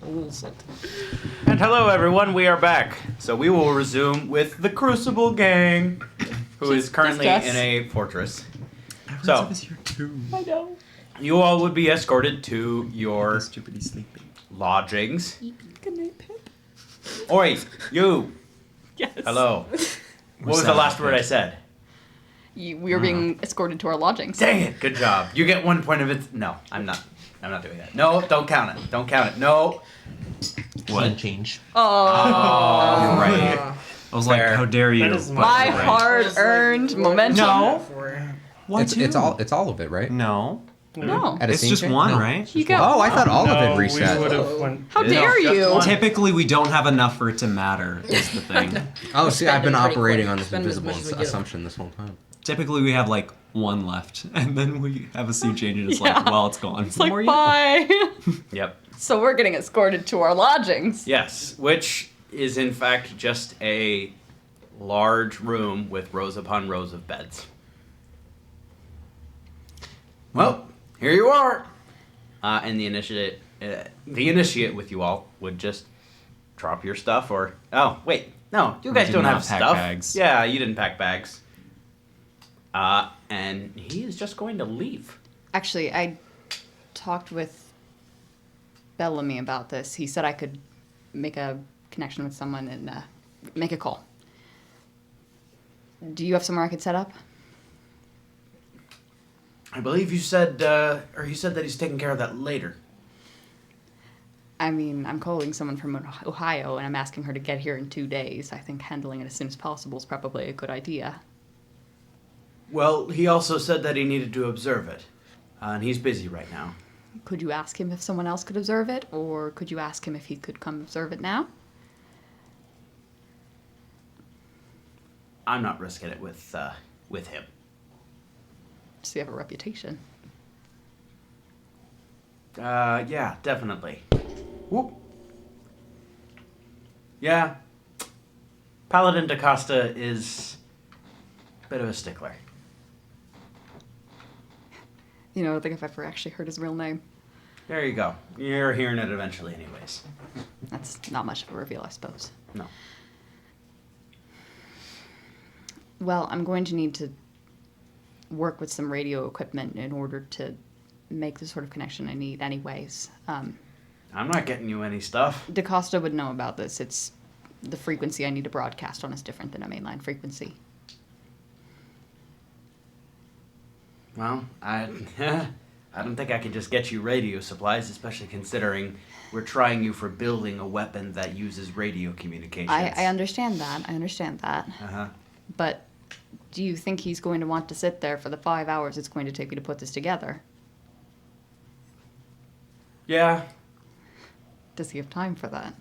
And hello, everyone. We are back. So we will resume with the Crucible Gang, who is currently Just us. in a fortress. So I know. you all would be escorted to your Stupidly sleeping. lodgings. Good night, Pip. Oi, you. Yes. Hello. What was the last word I said? We were being escorted to our lodgings. Dang it! Good job. You get 1 point of it. No, I'm not. I'm not doing that. No, don't count it. Don't count it. No. What? Change. Oh. Oh, right. I was like, Fair. how dare you? That is But My you're right. hard-earned momentum. No. Why It's two? it's all of it, right? No. No. At a It's scene just change? one, No. right? You got Oh, I thought all of No, it reset. We would have went. How No, dare just you? one. Typically, we don't have enough for it to matter. Is the thing. Oh, see, I've been Spend it pretty operating quick. on this Spend as invisible much as we get. assumption this whole time. Typically, we have like one left, and then we have a scene change, and it's like, Yeah. well, it's gone. It's like, More you know. bye. Yep. So we're getting escorted to our lodgings. Yes, which is in fact just a large room with rows upon rows of beds. Well, here you are. And the initiate with you all would just drop your stuff, or wait, no, you We guys did don't not have pack stuff. bags. Yeah, you didn't pack bags. And he is just going to leave. Actually, I talked with Bellamy about this. He said I could make a connection with someone and make a call. Do you have somewhere I could set up? I believe you said, or he said that he's taking care of that later. I mean, I'm calling someone from Ohio and I'm asking her to get here in 2 days. I think handling it as soon as possible is probably a good idea. Well, he also said that he needed to observe it, and he's busy right now. Could you ask him if someone else could observe it, or could you ask him if he could come observe it now? I'm not risking it with him. Does he have a reputation? Yeah, definitely. Whoop. Yeah. Paladin DaCosta is a bit of a stickler. You know, I don't think I've ever actually heard his real name. There you go. You're hearing it eventually anyways. That's not much of a reveal, I suppose. No. Well, I'm going to need to work with some radio equipment in order to make the sort of connection I need anyways. I'm not getting you any stuff. DaCosta would know about this. It's the frequency I need to broadcast on is different than a mainline frequency. Well, I don't think I can just get you radio supplies, especially considering we're trying you for building a weapon that uses radio communications. I understand that. I understand that. Uh-huh. But do you think he's going to want to sit there for the 5 hours it's going to take me to put this together? Yeah. Does he have time for that?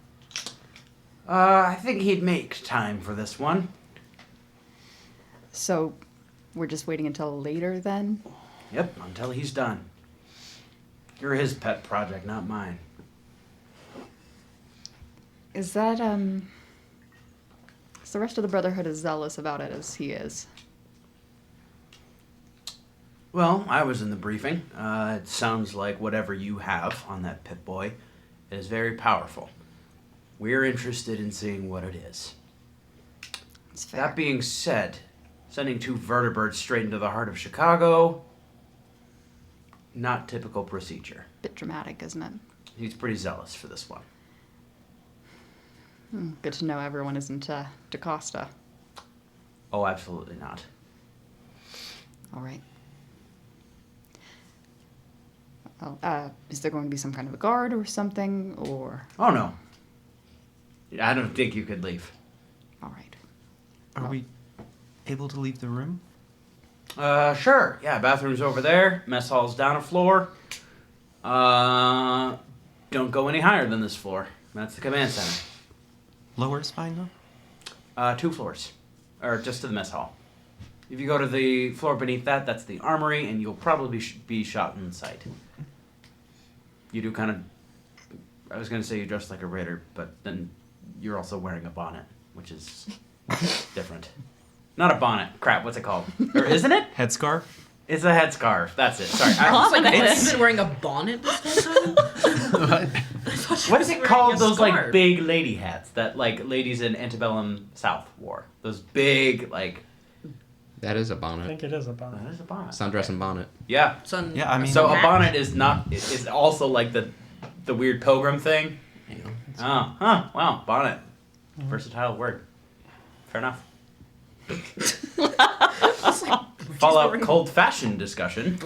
I think he'd make time for this one. So we're just waiting until later then? Yep, until he's done. You're his pet project, not mine. Is that, is the rest of the Brotherhood as zealous about it as he is? Well, I was in the briefing. It sounds like whatever you have on that Pip-Boy is very powerful. We're interested in seeing what it is. It's fair. That being said, sending 2 vertibirds straight into the heart of Chicago, not typical procedure. Bit dramatic, isn't it? He's pretty zealous for this one. Good to know everyone isn't DaCosta. Oh, absolutely not. All right. Well, is there going to be some kind of a guard or something, or... Oh, no. I don't think you could leave. All right. Are we able to leave the room? Sure. Yeah, bathroom's over there. Mess hall's down a floor. Don't go any higher than this floor. That's the command center. Lower is fine though. 2 floors. Or just to the mess hall. If you go to the floor beneath that, that's the armory, and you'll probably be shot in sight. You do kind of... I was going to say you dress like a raider, but then you're also wearing a bonnet, which is different. Not a bonnet. Crap, what's it called? Or isn't it? Headscarf? It's a headscarf. That's it. Sorry. Wait, It's- he's been wearing a bonnet this whole time? I thought What is it called? Those like big lady hats that like ladies in antebellum South wore. Those big like. That is a I bonnet. think it is a bonnet. That is a bonnet. Sundress and bonnet. Yeah. Sun, Yeah, I mean, So a hat. bonnet is not is also like the weird pilgrim thing. You know, Oh, huh. Wow, bonnet. Versatile word. Fair enough. Fallout cold fashion discussion.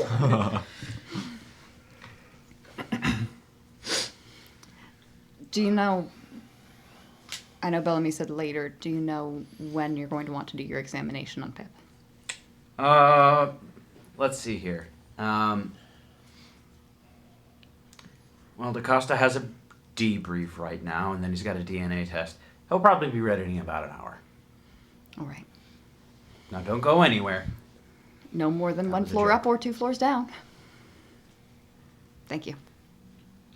Do you know? I know Bellamy said later. Do you know when you're going to want to do your examination on Pip? Let's see here. Well, DaCosta has a debrief right now, and then he's got a DNA test. He'll probably be ready in about an hour. All right. Now, don't go anywhere. No more than That one was a floor joke. up or 2 floors down. Thank you.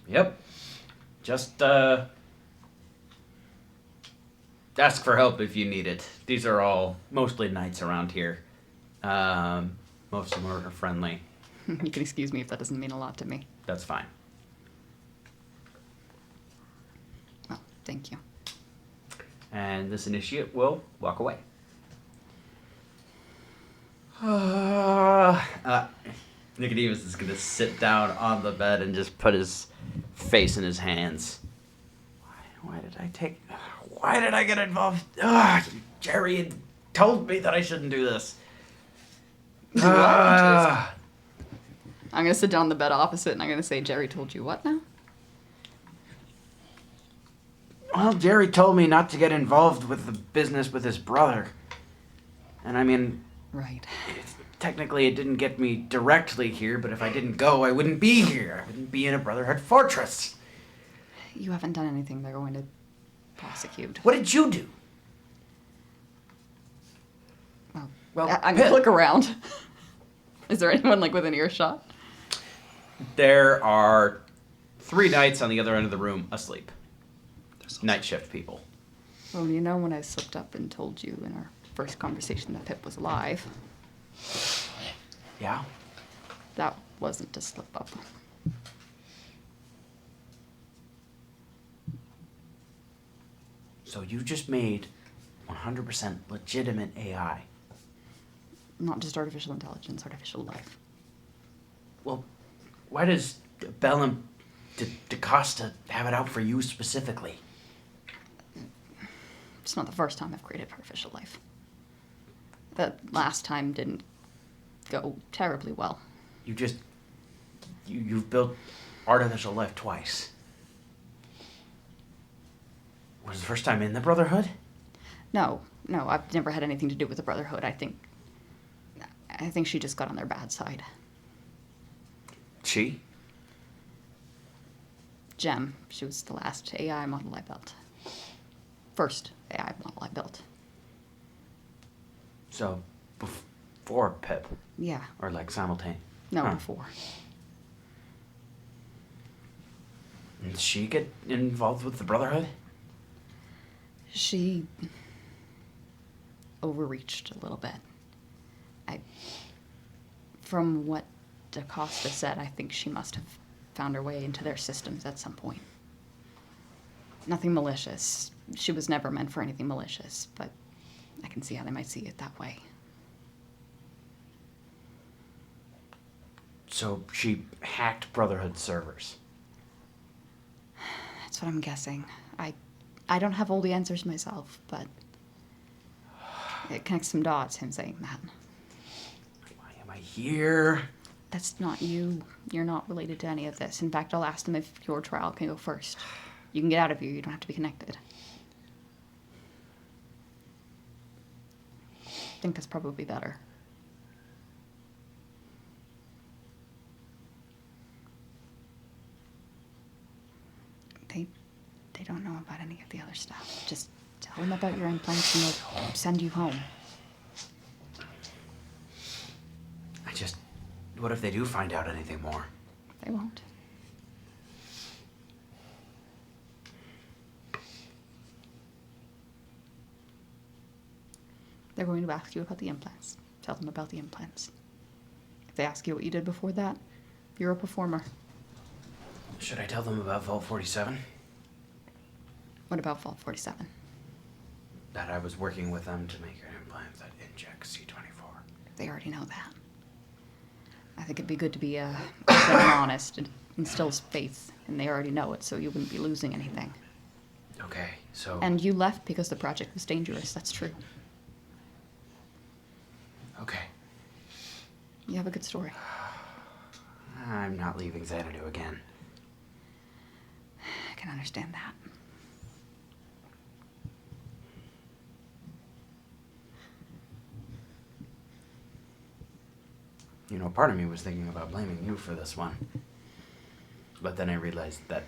Yep. Just, ask for help if you need it. These are all mostly knights around here. Most of them are friendly. You can excuse me if that doesn't mean a lot to me. That's fine. Well, thank you. And this initiate will walk away. Nicodemus is gonna sit down on the bed and just put his face in his hands. Why did I get involved? Jerry had told me that I shouldn't do this. I'm gonna sit down on the bed opposite and I'm gonna say, Jerry told you what now? Well, Jerry told me not to get involved with the business with his brother. And I mean, Right. technically it didn't get me directly here, but if I didn't go, I wouldn't be here. I wouldn't be in a Brotherhood fortress. You haven't done anything they're going to prosecute. What did you do? Well, I'm gonna Pip. look around. Is there anyone like within earshot? There are 3 knights on the other end of the room asleep. Night shift people. Well, you know when I slipped up and told you in our first conversation that Pip was alive, Yeah? that wasn't a slip up. So you just made 100% legitimate AI. Not just artificial intelligence, artificial life. Well, why does Bellum DaCosta have it out for you specifically? It's not the first time I've created artificial life. The last time didn't go terribly well. You've built artificial life twice. Was it the first time in the Brotherhood? No, I've never had anything to do with the Brotherhood. I think she just got on their bad side. She? Gem, she was the last AI model I built. First AI model I built. So, before Pip? Yeah, Or like simultaneous? no, Huh. before. Did she get involved with the Brotherhood? She overreached a little bit. From what DaCosta said, I think she must have found her way into their systems at some point. Nothing malicious. She was never meant for anything malicious, but I can see how they might see it that way. So she hacked Brotherhood servers. That's what I'm guessing. I don't have all the answers myself, but it connects some dots, him saying that. Why am I here? That's not you. You're not related to any of this. In fact, I'll ask them if your trial can go first. You can get out of here. You don't have to be connected. I think that's probably better. They don't know about any of the other stuff. Just tell them about your implants and they'll send you home. What if they do find out anything more? They won't. They're going to ask you about the implants. Tell them about the implants. If they ask you what you did before that, you're a performer. Should I tell them about Vault 47? What about Vault 47? That I was working with them to make an implant that injects C24. They already know that. I think it'd be good to be open and honest. It instills faith, and they already know it, so you wouldn't be losing anything. Okay, so... And you left because the project was dangerous. That's true. Okay. You have a good story. I'm not leaving Xanadu again. I can understand that. You know, part of me was thinking about blaming you for this one. But then I realized that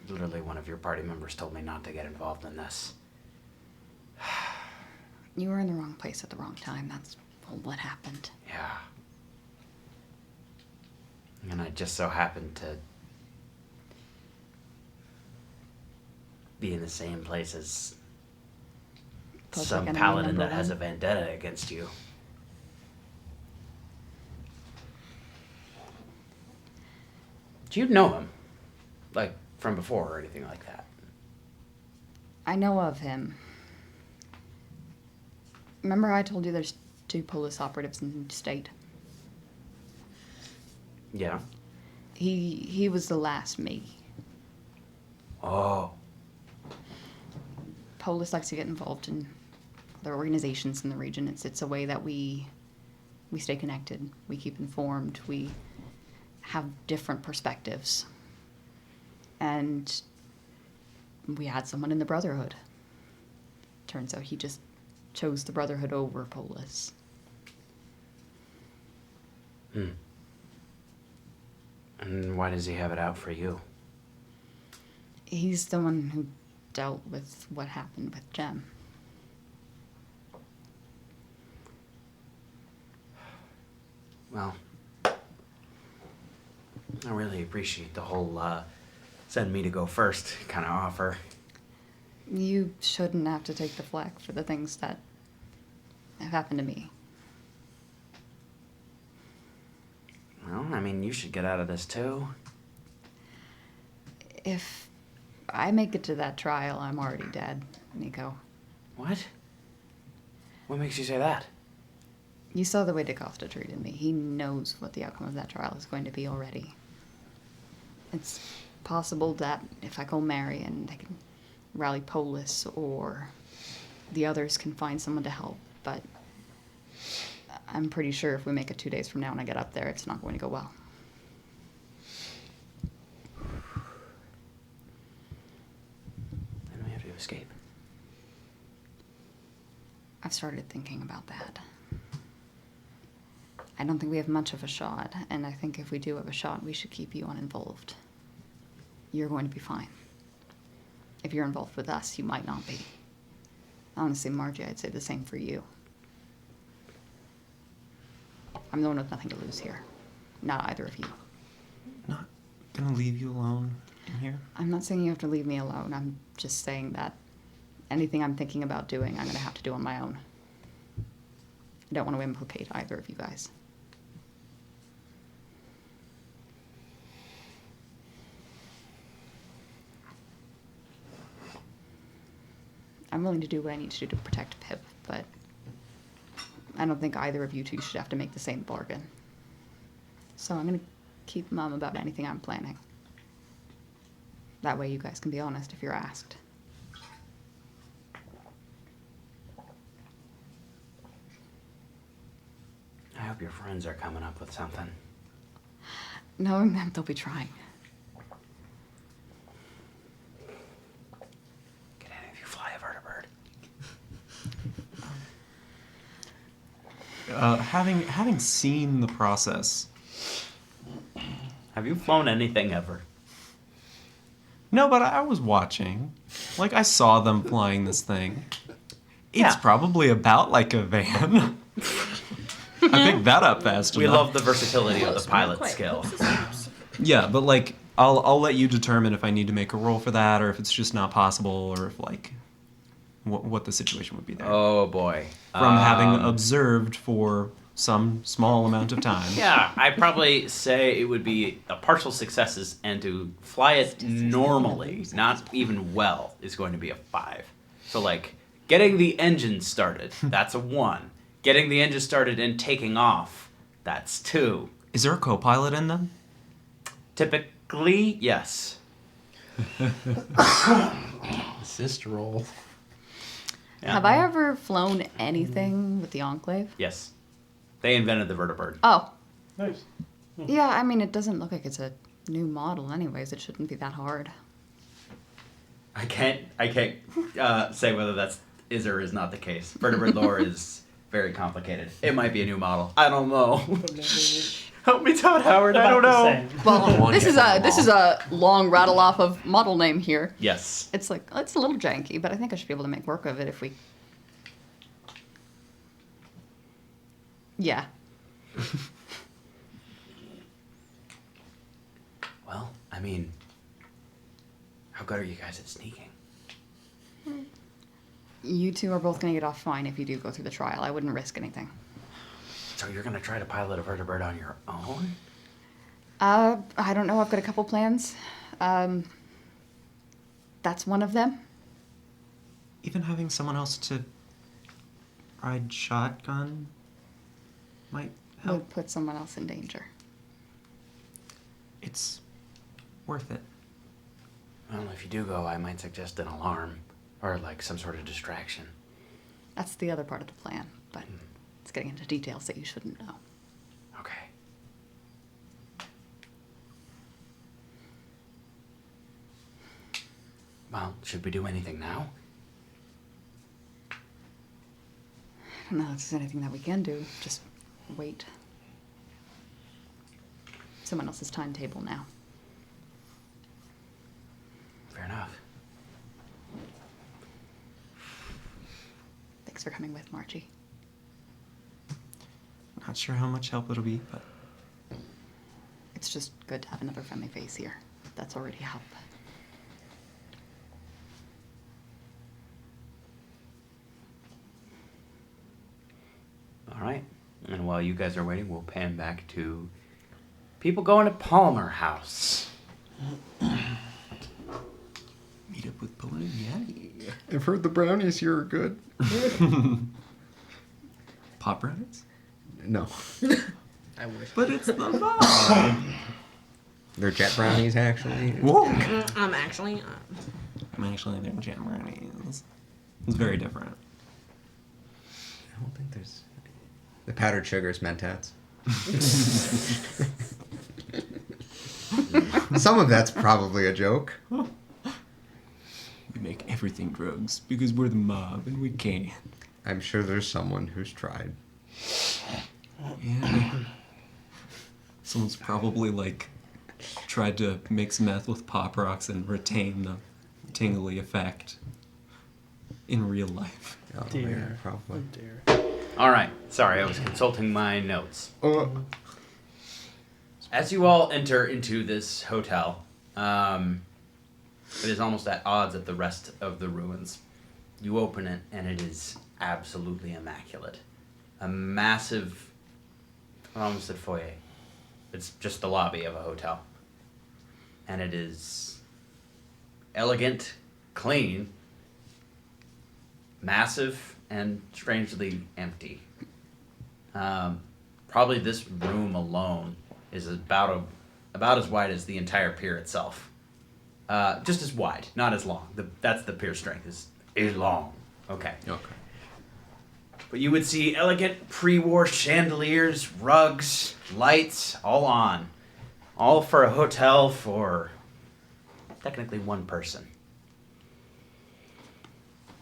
literally one of your party members told me not to get involved in this. You were in the wrong place at the wrong time. That's what happened. Yeah. And I just so happened to be in the same place as Public some enemy paladin number that has a one. vendetta against you. Do you know him? Like, from before or anything like that? I know of him. Remember I told you there's 2 police operatives in the state? Yeah. He was the last me. Oh. Polis likes to get involved in other organizations in the region. It's a way that we stay connected. We keep informed. We have different perspectives. And we had someone in the Brotherhood. Turns out he just chose the Brotherhood over Polis. And why does he have it out for you? He's the one who dealt with what happened with Jem. Well, I really appreciate the whole send me to go first kind of offer. You shouldn't have to take the flak for the things that have happened to me. Well, I mean, you should get out of this too. If I make it to that trial, I'm already dead, Nico. What? What makes you say that? You saw the way DaCosta treated me. He knows what the outcome of that trial is going to be already. It's possible that if I go marry and they can rally Polis or the others can find someone to help, but I'm pretty sure if we make it 2 days from now and I get up there, it's not going to go well. Then we have to escape. I've started thinking about that. I don't think we have much of a shot, and I think if we do have a shot, we should keep you uninvolved. You're going to be fine. If you're involved with us, you might not be. Honestly, Margie, I'd say the same for you. I'm the one with nothing to lose here. Not either of you. Not gonna leave you alone in here. I'm not saying you have to leave me alone. I'm just saying that anything I'm thinking about doing, I'm going to have to do on my own. I don't want to implicate either of you guys. I'm willing to do what I need to do to protect Pip, but I don't think either of you two should have to make the same bargain. So I'm going to keep mum about anything I'm planning. That way you guys can be honest if you're asked. I hope your friends are coming up with something. Knowing them, they'll be trying. Can any of you fly a vertibird? Having seen the process. Have you flown anything ever? No, but I was watching. Like, I saw them flying this thing. It's Yeah. probably about like a van. I picked that up fast We enough. love the versatility of the pilot skill. Yeah, but like, I'll let you determine if I need to make a roll for that, or if it's just not possible, or if like, what the situation would be there. Oh boy. From having observed for some small amount of time. Yeah, I'd probably say it would be a partial successes, and to fly it normally, not even well, is going to be a 5. So, like, getting the engine started, that's a 1. Getting the engine started and taking off, that's 2. Is there a co-pilot in them? Typically, yes. Assist roll. Yeah. Have I ever flown anything with the Enclave? Yes. They invented the vertibird. Oh, Nice. yeah. I mean, it doesn't look like it's a new model, anyways. It shouldn't be that hard. I can't say whether that's is or is not the case. Vertibird lore is very complicated. It might be a new model. I don't know. Help me, Todd Howard. I don't About the know. same. Well, One this hit is on a the this is a long rattle off of model name here. Yes. It's like it's a little janky, but I think I should be able to make work of it if we. Yeah. Well, I mean, how good are you guys at sneaking? You two are both gonna get off fine if you do go through the trial. I wouldn't risk anything. So you're gonna try to pilot a vertibird on your own? I don't know. I've got a couple plans. That's one of them. Even having someone else to ride shotgun might help. Would put someone else in danger. It's worth it. Well, if you do go, I might suggest an alarm or like some sort of distraction. That's the other part of the plan, but it's getting into details that you shouldn't know. Okay. Well, should we do anything now? I don't know if there's anything that we can do. Just wait. Someone else's timetable now. Fair enough. Thanks for coming with, Marchie. Not sure how much help it'll be, but It's just good to have another friendly face here. That's already help. All right. And while you guys are waiting, we'll pan back to people going to Palmer House. meet up with Balloon Yeti. I've heard the brownies here are good. Pop brownies? No, I wish. But it's the mom. they're jet brownies actually. Whoa. I'm actually. I'm actually they're jam brownies. It's very different. I don't think there's the powdered sugar's Mentats. Some of that's probably a joke. We make everything drugs because we're the mob and we can. I'm sure there's someone who's tried. Yeah. Someone's probably like tried to mix meth with pop rocks and retain the tingly effect in real life. Oh, yeah, Dear. probably. Dear. All right. Sorry, I was consulting my notes. As you all enter into this hotel, it is almost at odds with the rest of the ruins. You open it, and it is absolutely immaculate. A massive, I almost said foyer. It's just the lobby of a hotel. And it is elegant, clean, massive, and strangely empty. Probably this room alone is about as wide as the entire pier itself. Just as wide, not as long. That's the pier strength, is long. Okay. Okay. But you would see elegant pre-war chandeliers, rugs, lights, all on. All for a hotel for technically one person.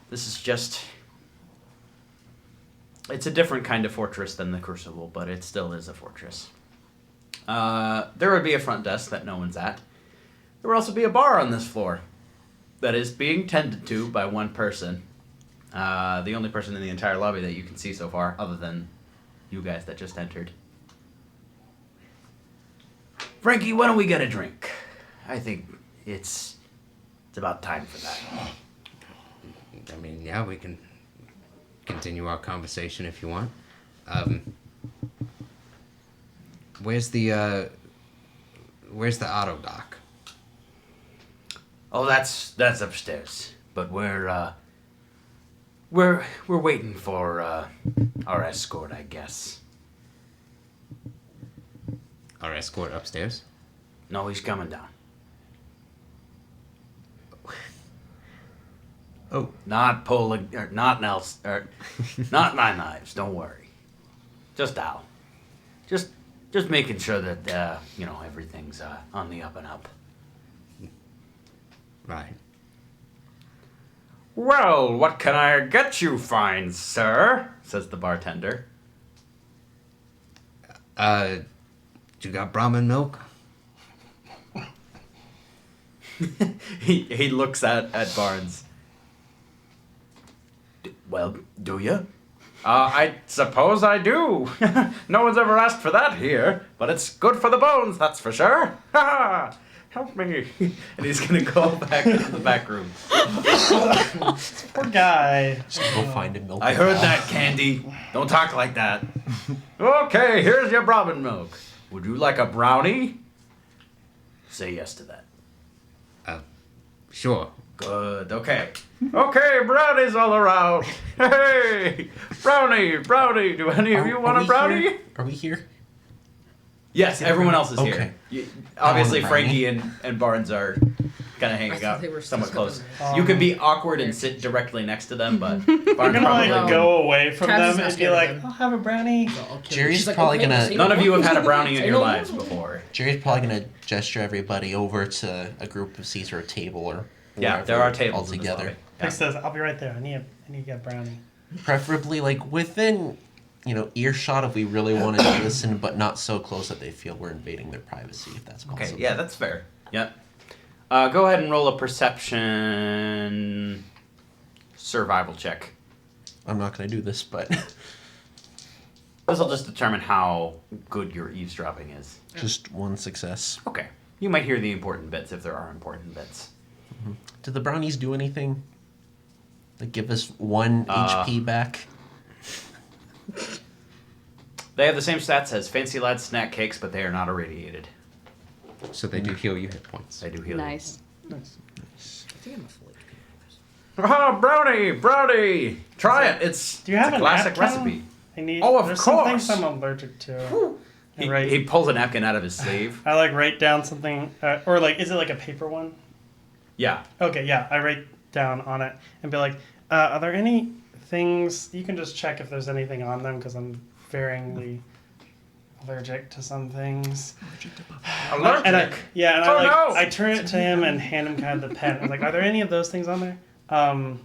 This is just... It's a different kind of fortress than the Crucible, but it still is a fortress. There would be a front desk that no one's at. There would also be a bar on this floor that is being tended to by one person. The only person in the entire lobby that you can see so far, other than you guys that just entered. Frankie, why don't we get a drink? I think it's about time for that. I mean, yeah, we can continue our conversation if you want. Where's the auto dock? Oh, that's upstairs. But we're waiting for our escort, I guess. Our escort upstairs? No, he's coming down. Oh. Not pulling, or not Nelson, or not my knives. Don't worry. Just Al. Just making sure that everything's on the up and up. Right. Well, what can I get you, fine sir? Says the bartender. You got Brahmin milk? He looks at Barnes. Well, do you? I suppose I do. No one's ever asked for that here, but it's good for the bones, that's for sure. Ha ha! Help me. And he's gonna go back into the back room. Poor guy. Just go find a milk. I heard that, Candy. Don't talk like that. Okay, here's your Brahmin milk. Would you like a brownie? Say yes to that. Sure. Good, okay. Okay, brownies all around. Hey! Brownie! Do any of you want a brownie? Here? Are we here? Yes, everyone else is Okay. here. Obviously, I want a Frankie and Barnes are kind of hanging out they were somewhat still close. You could be awkward and sit directly next to them, but You're Barnes gonna probably like go away from Travis is them not and be scared of like, them. I'll have a brownie. Jerry's She's like, probably okay, gonna. say None of you have had a brownie in Say your no. lives before. Jerry's probably gonna gesture everybody over to a group of seats or a table or. Yeah, there wherever are tables all in this together. lobby. Pick says, I'll be right there. I need to get a brownie. Preferably like within, earshot if we really wanted to listen, but not so close that they feel we're invading their privacy. If that's possible. Okay, yeah, that's fair. Yep. Go ahead and roll a perception survival check. I'm not gonna do this, but This will just determine how good your eavesdropping is. just one success. Okay. You might hear the important bits if there are important bits. Did the brownies do anything? Like give us 1 HP back? They have the same stats as Fancy Lad snack cakes, but they are not irradiated. So they do heal you hit points. They do heal. Nice. Ah, brownie! Try it. It's Do you have a a classic napkin? recipe. I need. Oh, of there's some course. things I'm allergic to. I write, He pulls a napkin out of his sleeve. I like write down something, or like, is it like a paper one? Yeah. Okay, yeah, I write down on it and be like, are there any things you can just check if there's anything on them because I'm varyingly allergic to some things. Allergic. And I, yeah, and Oh, I like no. I turn it to him and hand him kind of the pen. I'm like, are there any of those things on there? I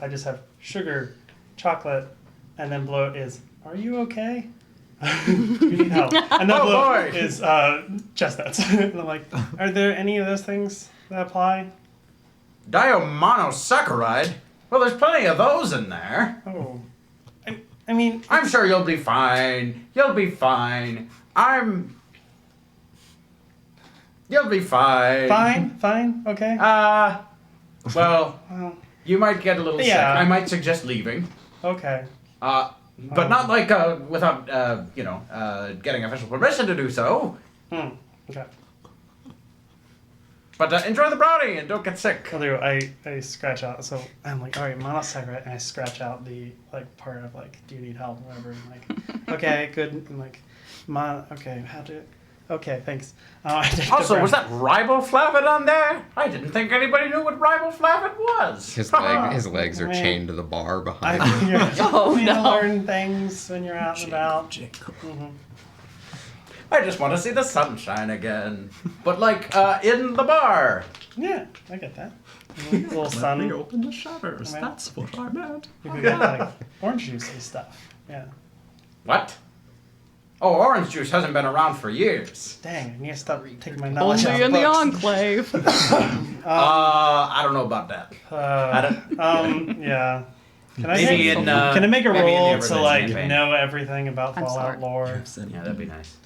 just have sugar, chocolate, and then below it is, are you okay? Do you need help? And then Oh, below boy. is chestnuts. And I'm like, are there any of those things that apply? Diamonosaccharide? Well, there's plenty of those in there. Oh, I mean, I'm sure you'll be fine. You'll be fine. You'll be fine. fine, okay. Well, Well, you might get a little sick. Yeah. I might suggest leaving. okay. But not like without getting official permission to do so. Okay. But enjoy the brownie and don't get sick. I'll do. I scratch out. So I'm like, all right, monosaccharide, and I scratch out the like part of like, do you need help, whatever. And like, okay, good. I'm like, okay, how to? Okay, thanks. I take the Also, was brown- that riboflavin on there? I didn't think anybody knew what riboflavin was. His legs are Man. chained to the bar I behind him. Oh, you no. learn things when you're out and about. I just want to see the sunshine again. But like in the bar. Yeah, I get that. Little sun. Let me You open the shutters. Man. That's what I meant. can get like orange juice and stuff. Yeah. What? Oh, orange juice hasn't been around for years. Dang, I need to stop taking my knowledge Only out in of the books. enclave. I don't know about that. Yeah. Can I Maybe make, in, can I make a maybe in the roll to Everything like campaign. know everything about I'm Fallout sorry. lore? Yeah, that'd be nice.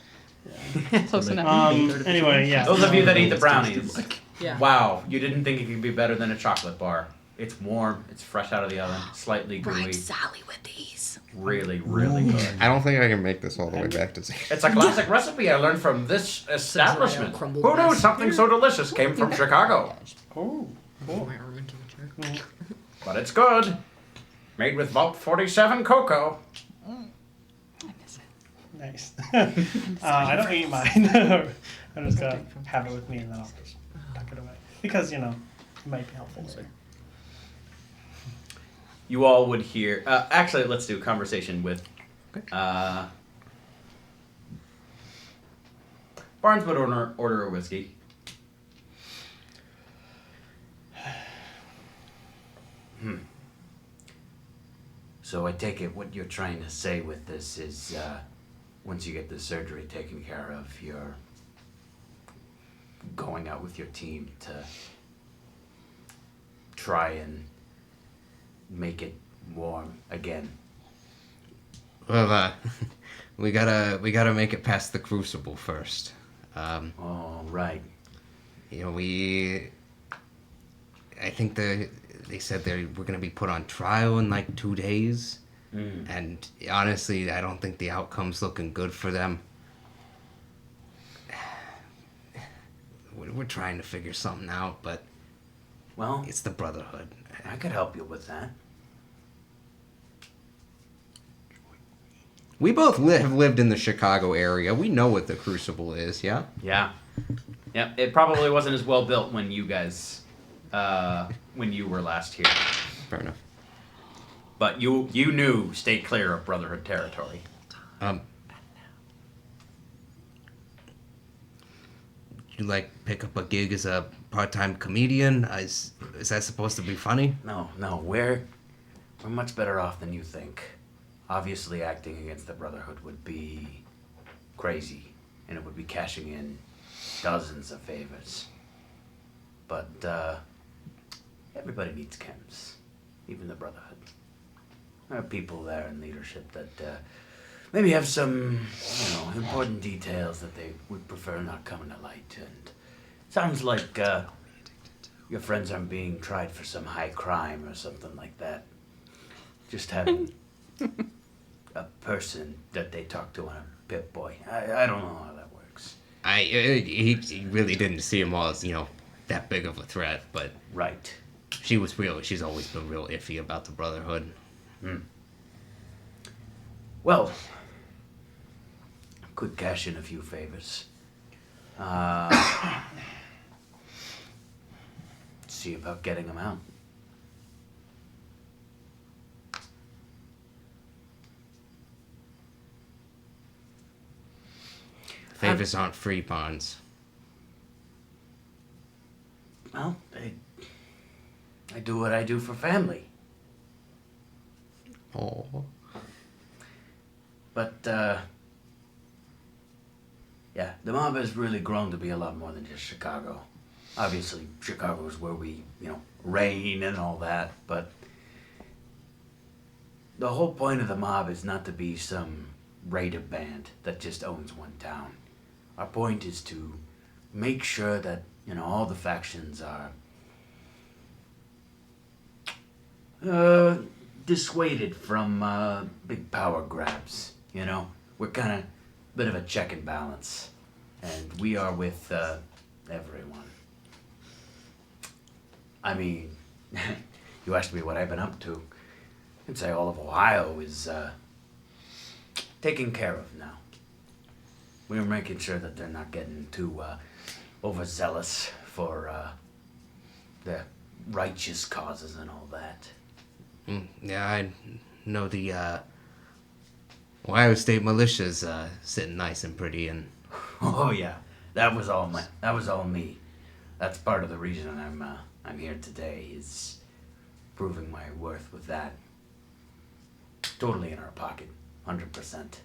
Close enough. Anyway, yeah. Those of you that eat the brownies. Yeah. Wow, you didn't think it could be better than a chocolate bar. It's warm. It's fresh out of the oven. Slightly gooey. Bribe Sally with these. Really, really good. I don't think I can make this all the way back to zero. It's a classic recipe I learned from this establishment. crumbled Who knew mess. something so delicious came from Chicago? Oh, cool. But it's good. Made with Vault 47 cocoa. Nice. I don't eat mine. I'm just gonna have it with me and then I'll just tuck it away because it might be helpful later. You all would hear. Actually, let's do a conversation with. Barnes would order a whiskey. So I take it what you're trying to say with this is, once you get the surgery taken care of, you're going out with your team to try and make it warm again. Well, we gotta make it past the crucible first. Oh, right. I think they said we're gonna be put on trial in like 2 days, and honestly, I don't think the outcome's looking good for them. We're trying to figure something out, but Well, it's the Brotherhood. I could help you with that. We both have lived in the Chicago area. We know what the Crucible is, yeah? Yeah. Yep. It probably wasn't as well built when you guys, when you were last here. Fair enough. But you knew stay clear of Brotherhood territory. You pick up a gig as a part-time comedian? Is that supposed to be funny? No, we're much better off than you think. Obviously, acting against the Brotherhood would be crazy, and it would be cashing in dozens of favors. But everybody needs chems, even the Brotherhood. There are people there in leadership that maybe have some, important details that they would prefer not coming to light. And sounds like your friends aren't being tried for some high crime or something like that. Just having a person that they talk to on a Pip-Boy. I don't know how that works. He really didn't see him all as, that big of a threat, but Right. she's always been real iffy about the Brotherhood. Well, could cash in a few favors. See about getting them out. Favors aren't free, Bonds. Well, I do what I do for family. Oh. But, yeah, the mob has really grown to be a lot more than just Chicago. Obviously, Chicago is where we, reign and all that, but the whole point of the mob is not to be some raider band that just owns one town. Our point is to make sure that, all the factions are dissuaded from big power grabs. We're kind of a bit of a check and balance, and we are with everyone. I mean, you asked me what I've been up to. I'd say all of Ohio is taken care of now. We're making sure that they're not getting too overzealous for the righteous causes and all that. Yeah, I know the Ohio State Militia's sitting nice and pretty, and Oh yeah, that was all me. That's part of the reason I'm here today, is proving my worth with that. Totally in our pocket, 100%.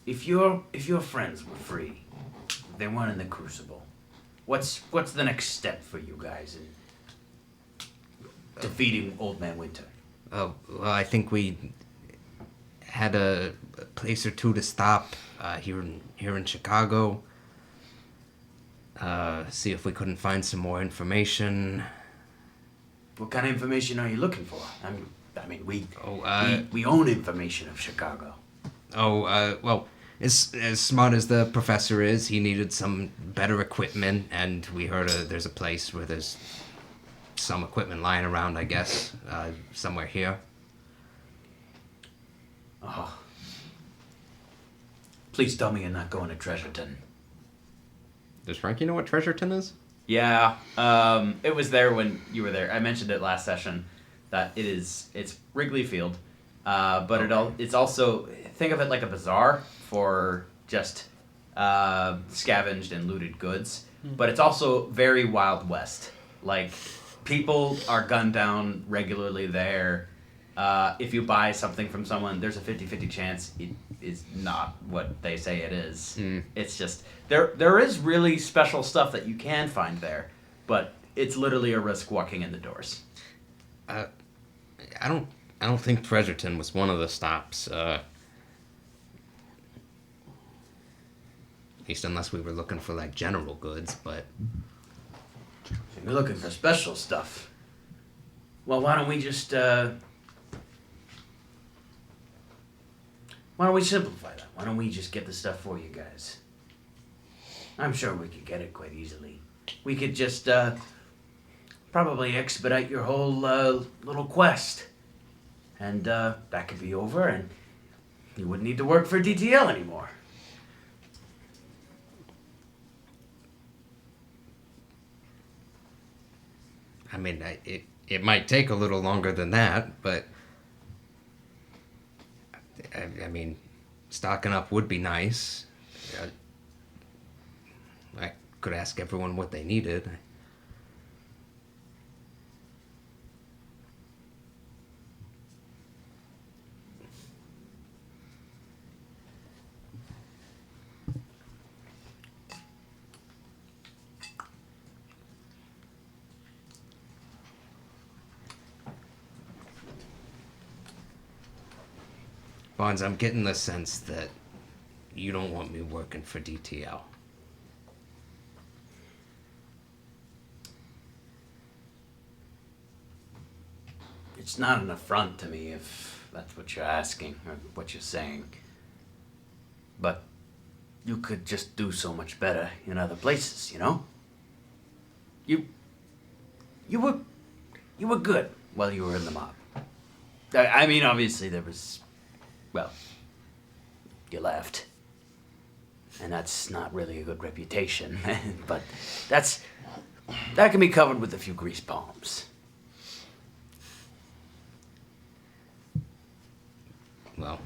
If your friends were free, if they weren't in the Crucible, what's the next step for you guys in defeating Old Man Winter? Well, I think we had a place or two to stop here in Chicago. See if we couldn't find some more information. What kind of information are you looking for? I mean, we own information of Chicago. Well, as smart as the professor is, he needed some better equipment, and we heard there's a place where there's some equipment lying around, I guess, somewhere here. Oh. Please tell me you're not going to Treasureton. Does Frankie know what Treasureton is? Yeah, it was there when you were there. I mentioned it last session that it's Wrigley Field, but it's also, think of it like a bazaar for just scavenged and looted goods, but it's also very Wild West. Like, people are gunned down regularly there. If you buy something from someone, there's a 50-50 chance it is not what they say it is. It's just there is really special stuff that you can find there, but it's literally a risk walking in the doors. I don't think Treasureton was one of the stops. At least unless we were looking for like general goods, but You're looking for special stuff. Well, why don't we just why don't we simplify that? Why don't we just get the stuff for you guys? I'm sure we could get it quite easily. We could just probably expedite your whole little quest. And that could be over, and you wouldn't need to work for DTL anymore. I mean, it might take a little longer than that, but I mean, stocking up would be nice. I could ask everyone what they needed. Bonds, I'm getting the sense that you don't want me working for DTL. It's not an affront to me if that's what you're asking or what you're saying. But you could just do so much better in other places, you know? You were good while you were in the mob. I mean, obviously there was, well, you left. And that's not really a good reputation, but that can be covered with a few grease palms. Well,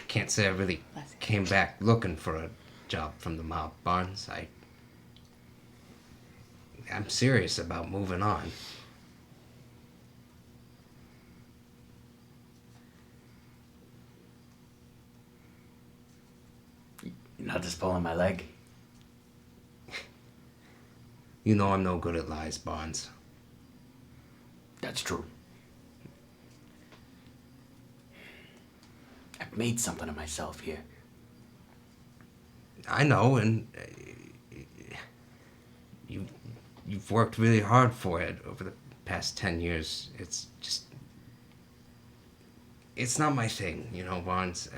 can't say I really came back looking for a job from the mob, Barnes. I'm serious about moving on. You're not just pulling my leg. You know I'm no good at lies, Barnes. That's true. I've made something of myself here. I know, and you've worked really hard for it over the past 10 years. It's just... It's not my thing, you know, Barnes.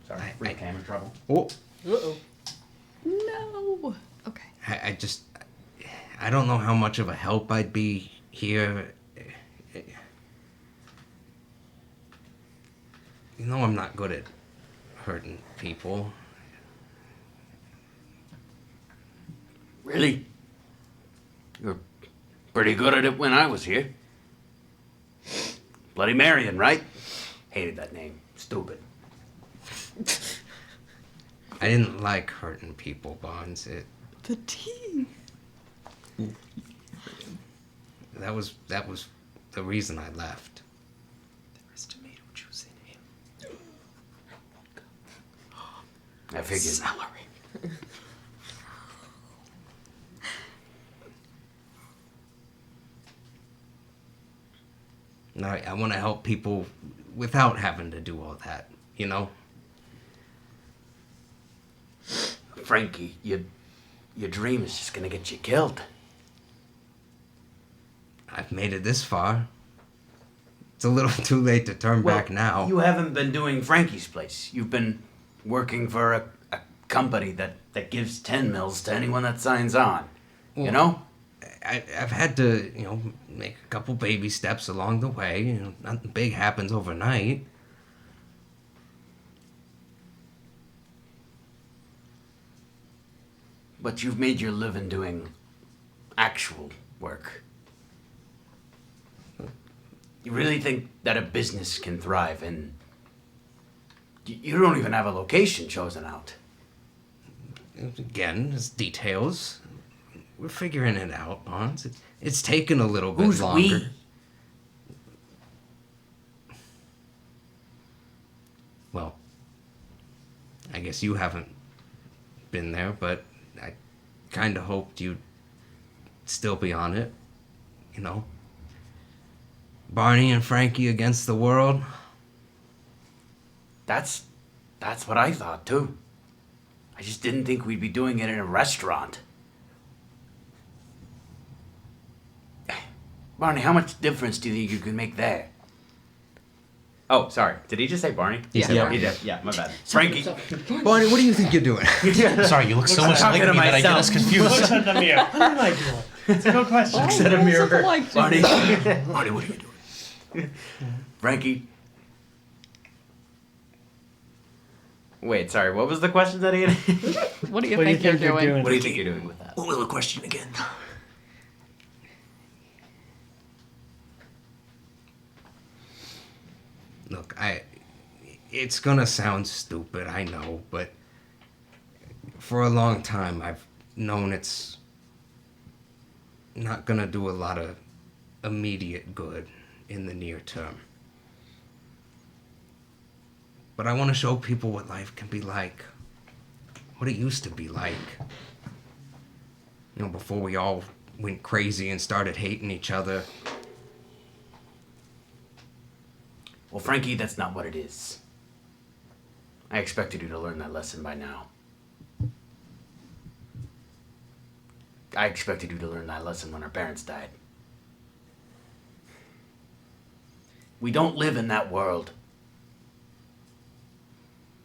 Sorry, free camera trouble. Oh, Uh-oh. No. Okay. I don't know how much of a help I'd be here. You know I'm not good at hurting people. Really? You were pretty good at it when I was here. Bloody Marion, right? Hated that name. Stupid. I didn't like hurting people, Bonds. The tea. That was the reason I left. There's tomato juice in him. I figured. Celery. I want to help people without having to do all that, you know? Frankie, your dream is just gonna get you killed. I've made it this far. It's a little too late to turn back now. You haven't been doing Frankie's place. You've been working for a company that gives 10 mils to anyone that signs on. You know? I've had to, make a couple baby steps along the way. Nothing big happens overnight. But you've made your living doing actual work. You really think that a business can thrive and you don't even have a location chosen out? Again, it's details. We're figuring it out, Barnes. It's taken a little bit Who's longer. we? Well, I guess you haven't been there, but I kind of hoped you'd still be on it. Barney and Frankie against the world. That's what I thought too. I just didn't think we'd be doing it in a restaurant. Barney, how much difference do you think you can make there? Oh, sorry. Did he just say Barney? Yeah. Yeah, he did. Yeah, my bad. Frankie, Barney, what do you think you're doing? Sorry, you look so much like talking me to that I get us myself. confused. Looks at the mirror. What am I doing? It's a good question. Looks at a mirror. Barney, Barney, what are you doing? Frankie, Wait, sorry. What was the question that he had? What do you What do you think you're think you're doing? doing? What do you think you're doing with that? What was the question again? Look, it's gonna sound stupid, I know, but for a long time I've known it's not gonna do a lot of immediate good in the near term. But I want to show people what life can be like, what it used to be like. Before we all went crazy and started hating each other. well, Frankie, that's not what it is. I expected you to learn that lesson by now. I expected you to learn that lesson when our parents died. We don't live in that world.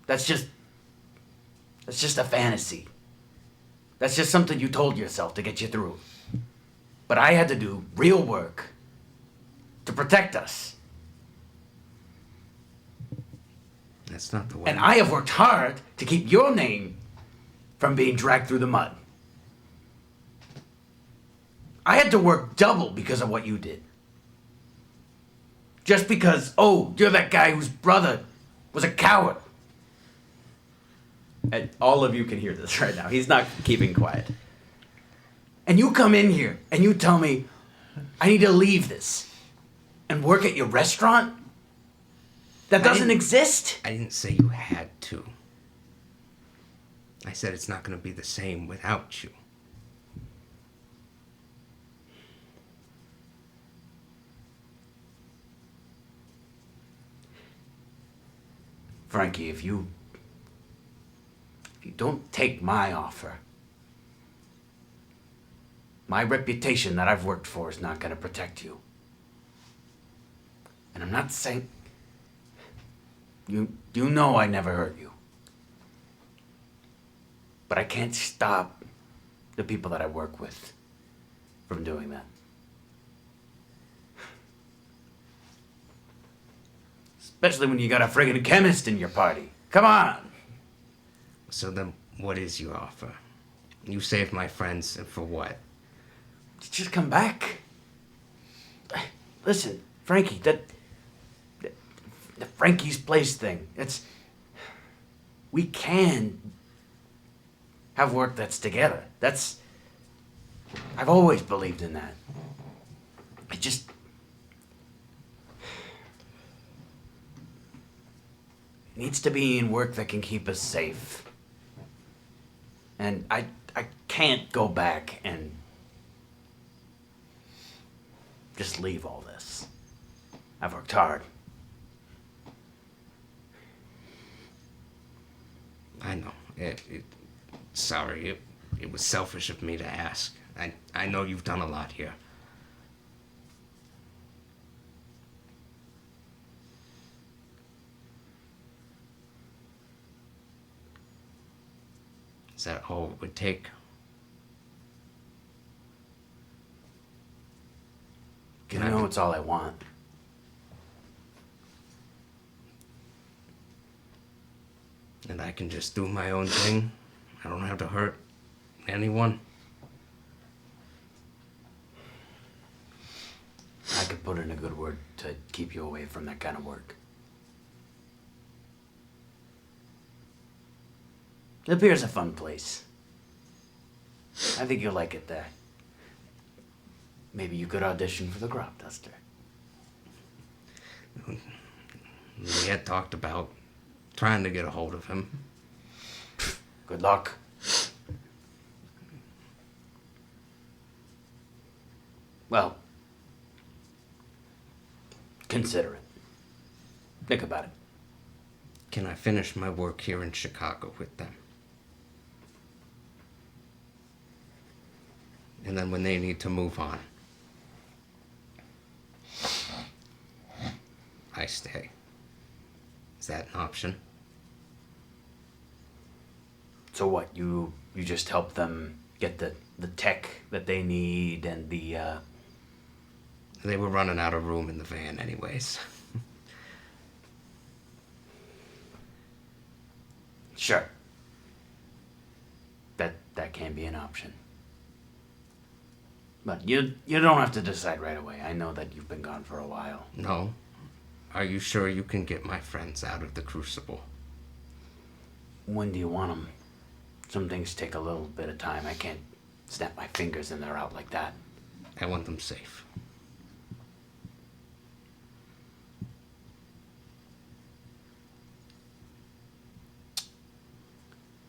That's just a fantasy. That's just something you told yourself to get you through. But I had to do real work to protect us. That's not the way. And I have worked hard to keep your name from being dragged through the mud. I had to work double because of what you did. Just because, you're that guy whose brother was a coward. And all of you can hear this right now. He's not keeping quiet. And you come in here and you tell me, I need to leave this and work at your restaurant? That doesn't exist? I didn't say you had to. I said it's not going to be the same without you. Frankie, if you don't take my offer, my reputation that I've worked for is not going to protect you. And I'm not saying... You know I never hurt you. But I can't stop the people that I work with from doing that. Especially when you got a friggin' chemist in your party. Come on! So then, what is your offer? You saved my friends, and for what? Just come back. Listen, Frankie, the Frankie's Place thing, we can have work that's together. I've always believed in that. It needs to be in work that can keep us safe. And I can't go back and just leave all this. I've worked hard. I know. Sorry, it was selfish of me to ask. I know you've done a lot here. Is that all it would take? You know it's all I want. And I can just do my own thing? I don't have to hurt anyone? I could put in a good word to keep you away from that kind of work. The pier's a fun place. I think you'll like it there. Maybe you could audition for the Crop Duster. We had talked about trying to get a hold of him. Good luck. Well, consider it. Think about it. Can I finish my work here in Chicago with them? And then when they need to move on, I stay. Is that an option? So what, you just help them get the tech that they need and the, They were running out of room in the van anyways. Sure. That can be an option. But you don't have to decide right away. I know that you've been gone for a while. No. Are you sure you can get my friends out of the Crucible? When do you want them? Some things take a little bit of time. I can't snap my fingers and they're out like that. I want them safe.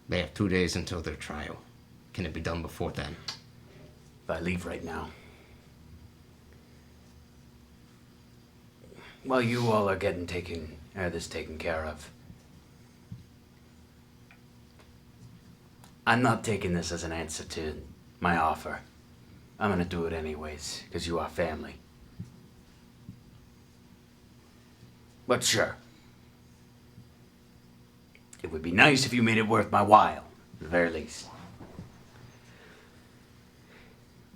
They have 2 days until their trial. Can it be done before then? If I leave right now. Well, you all are getting this taken care of. I'm not taking this as an answer to my offer. I'm gonna do it anyways, because you are family. But sure. It would be nice if you made it worth my while, at the very least.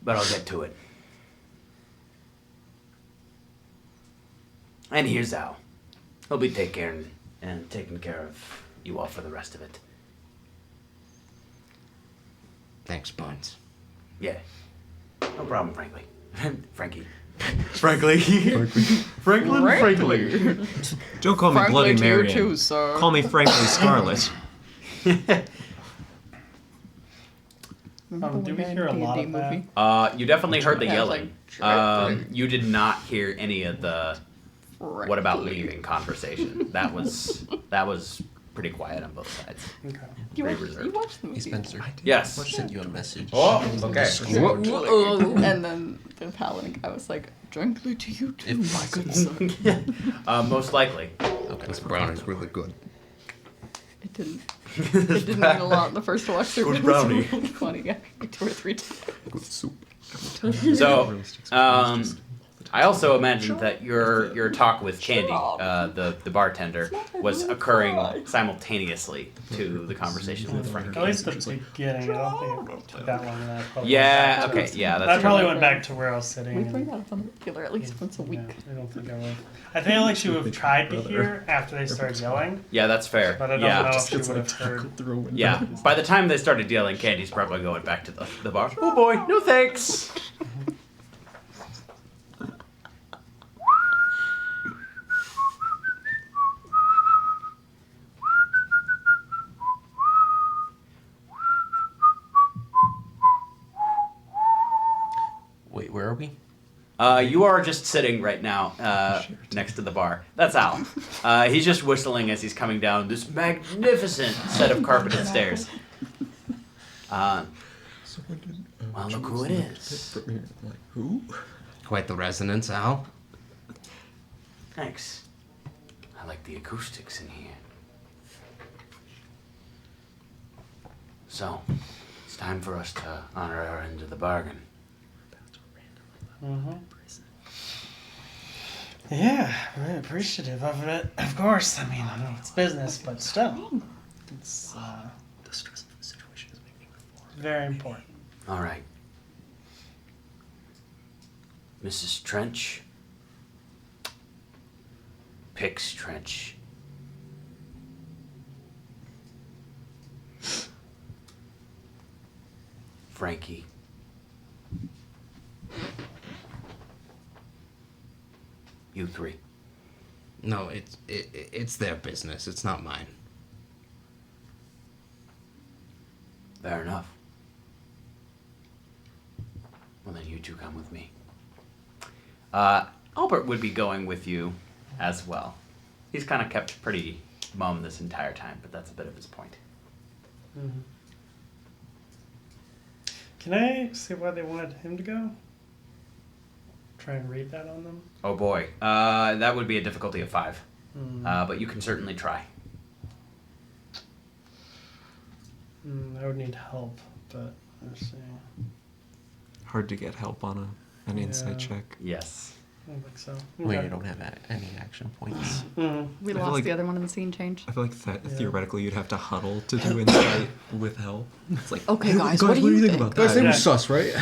But I'll get to it. And here's Al. He'll be taking care of you all for the rest of it. Thanks, Barnes. Yeah. No problem, frankly. Frankie. Frankly. Franklin Frankly. Don't call me Frankly Bloody to you Mary. too, sir. Call me Frankly Scarlet. Do we hear a lot of that? You definitely heard the Yeah, yelling. like, You did not hear any of the "what about Frankly. leaving" conversation. That was pretty quiet on both sides. Okay. You Very watched, reserved. you watched the Hey, movie. Spencer. Yes. Sent you a message. Oh, okay. And then the paladin guy was like, "Frankly to you too, my good sir." Most likely. Okay. This brownie's really good. It didn't. It didn't mean a lot in the first watch through. Good but it was brownie. really funny. Actually, 2 or 3 times. Good soup. So, I also imagined that your talk with Candy, the bartender, was occurring simultaneously to the conversation with Frankie. At least the beginning. I don't think it took that long. That probably Yeah. went back Okay. Yeah. to- That's I probably true. went back to where I was sitting. We and- bring that up on the regular at least once a week. Yeah, I don't think I would. I feel like she would have tried to hear after they started yelling, Yeah, that's fair. but I don't Yeah. know if Just she gets would like have heard. tackled through a window. Yeah. By the time they started yelling, Candy's probably going back to the bar. Oh boy, no thanks. Wait, where are we? You are just sitting right now next to the bar. That's Al. He's just whistling as he's coming down this magnificent set of carpeted stairs. Well, look who it is. Like, who? Quite the resonance, Al. Thanks. I like the acoustics in here. So, it's time for us to honor our end of the bargain. Mm-hmm. Yeah, we're appreciative of it. Of course, I mean, I know it's business, but still, it's The stress of the situation is making me perform. very important. All right. Mrs. Trench. Pix Trench. Frankie. You three. No, it's their business. It's not mine. Fair enough. Well, then you two come with me. Albert would be going with you as well. He's kind of kept pretty mum this entire time, but that's a bit of his point. Mm-hmm. Can I see why they wanted him to go? Try and read that on them. Oh boy, that would be a difficulty of 5. Mm. But you can certainly try. I would need help, but let's see. Hard to get help on an insight Yeah. check. Yes. I don't think so. Well, Okay. you don't have any action points. Mm-hmm. We I feel lost like- the other one in the scene change. I feel like Yeah. theoretically you'd have to huddle to do insight with help. It's like, Okay, "Hey, guys, what do you think?" about Guys, that? they were Yeah. sus, right?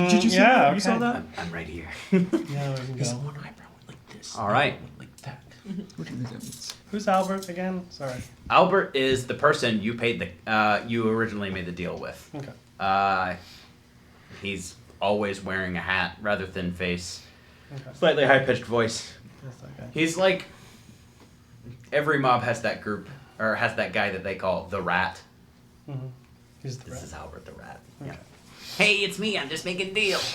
Did you see yeah, that? You saw okay. that? I'm right here. Yeah, we can His go. one eyebrow went like this. All right. the other one went like that. What do you think that means? Who's Albert again? Sorry. Albert is the person you paid the you originally made the deal with. Okay. He's always wearing a hat, rather thin face, Okay. slightly high pitched voice. That's okay. He's like every mob has that group or has that guy that they call the Rat. Mm-hmm. He's the This rat. is Albert the Rat. Okay. Yeah. Hey, it's me. I'm just making deals.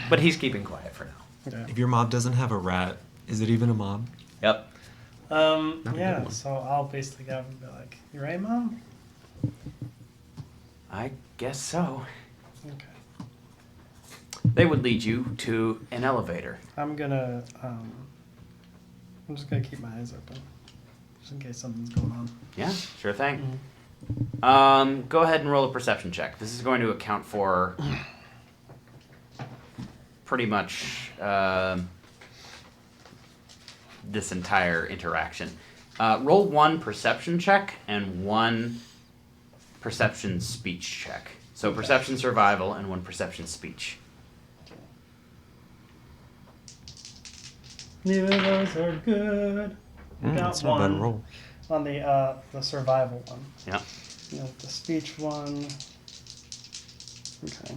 But he's keeping quiet for now. Okay. If your mob doesn't have a rat, is it even a mob? Yep. Not a good Yeah, one. so I'll basically go and be like, you right, Mom? I guess so. Okay. They would lead you to an elevator. I'm just gonna keep my eyes open. Just in case something's going on. Yeah, sure thing. Mm-hmm. Go ahead and roll a perception check. This is going to account for pretty much this entire interaction. Roll 1 perception check and 1 perception speech check. So perception survival and 1 perception speech. Neither of those are good. Got That's not a bad one roll. on the survival one. Yeah. No, the speech one. Okay.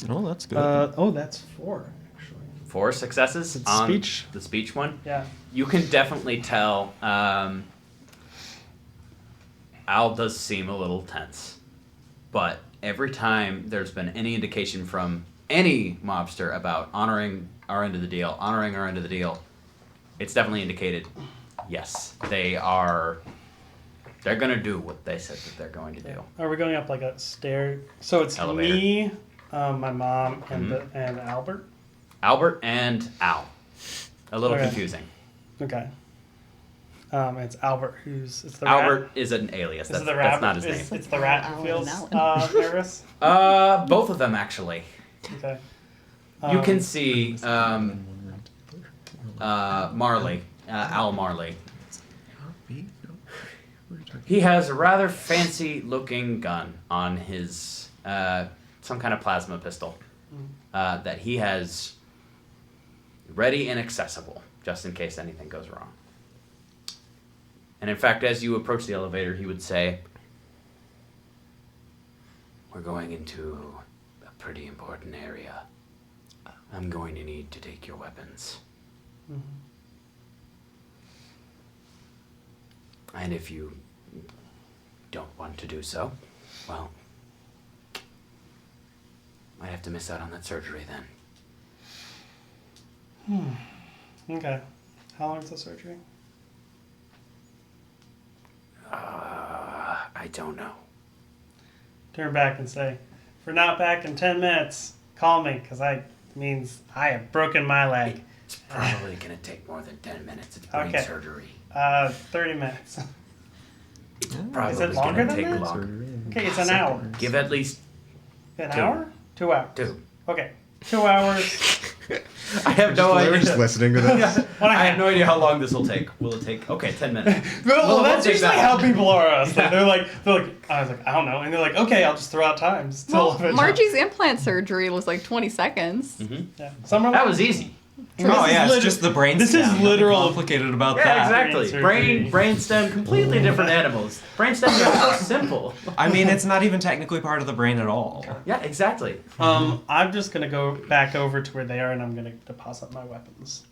Oh, that's good. That's 4 actually. 4 successes It's on speech? the speech one. Yeah. You can definitely tell Al does seem a little tense. But every time there's been any indication from any mobster about honoring our end of the deal, it's definitely indicated, yes, they're gonna do what they said that they're going to do. Are we going up like a stair? So it's Elevator. me, my mom, and Mhm. and Albert. Albert and Al. A little Okay. confusing. Okay. It's Albert who's it's the Albert rat. is an alias. Is That's, it the rat? that's not his It's name. the rat Alan who feels and Alan. nervous. Both of them actually. Okay. You can see Marley, Al Marley. He has a rather fancy-looking gun on his some kind of plasma pistol that he has ready and accessible, just in case anything goes wrong. And in fact, as you approach the elevator, he would say, We're going into a pretty important area. I'm going to need to take your weapons. And if you don't want to do so, well, might have to miss out on that surgery then. Okay. How long is the surgery? I don't know. Turn back and say, if we're not back in 10 minutes, call me, because means I have broken my leg. It's probably gonna take more than 10 minutes. It's brain Okay. surgery. 30 minutes. It's probably Is it longer gonna than take that? longer. Okay, it's an hour. Give at least An 2. hour? 2 hours. 2. Okay, 2 hours. I have no We're just idea. listening to this. I have no idea how long this will take. Will it take? Okay, 10 minutes. Well, We'll that's take usually that. how people are us. Like, they're like, I was like, I don't know. And they're like, okay, I'll just throw out times. till Well, eventually- Margie's implant surgery was like 20 seconds. Yeah. Some are That like- was easy. This Oh is yeah, it's lit- just the brain. This is literal. complicated about Yeah, that. exactly. Brain surgery. Brainstem, completely different animals. Brainstem is so simple. I mean, it's not even technically part of the brain at all. Yeah, exactly. I'm just gonna go back over to where they are, and I'm gonna deposit my weapons.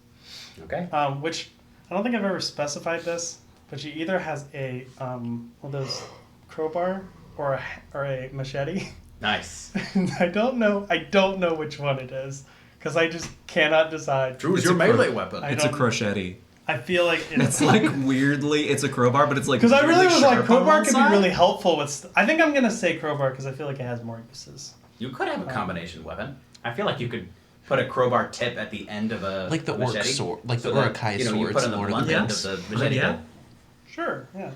Okay. Which I don't think I've ever specified this, but she either has a one of those crowbar or a machete. Nice. I don't know which one it is, because I just cannot decide. Choose It's your a melee weapon. I It's a don't- crochet. I feel like It's like weirdly, it's a crowbar, but it's like. because I really was like sharp on crowbar one could be side. really helpful with. I think I'm gonna say crowbar because I feel like it has more uses. You could have a combination weapon. I feel like you could put a crowbar tip at the end of a Like the a orc machete, sword, like so the that, Urukai you know, you swords put on in the Lord of blunt the end Rings. of the machete. Yeah. hilt. Sure, yeah.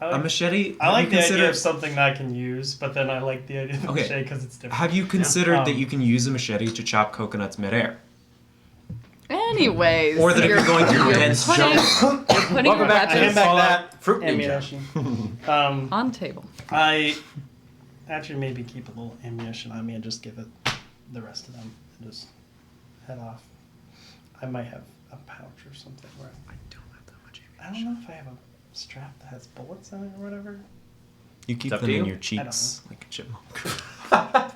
I A like, machete. I have like you the idea considered- of something that I can use, but then I like the idea of the Okay. machete because it's different. Have you considered that Um, you can use a machete to chop coconuts midair? Anyways. Or that if you're going through dense putting, jungle. you're putting your Welcome back to weapons back Fallout that Fruit Ninja. ammunition. on the table. I actually maybe keep a little ammunition on me and just give it the rest of them and just head off. I might have a pouch or something where I don't have that much I don't know if I have a strap that has bullets in it or whatever. You keep It's up them to in you. your cheeks like a chipmunk.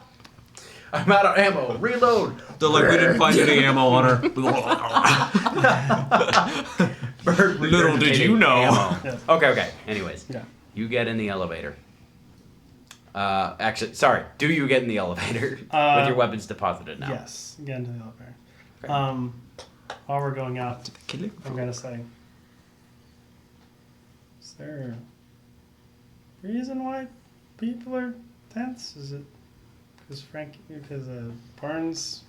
I'm out of ammo. Reload. They're like, we didn't find any ammo on her. Bird Little did you regurgitating know. ammo. Yeah. Okay. Anyways, Yeah. you get in the elevator. Actually, sorry. Do you get in the elevator with your weapons deposited now? Yes. Get into the elevator. Okay. While we're going out, Kill it. I'm gonna say, is there a reason why people are tense? Is it because Barnes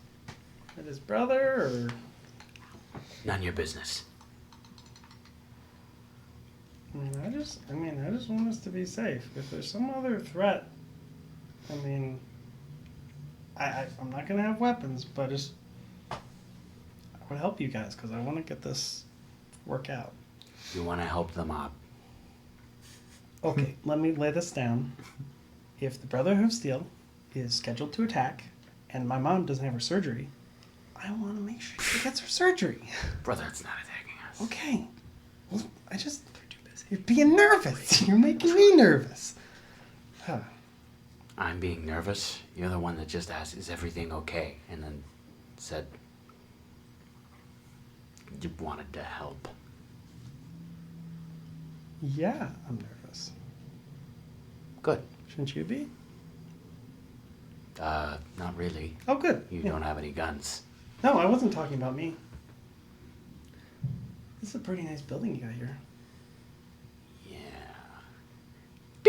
and his brother, or None of your business. I just want us to be safe. If there's some other threat, I'm not gonna have weapons, but I would help you guys because I want to get this work out. You want to help the mob. Okay, let me lay this down. If the Brotherhood of Steel is scheduled to attack, and my mom doesn't have her surgery, I want to make sure she gets her surgery. Brother, it's not attacking us. Okay. Well, you're being nervous. You're making me nervous. Huh. I'm being nervous. You're the one that just asked, is everything okay? And then said you wanted to help. Yeah, I'm nervous. Good. Shouldn't you be? Not really. Oh, good. You Yeah. don't have any guns. No, I wasn't talking about me. This is a pretty nice building you got here. Yeah.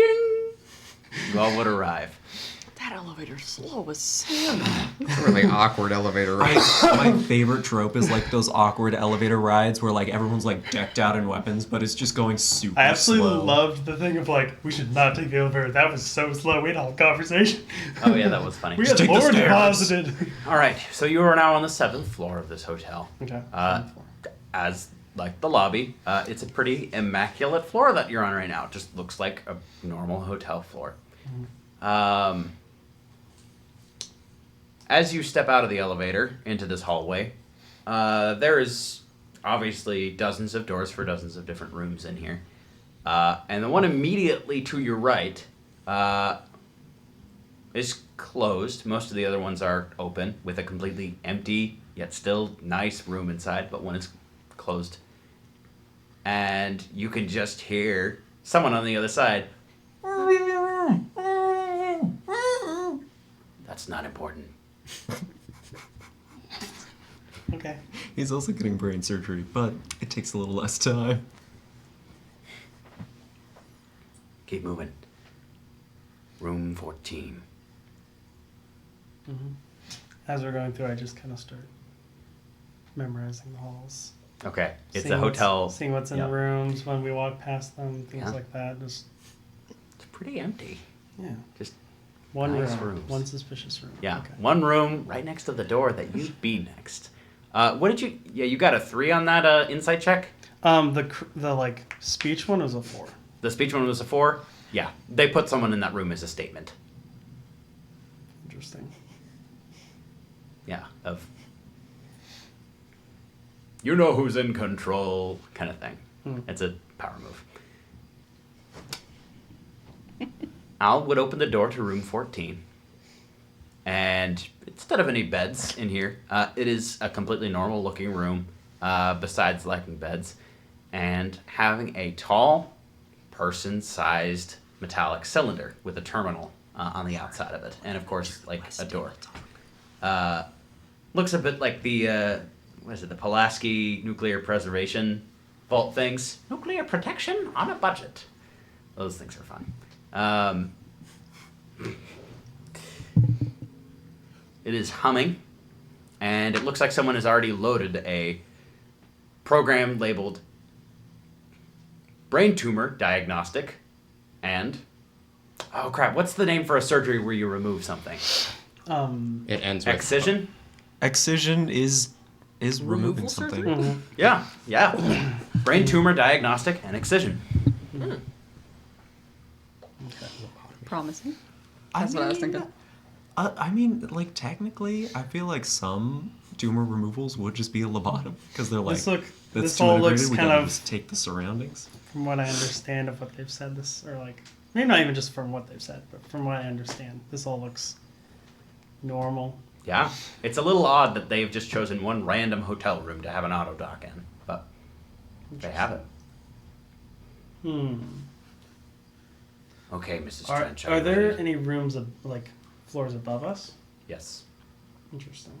You all would arrive. That elevator's slow as sin. It's a really awkward elevator ride. My favorite trope is like those awkward elevator rides where like everyone's like decked out in weapons, but it's just going super I absolutely slow. loved the thing of like, we should not take the elevator. That was so slow. We had a whole conversation. Oh yeah, that was funny. We had take the more stairs. deposited. All right, so you are now on the 7th floor of this hotel. Okay. As like the lobby, it's a pretty immaculate floor that you're on right now. It just looks like a normal hotel floor. As you step out of the elevator into this hallway, there is obviously dozens of doors for dozens of different rooms in here. And the one immediately to your right is closed. Most of the other ones are open with a completely empty yet still nice room inside, but one is closed. And you can just hear someone on the other side. That's not important. Okay. He's also getting brain surgery, but it takes a little less time. Keep moving. Room 14. As we're going through, I just kind of start memorizing the halls. Okay. It's Seeing a hotel. Seeing what's in Yep. the rooms when we walk past them, things Yeah. like that. Just It's pretty empty. yeah, Just one Nice room, rooms. one suspicious room. Yeah. Okay. One room right next to the door that you'd be next. What did you? Yeah, you got a 3 on that insight check. The like speech one was a 4. The speech one was a 4. Yeah, they put someone in that room as a statement. Interesting. Yeah, of you know who's in control kind of thing. It's a power move. Al would open the door to room 14. And instead of any beds in here, it is a completely normal looking room, besides lacking beds, and having a tall, person-sized metallic cylinder with a terminal on the outside of it. And of course, like a door. Looks a bit like the, what is it, the Pulaski nuclear preservation vault things. Nuclear protection on a budget. Those things are fun. It is humming, and it looks like someone has already loaded a program labeled brain tumor diagnostic and, oh crap, what's the name for a surgery where you remove something? It ends with Excision? Excision is removing Removal something. surgery? Yeah. Brain tumor diagnostic and excision. Promising. I That's what I was mean, thinking. I mean, like technically, I feel like some tumor removals would just be a lobotomy because they're like, that's this too all integrated. looks We kind gotta of, just take the surroundings. from what I understand of what they've said, this, or like, maybe not even just from what they've said, but from what I understand, this all looks normal. Yeah. It's a little odd that they've just chosen one random hotel room to have an auto dock in, but they have it. Okay, Mrs. Are Trench. are you there ready? any rooms, like, floors above us? Yes. Interesting.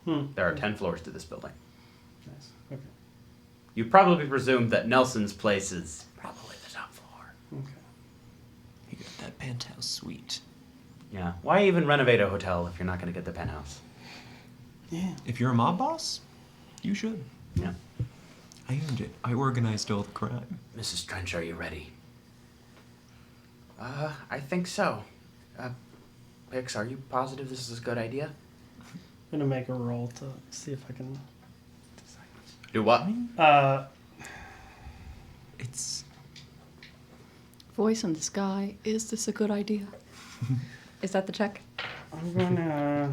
There are 10 floors to this building. Nice. Okay. You probably presumed that Nelson's place is probably the top floor. Okay. You got that penthouse suite. Yeah. Why even renovate a hotel if you're not going to get the penthouse? Yeah. If you're a mob boss, you should. Yeah. I earned it. I organized all the crime. Mrs. Trench, are you ready? I think so. Pix, are you positive this is a good idea? I'm gonna make a roll to see if I can. Do what? It's Voice in the sky. Is this a good idea? Is that the check? I'm gonna.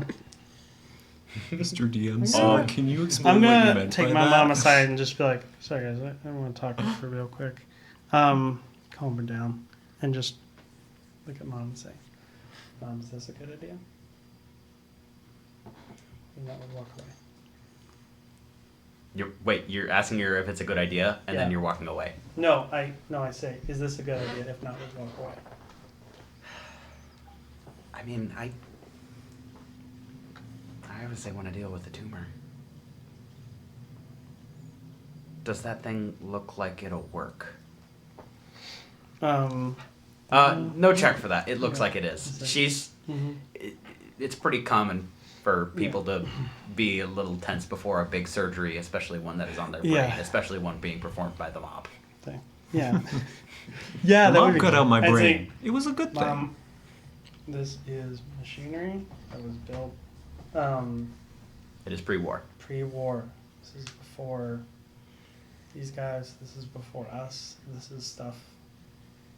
Mr. DM. I'm Sir, gonna- can you explain I'm what you gonna meant take by my that? mom aside and just be like, "Sorry guys, I want to talk for real quick." Calm her down and just look at mom and say, "Mom, is this a good idea?" And that would walk away. You're asking her if it's a good idea, and then Yeah. you're walking away. No, I say, "Is this a good idea?" If not, we'd walk away. I mean, I obviously want to deal with the tumor. Does that thing look like it'll work? No check for that. It looks like it is. Okay. She's. It's pretty common for people to be a little tense before a big surgery, especially one that is on their brain, Yeah. especially one being performed by the mob. Thing. Yeah. Yeah, The that would mob be cut good. out my I'd brain. say, It was a good thing. Mom, this is machinery that was built It is pre-war. pre-war. This is before these guys. This is before us. This is stuff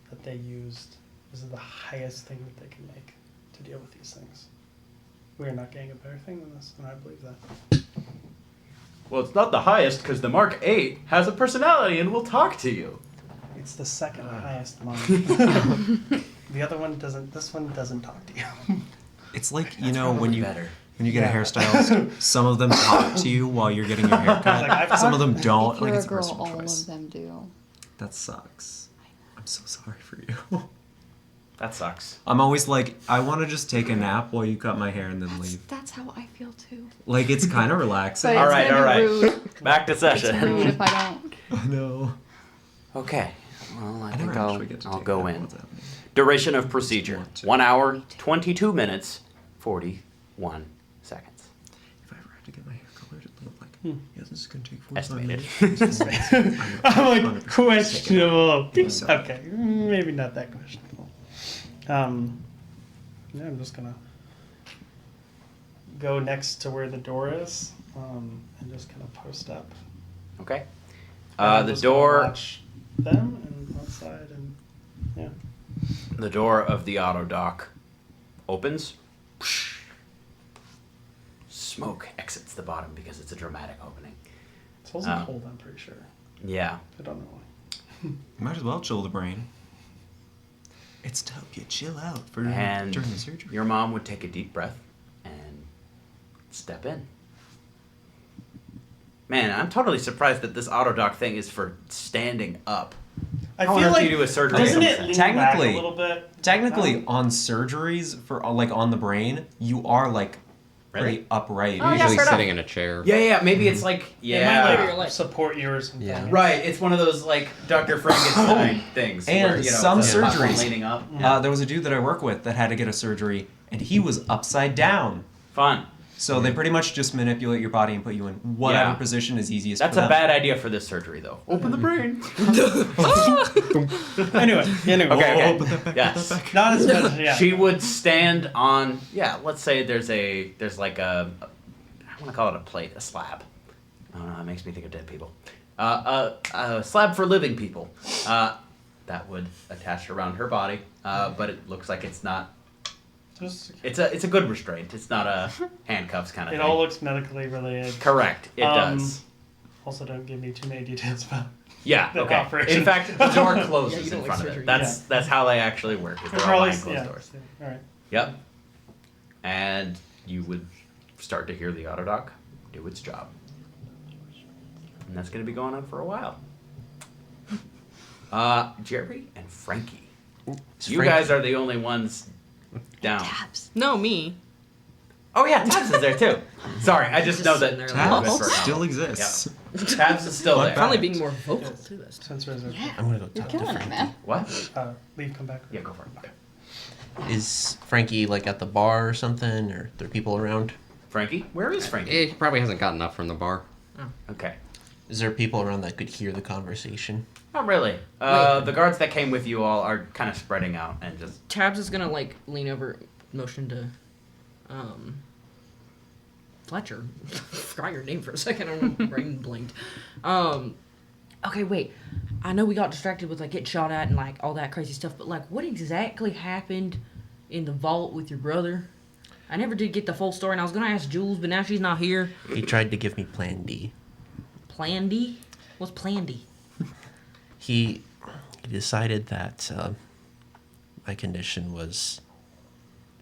that they used. This is the highest thing that they can make to deal with these things. We are not getting a better thing than this, and I believe that. Well, it's not the highest because the Mark 8 has a personality and will talk to you. It's the second highest one. The other one doesn't. This one doesn't talk to you. It's like, you know, when you Better. get a Yeah. hairstylist, some of them talk to you while you're getting your hair cut. Like, I've some of them don't. If Like, you're it's a a girl, personal all choice. of them do. That sucks. I'm so sorry for you. That sucks. I'm always like, I want to just take a nap while you cut my hair and then leave. That's how I feel too. Like, it's kind of relaxing. But All it's right, gonna all be right. rude. Back to It's rude session. if I don't. I know. Okay. Well, I I think never actually get to I'll take go that. in. What's happening? Duration of procedure: Want to. 1 hour, 22 minutes, 41 seconds. If I ever have to get my hair colored, it'll look like, Hmm. yeah, this is going to take 45 Estimated. minutes. I'm like, questionable. Sorry. Okay, maybe not that questionable. Yeah, I'm just gonna go next to where the door is, and just kind of post up. Okay. And I'm The just gonna door. watch them and outside, and yeah. The door of the auto dock opens. Smoke exits the bottom because it's a dramatic opening. It's also cold, I'm pretty sure. Yeah. I don't know why. Might as well chill the brain. It's to help you chill out for And during the surgery. your mom would take a deep breath and step in. Man, I'm totally surprised that this auto dock thing is for standing up. I How on feel earth do like you do a surgery doesn't on it something? lean back a Technically- little bit? Technically, on surgeries for like on the brain, you are like Really? pretty upright. Oh, yeah, Usually straight up. sitting in a chair. Yeah, maybe it's like It might Your like leg. support you or something. Yeah. right. It's one of those like Dr. Frankenstein things. And where, you know, some it's a platform surgeries- leaning up. There was a dude that I work with that had to get a surgery, and he was upside down. Fun. So they pretty much just manipulate your body and put you in whatever Yeah. position is easiest That's for a them. bad idea for this surgery, though. Open the brain. Anyway. Okay. Put that back, Yes. put that back. Not as much. Yeah. She would stand on, let's say there's like a I want to call it a plate, a slab. I don't know, it makes me think of dead people. A slab for living people. That would attach around her body, but it looks like it's not. Just, It's a good restraint. It's not a handcuffs kind of it thing. all looks medically related. Correct. It Um, does. Also, don't give me too many details about. Yeah. the Okay. operation. In fact, the door Yeah, closes you don't in like front of surgery. it. That's how they actually work. Is they're all behind closed doors. All right. Yep. And you would start to hear the auto dock do its job. And that's going to be going on for a while. Jerry and Frankie. You guys are the only ones down. Tabs. No, me. Oh yeah, Tabs is there too. Sorry, I just know that sitting there Tabs Tabs still exists. Tabs is still there. Finally being more vocal too this time. Sensors are. Yeah. I'm gonna go You're talk to killing it, Frankie. man. What? Leave. Come back. Yeah, go for it. Okay. Is Frankie like at the bar or something, or are there people around? Frankie? Where is Frankie? He probably hasn't gotten up from the bar. Okay. Is there people around that could hear the conversation? Not really. Wait. The guards that came with you all are kind of spreading out and just. Tabs is gonna like lean over, motion to, Fletcher. Forgot your name for a second. I don't know. Brain blinked. Okay, wait. I know we got distracted with like getting shot at and like all that crazy stuff, but like, what exactly happened in the vault with your brother? I never did get the full story, and I was gonna ask Jules, but now she's not here. He tried to give me Plan D. Plan D? What's Plan D? He decided that my condition was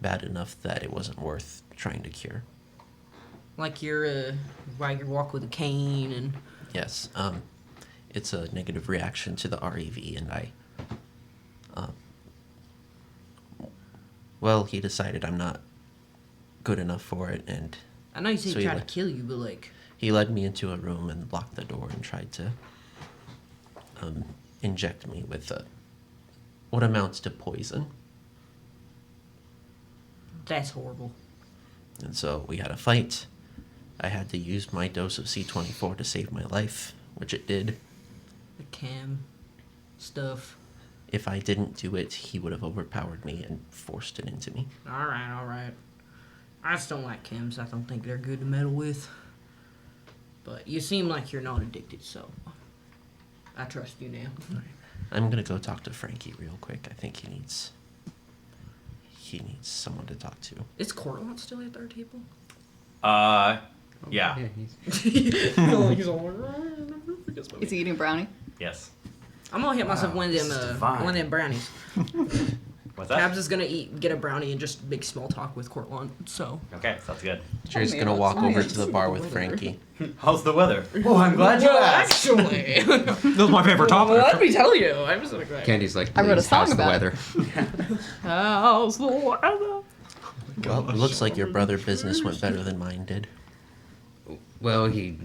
bad enough that it wasn't worth trying to cure. Like your walk with a cane and. Yes, it's a negative reaction to the REV, and well, he decided I'm not good enough for it, and I know you said So he you tried like- to kill you, but like. he led me into a room and locked the door and tried to inject me with what amounts to poison. That's horrible. And so we had a fight. I had to use my dose of C24 to save my life, which it did. The cam stuff. If I didn't do it, he would have overpowered me and forced it into me. Alright. I just don't like chems. I don't think they're good to meddle with. But you seem like you're not addicted, so I trust you now. I'm gonna go talk to Frankie real quick. I think he needs someone to talk to. Is Cortland still at their table? Yeah. Yeah, he's He's all Is he eating a brownie? Yes. I'm gonna hit myself one of this is them divine. one of them brownies. What's that? Tabs is gonna get a brownie and just make small talk with Cortland. So Okay, sounds good. Jerry's me gonna about walk over science. to the bar with Frankie. How's the weather? Oh, I'm glad you asked. actually, That was my favorite topic. let me tell you, I'm just like Candy's like, I wrote a "Please, song how's the about weather?" how's the weather? Well, it looks like your brother business went better than mine did. Well, he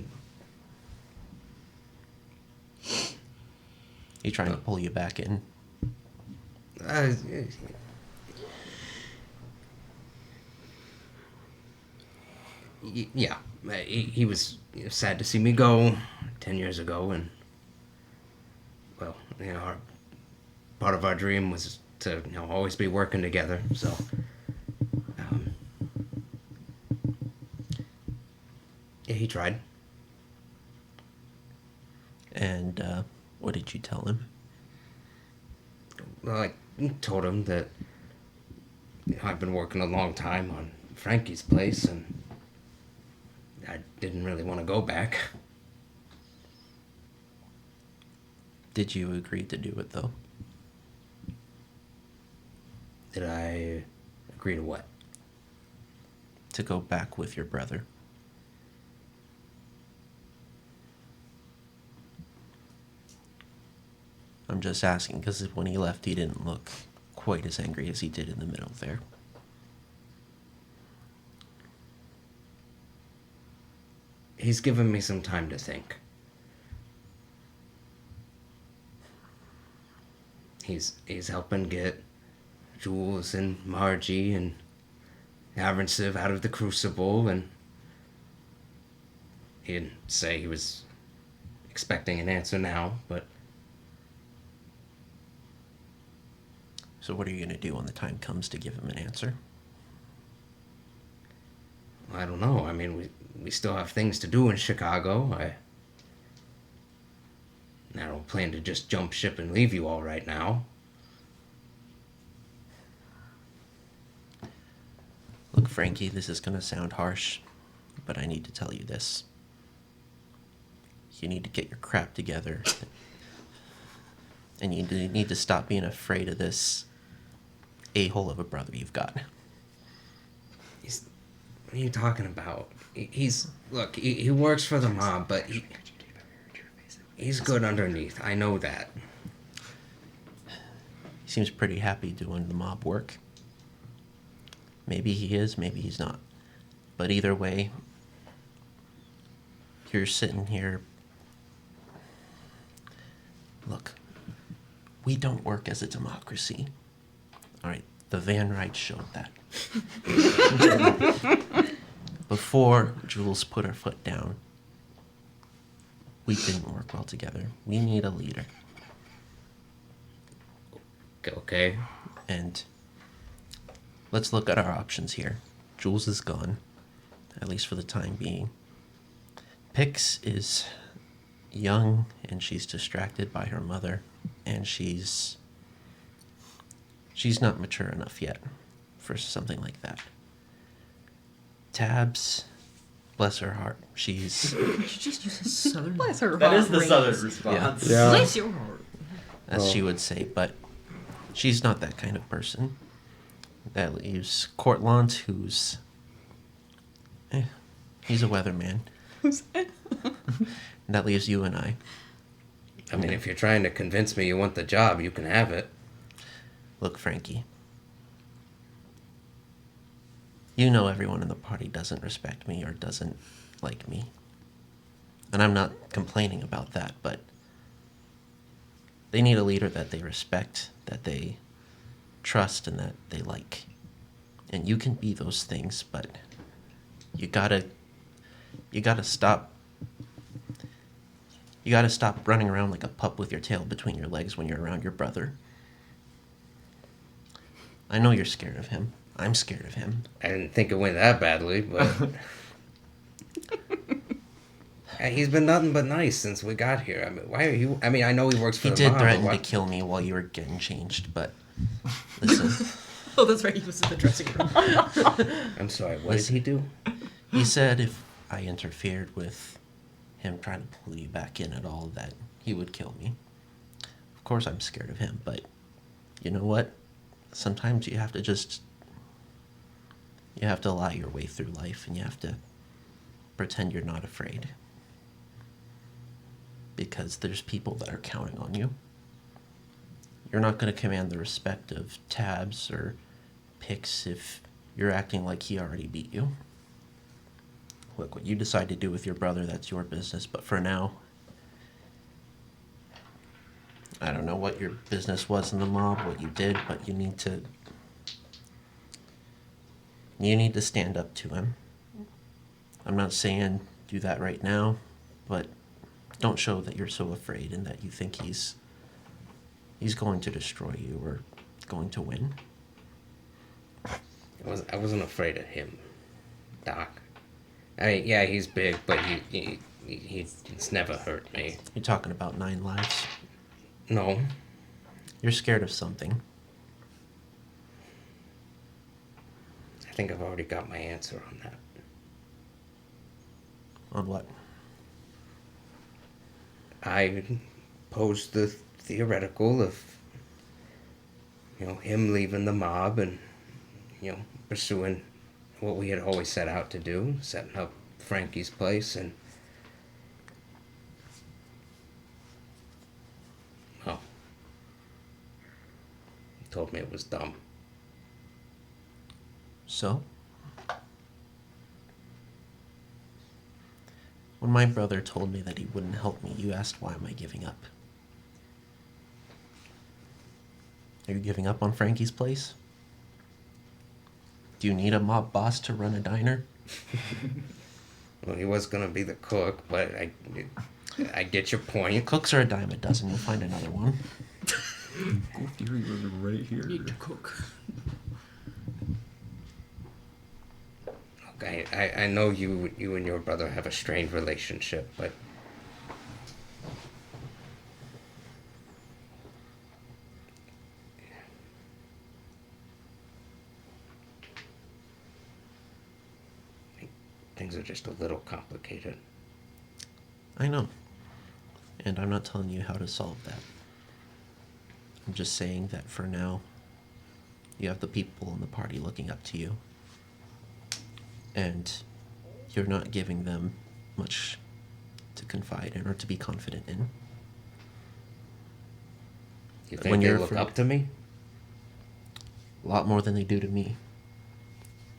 He trying to pull you back in? Uh, yeah, he was sad to see me go 10 years ago, and well, part of our dream was to always be working together. So, yeah, he tried. And what did you tell him? Well, I told him that I've been working a long time on Frankie's place, and I didn't really want to go back. Did you agree to do it, though? Did I agree to what? To go back with your brother? I'm just asking because when he left, he didn't look quite as angry as he did in the middle there. He's given me some time to think. He's helping get Jules and Margie and Avernsiv out of the Crucible, and he didn't say he was expecting an answer now, but... So what are you going to do when the time comes to give him an answer? I don't know. I mean, we still have things to do in Chicago. I don't plan to just jump ship and leave you all right now. Look, Frankie, this is going to sound harsh, but I need to tell you this. You need to get your crap together. And you need to stop being afraid of this a-hole of a brother you've got. What are you talking about? Look, he works for the mob, but he's good underneath. I know that. He seems pretty happy doing the mob work. Maybe he is, maybe he's not. But either way, you're sitting here. Look, we don't work as a democracy. All right, the Van Rights showed that. Before Jules put her foot down, we didn't work well together. We need a leader. Okay. And let's look at our options here. Jules is gone, at least for the time being. Pix is young, and she's distracted by her mother, and she's not mature enough yet for something like that. Tabs, bless her heart, she's... You just use a southern. Bless her That is heart. the southern response. Yeah. Bless your heart. as she would say, but she's not that kind of person. That leaves Courtland, who's... he's a weatherman. And that leaves you and I. I mean, if you're trying to convince me you want the job, you can have it. Look, Frankie. You know everyone in the party doesn't respect me or doesn't like me. And I'm not complaining about that, but they need a leader that they respect, that they trust, and that they like. And you can be those things, but you gotta stop. You gotta stop running around like a pup with your tail between your legs when you're around your brother. I know you're scared of him. I'm scared of him. I didn't think it went that badly, but... He's been nothing but nice since we got here. I mean, why are you... I mean, I know he works for He the did mob, threaten but to why- kill me while you were getting changed, but listen, Oh, that's right. He was in the dressing room. I'm sorry, what did he do? he said if I interfered with him trying to pull you back in at all, that he would kill me. Of course I'm scared of him, but you know what? Sometimes you have to lie your way through life, and you have to pretend you're not afraid. Because there's people that are counting on you. You're not going to command the respect of Tabs or Pix if you're acting like he already beat you. Look, what you decide to do with your brother, that's your business. But for now, I don't know what your business was in the mob, what you did, but you need to stand up to him. I'm not saying do that right now, but don't show that you're so afraid and that you think he's going to destroy you or going to win. I wasn't afraid of him, Doc. I mean, yeah, he's big, but he's never hurt me. You're talking about 9 lives. No. You're scared of something. I think I've already got my answer on that. On what? I posed the theoretical of, him leaving the mob and, pursuing what we had always set out to do, setting up Frankie's place, and well, he told me it was dumb. So? When my brother told me that he wouldn't help me, you asked why am I giving up? Are you giving up on Frankie's place? Do you need a mob boss to run a diner? Well, he was gonna be the cook, but I get your point. Cooks are a dime a dozen. You'll find another one. Go Fury Burger right here. Need to cook. Okay, I know you and your brother have a strained relationship, but things are just a little complicated. I know. And I'm not telling you how to solve that. I'm just saying that for now, you have the people in the party looking up to you. And you're not giving them much to confide in or to be confident in. You When think they you're look afraid. up to me? A lot more than they do to me.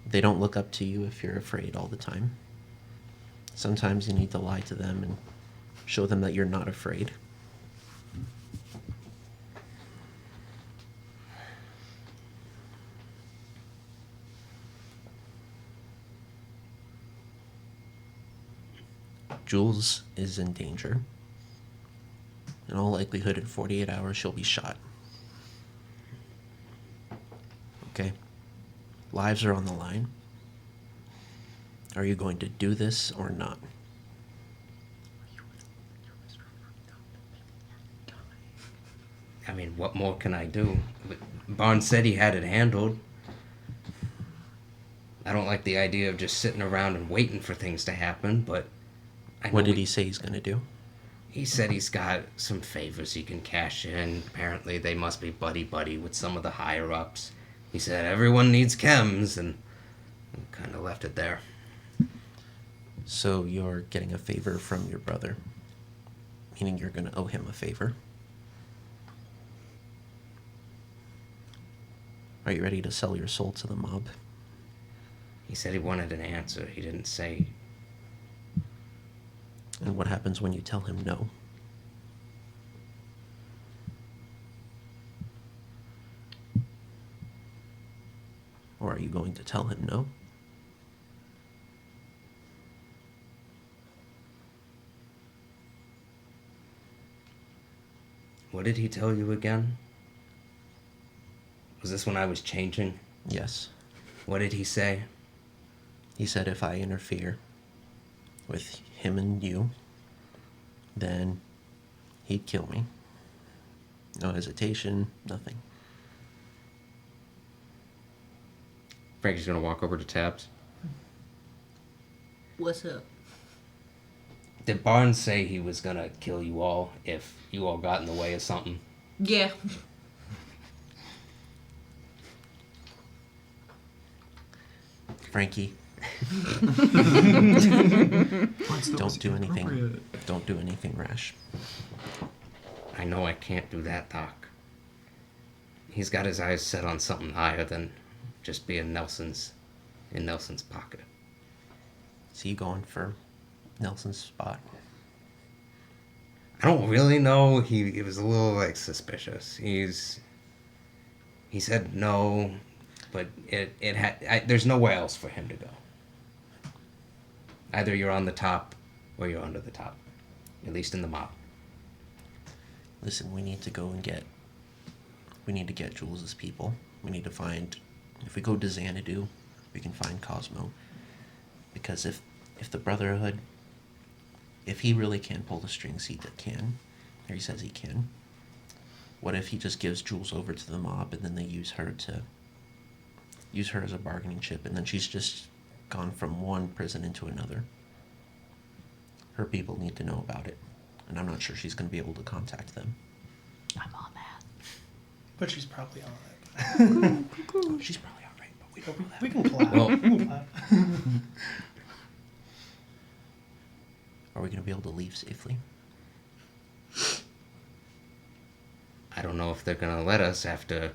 They don't look up to you if you're afraid all the time. Sometimes you need to lie to them and show them that you're not afraid. Jules is in danger. In all likelihood, in 48 hours, she'll be shot. Okay? Lives are on the line. Are you going to do this or not? I mean, what more can I do? Barnes said he had it handled. I don't like the idea of just sitting around and waiting for things to happen, but I know What did he say he's going to do? He said he's got some favors he can cash in. Apparently, they must be buddy-buddy with some of the higher-ups. He said everyone needs chems, and kind of left it there. So you're getting a favor from your brother, meaning you're going to owe him a favor. Are you ready to sell your soul to the mob? He said he wanted an answer. He didn't say. And what happens when you tell him no? Or are you going to tell him no? What did he tell you again? Was this when I was changing? Yes. What did he say? He said if I interfere with him and you, then he'd kill me. No hesitation, nothing. Frankie's gonna walk over to Tabs. What's up? Did Barnes say he was gonna kill you all if you all got in the way of something? Yeah. Frankie, don't do anything. Don't do anything rash. I know I can't do that, Doc. He's got his eyes set on something higher than just being in Nelson's pocket. Is he going for Nelson's spot? I don't really know. He was a little like suspicious. He said no, but there's nowhere else for him to go. Either you're on the top or you're under the top, at least in the mob. Listen, we need to go and get. We need to get Jules's people. We need to find. If we go to Xanadu, we can find Cosmo. Because if the Brotherhood, if he really can pull the strings, he can, or he says he can. What if he just gives Jules over to the mob and then they use her as a bargaining chip, and then she's just gone from one prison into another? Her people need to know about it, and I'm not sure she's going to be able to contact them. I'm on that. But she's probably on it. She's probably all right, but we don't know that. We can clap. Well- We can clap. Are we going to be able to leave safely? I don't know if they're gonna let us after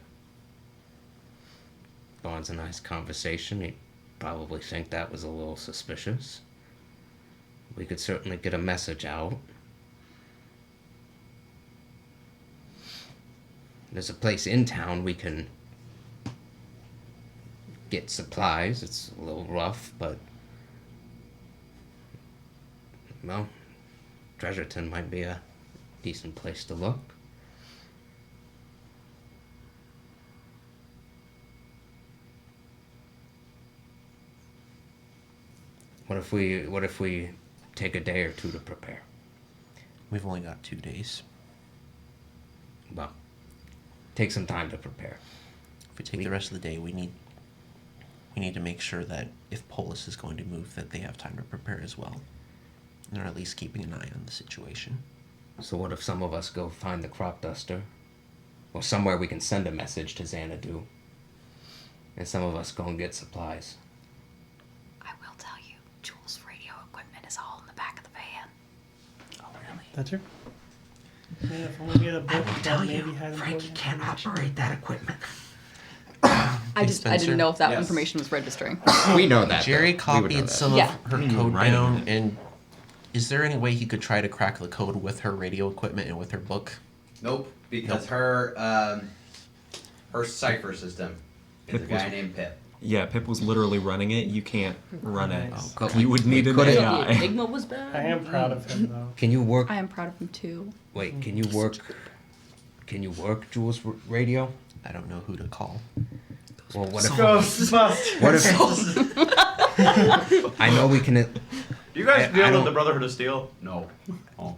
Barnes and I's conversation. He'd probably think that was a little suspicious. We could certainly get a message out. There's a place in town we can get supplies. It's a little rough, but well, Treasureton might be a decent place to look. What if we take a day or two to prepare? We've only got 2 days. Well, take some time to prepare. If we take the rest of the day, we need to make sure that if Polis is going to move, that they have time to prepare as well. And they're at least keeping an eye on the situation. So what if some of us go find the crop duster? Or somewhere we can send a message to Xanadu. And some of us go and get supplies. I will tell you, Jules' radio equipment is all in the back of the van. Oh, really? That's true. Yeah, if only we had a book that maybe had important information. operate that equipment. I Spencer? didn't know if that Yes. information was registering. We know that. Jerry though. We would know copied that. some Yeah. of her code writing down, it. and is there any way he could try to crack the code with her radio equipment and with her book? Nope, because Nope. her cipher system is a Pip guy was- named Pip. Yeah, Pip was literally running it. You can't run it. Nice. But You would need an could The AI. Enigma was bad. I am proud of him, though. Can you work? I am proud of him too. Wait, can you work? Can you work Jules' radio? I don't know who to call. Well, what if? Ghostbusters! What if? I know we can. Do you guys I deal with don't- the Brotherhood of Steel? No. Oh.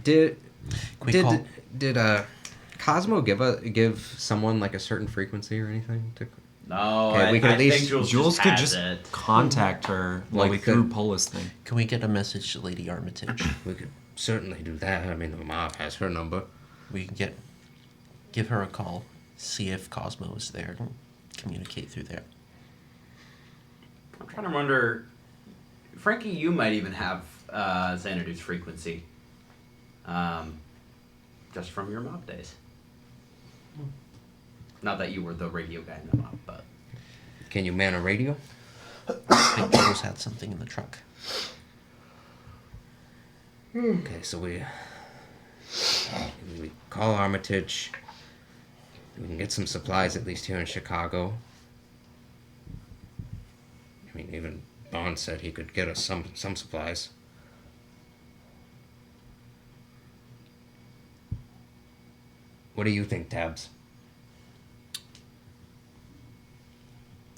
Did Can we call? Cosmo give someone like a certain frequency or anything to? No, Okay, we could I at least- think Jules, Jules could has just it. contact her Well, we like through could- Polis thing. Can we get a message to Lady Armitage? We could certainly do that. I mean, the mob has her number. We can give her a call, see if Cosmo is there, and communicate through there. I'm trying to wonder, Frankie, you might even have Xanadu's frequency, just from your mob days. Not that you were the radio guy in the mob, but Can you man a radio? I think Jules had something in the truck. Okay, so we call Armitage. We can get some supplies at least here in Chicago. I mean, even Bond said he could get us some supplies. What do you think, Tabs?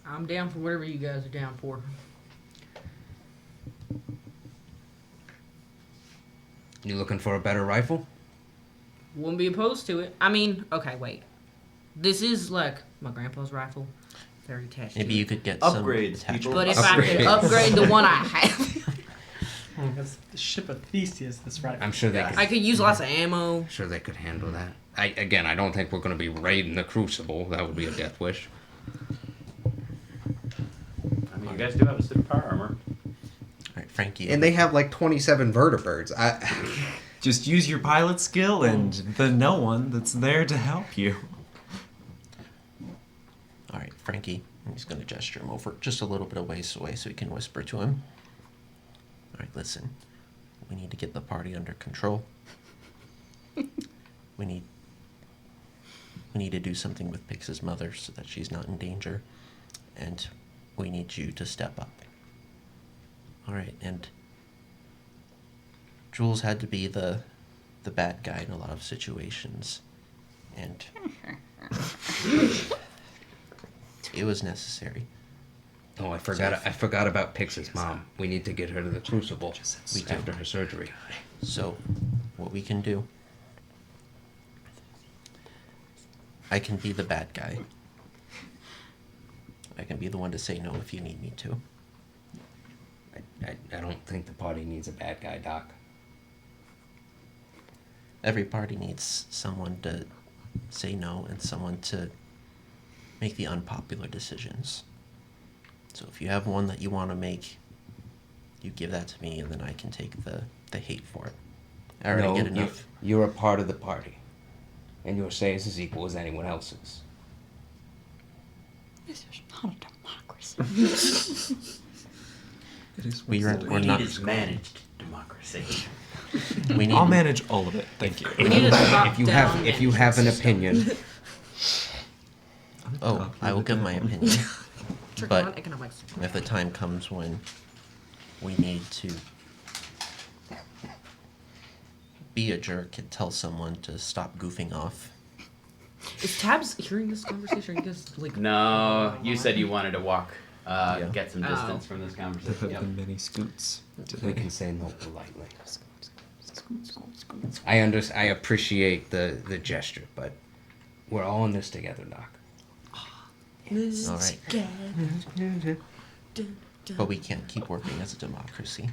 I'm down for whatever you guys are down for. You looking for a better rifle? Wouldn't be opposed to it. I mean, okay, wait. This is like my grandpa's rifle. Very attached. Maybe to you it. could get Upgrades, some people. attachments. But if I could Upgrade. upgrade the one I have, That's the ship of Theseus, this right. I'm sure they Yeah. could. I could use lots of ammo. I'm sure they could handle that. I don't think we're going to be raiding the Crucible. That would be a death wish. I mean, you guys do have a suit of power armor. All right, Frankie. And they have like 27 vertibirds. Just use your pilot skill and the no one that's there to help you. All right, Frankie. I'm just going to gesture him over just a little bit of ways away so he can whisper to him. All right, listen. We need to get the party under control. we need to do something with Pix's mother so that she's not in danger, and we need you to step up. All right, and Jules had to be the bad guy in a lot of situations, and it was necessary. Oh, I forgot about Pix's mom. We need to get her to the Crucible after her surgery. So, what we can do, I can be the bad guy. I can be the one to say no if you need me to. I don't think the party needs a bad guy, Doc. Every party needs someone to say no and someone to make the unpopular decisions. So if you have one that you want to make, you give that to me, and then I can take the hate for it. I already get enough. You're a part of the party, and your say is as equal as anyone else's. This is not a democracy. It is. We're What we not. need is managed democracy. We need. I'll manage all of it. Thank you. We need a If you have an opinion, Oh, I will give my opinion. Trick But- on economics. If the time comes when we need to be a jerk and tell someone to stop goofing off, Is Tabs hearing this conversation? Are you guys like? No, you said you wanted to walk, Yeah. get some Oh. distance from this There conversation. have Yep. been many scoots we today. can say no politely. I appreciate the gesture, but we're all in this together, Doc. all right. But we can't keep working as a democracy.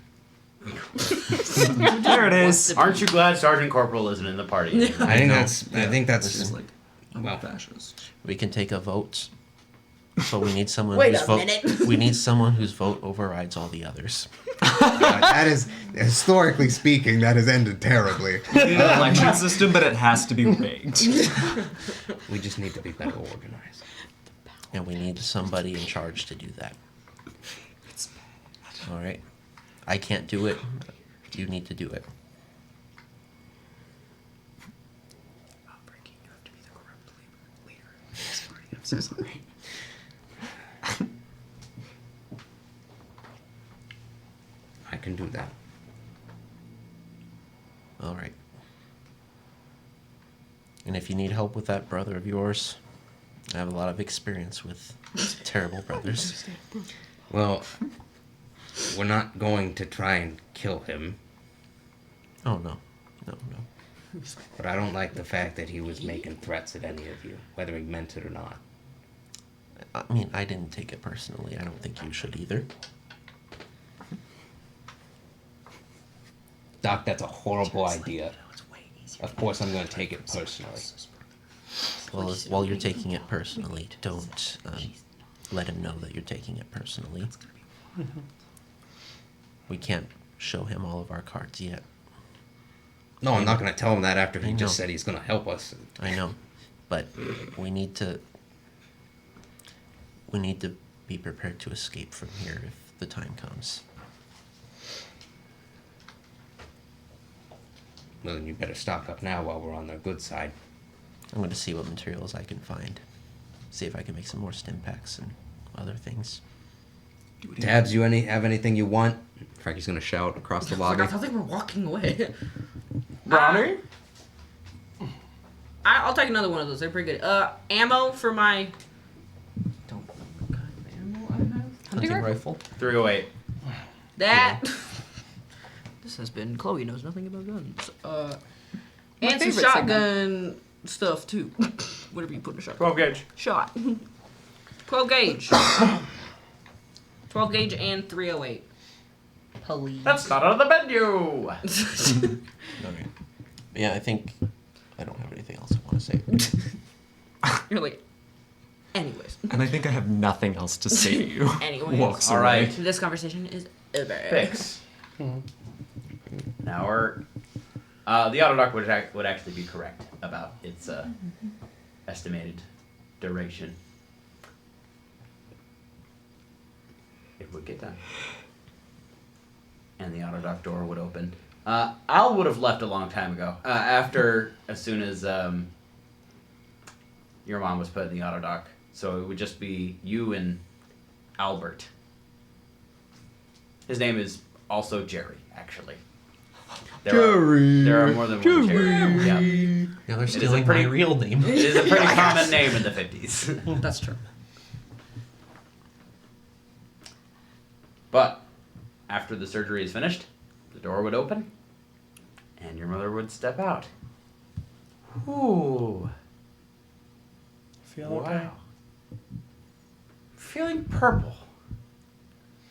There it is. Aren't you glad Sergeant Corporal isn't in the party anymore? I think know. that's This is like I'm Well. a fascist. We can take a vote, but we need someone Wait whose a vote. minute. We need someone whose vote overrides all the others. That is, historically speaking, that has ended terribly. We need an election system, but it has to be rigged. we just need to be better organized. And we need somebody in charge to do that. All right. I can't do it. You need to do it. I'm so sorry. I can do that. All right. And if you need help with that brother of yours, I have a lot of experience with terrible brothers. Well, we're not going to try and kill him, Oh, no. No, no. but I don't like the fact that he was making threats at any of you, whether he meant it or not. I mean, I didn't take it personally. I don't think you should either. Doc, that's a horrible idea. Of course I'm going to take it personally. Well, while you're taking it personally, don't let him know that you're taking it personally. We can't show him all of our cards yet. No, I'm not going to tell him that after he I just know. said he's going to help us. I know, but we need to be prepared to escape from here if the time comes. Well, then you better stock up now while we're on the good side. I'm going to see what materials I can find. See if I can make some more stim packs and other things. Tabs, you have anything you want? Frankie's going to shout across the Like, lobby. I thought they were walking away. Ronnie? I'll take another one of those. They're pretty good. Ammo for my. Don't know what kind of ammo I have. Hunting rifle? rifle. 308. That. This has been Chloe knows nothing about guns. And some favorite shotgun stuff too. Whatever you put in a shotgun. 12 gauge. Shot. 12 gauge. 12 gauge and 308. Police. That's not on the menu! Okay. Yeah, I think I don't have anything else I want to say. You're like. Anyways. And I think I have nothing else to say to you. Anyways. Walks All away. right. This conversation is over. Fix. Now we're. The auto dock would actually be correct about its estimated duration. It would get done. And the auto dock door would open Al would have left a long time ago. As soon as your mom was put in the auto dock. So it would just be you and Albert. His name is also Jerry, actually. There are more than one Jerry. Yeah. Now they're is a stealing pretty- my real name. It is a pretty common name in the 50s. That's true. But after the surgery is finished, the door would open, and your mother would step out. Ooh. Feel okay? Wow. Feeling purple.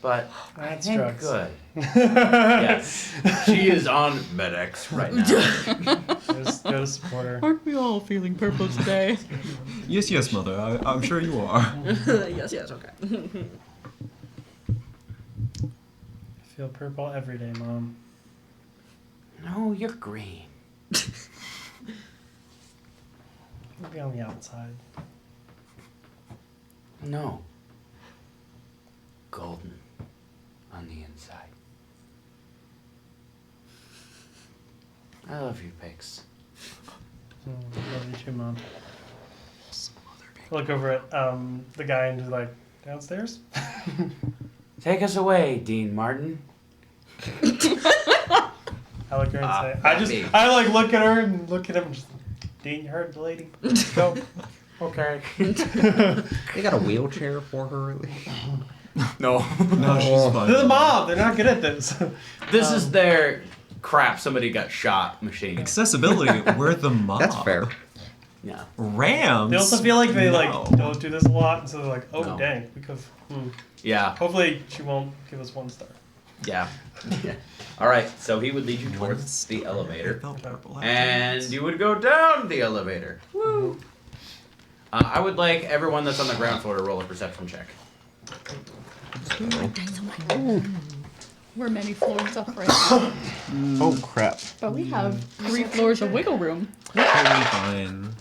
But I That's think drugs. good. Yes. She is on Med-X right now. Go to support her. Aren't we all feeling purple today? Yes, mother. I'm sure you are. yes, okay. I feel purple every day, Mom. No, you're green. Maybe on the outside. No. Golden on the inside. I love you, Pix. Love you too, Mom. Look over at the guy and just like, downstairs? Take us away, Dean Martin. I look at her and say, me. I like look at her and look at him and just, Dean, you heard the lady. Go. Okay. They got a wheelchair for her, really? No. No, she's fine. They're the mob. They're not good at this. This is their crap, somebody got shot machine. Accessibility, we're the mob. That's fair. Yeah. Rams. They also feel like they No. like don't do this a lot, and so they're like, oh No. dang, we could. Yeah. Hopefully she won't give us 1 star. Yeah. Alright, so he would lead you towards the elevator. Felt purple And afterwards. you would go down the elevator. Woo! I would like everyone that's on the ground floor to roll a perception check. We're many floors up right now, Oh crap! but we have 3 floors of wiggle room. Totally fine.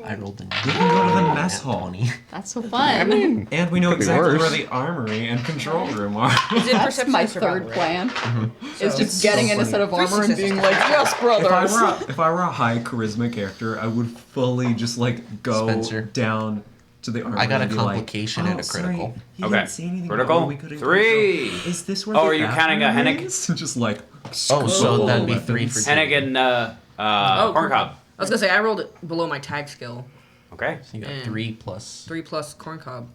I rolled a We can go to the mess hall. 20. That's so fun. And we know Could be exactly worse. where the armory and control room are. Is it That's perception my or survival, third right? plan. Is It's just so getting in a funny. set of armor and successes. being like, yes, brothers. If I were a high charisma character, I would fully just like go Spencer. down to the armory. I got a and be like, complication and a sorry, critical." you Okay. didn't see anything Critical. wrong. We couldn't 3. control. Is this where Oh, the are you counting a bathroom Hennig? is? Just like. Oh, so skull that'd be weapons. 3 for Hennig and corn cob. I was gonna say I rolled it below my tag skill. Okay. So you got And 3 plus. 3 plus corn cob.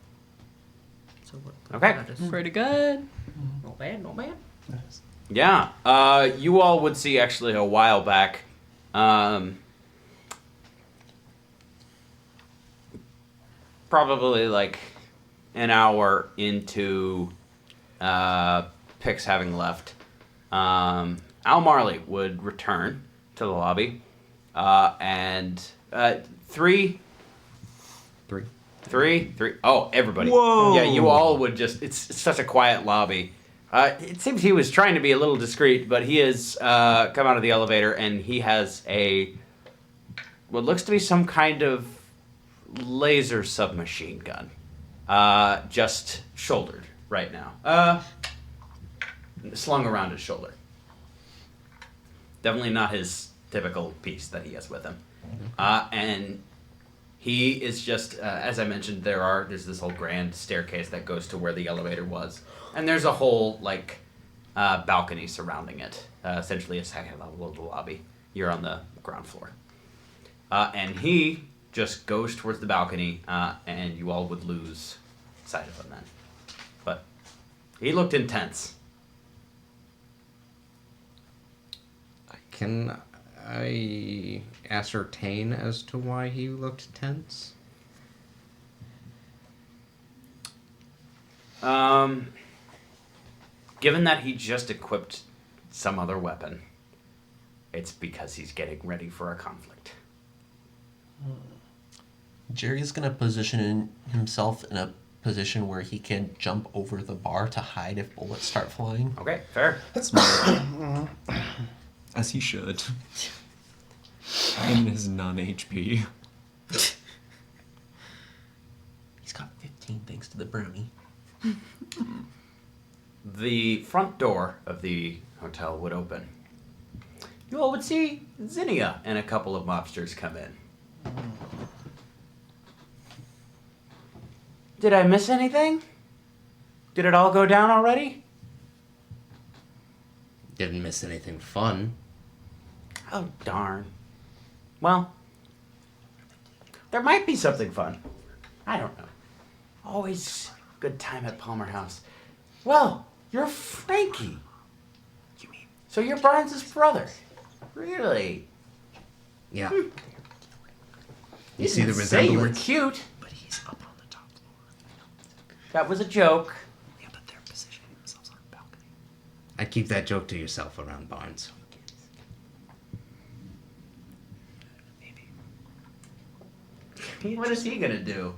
So what? Okay. that is- Pretty good. Not bad, not bad. Yeah. You all would see actually a while back. Probably like an hour into Pix having left. Al Marley would return to the lobby. And 3. 3. Oh, everybody. Whoa. Yeah, you all would just. It's such a quiet lobby. It seems he was trying to be a little discreet, but he has come out of the elevator and he has what looks to be some kind of laser submachine gun, just shouldered right now, slung around his shoulder. Definitely not his typical piece that he has with him, and he is just, as I mentioned, there's this whole grand staircase that goes to where the elevator was, and there's a whole balcony surrounding it, essentially a second level of the lobby. You're on the ground floor, and he just goes towards the balcony, and you all would lose sight of him then. But he looked intense. Can I ascertain as to why he looked tense? Given that he just equipped some other weapon, it's because he's getting ready for a conflict. Jerry's gonna position himself in a position where he can jump over the bar to hide if bullets start flying. Okay, fair. That's smart. As he should. In his non-HP. He's got 15 thanks to the brownie. The front door of the hotel would open, you all would see Zinnia and a couple of mobsters come in. Did I miss anything? Did it all go down already? Didn't miss anything fun. Oh, darn. Well, there might be something fun. I don't know. Always good time at Palmer House. Well, you're Frankie. So you're Barnes' brother. Really? Yeah. You see the Say you were resemblance? cute. But he's up on the top floor. That was a joke. Yeah, but they're positioning themselves on a balcony. I'd keep that joke to yourself around Barnes. What is he gonna do?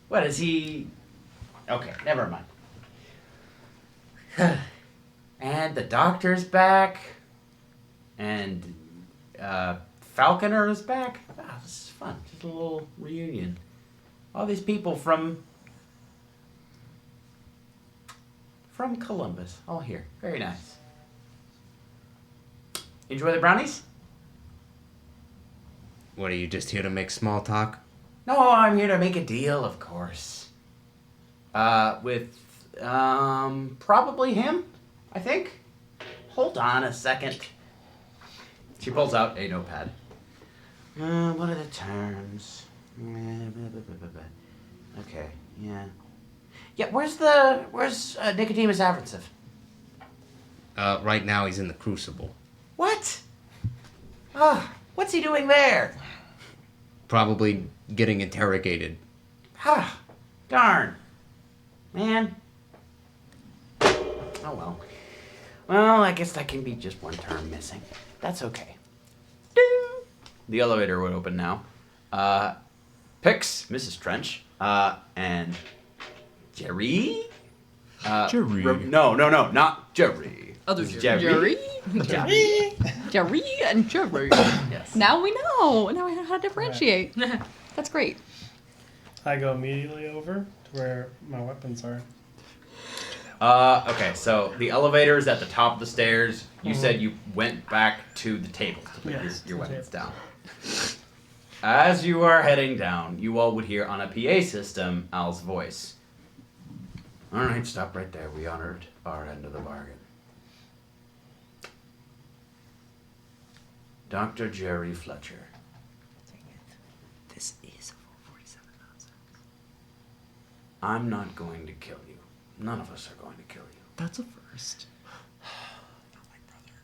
What is he? Okay, never mind. And the doctor's back. And Falconer is back. Wow, this is fun. Just a little reunion. All these people from Columbus, all here. Very nice. Enjoy the brownies? What, are you just here to make small talk? No, I'm here to make a deal, of course. With probably him, I think. Hold on a second. She pulls out a notepad. What are the terms? Okay, yeah. Yeah, where's Nicodemus Avratsov? Right now he's in the Crucible. What? Ah, what's he doing there? Probably getting interrogated. Ah, darn. Man. Oh well. Well, I guess that can be just one term missing. That's okay. Ding! The elevator would open now. Pix, Mrs. Trench, and Jerry? Jerry. No, not Jerry. Other This is Jerry? Jerry and Jerry. Yes. Now we know. Now we know how to differentiate. That's great. I go immediately over to where my weapons are. Okay, so the elevator is at the top of the stairs. You said you went back to the table to put Yes, your the weapons table. down. As you are heading down, you all would hear on a PA system Al's voice. All right, stop right there. We honored our end of the bargain. Dr. Jerry Fletcher. This is a full 47 nonsense. I'm not going to kill you. None of us are going to kill you. That's a first. Not my brother.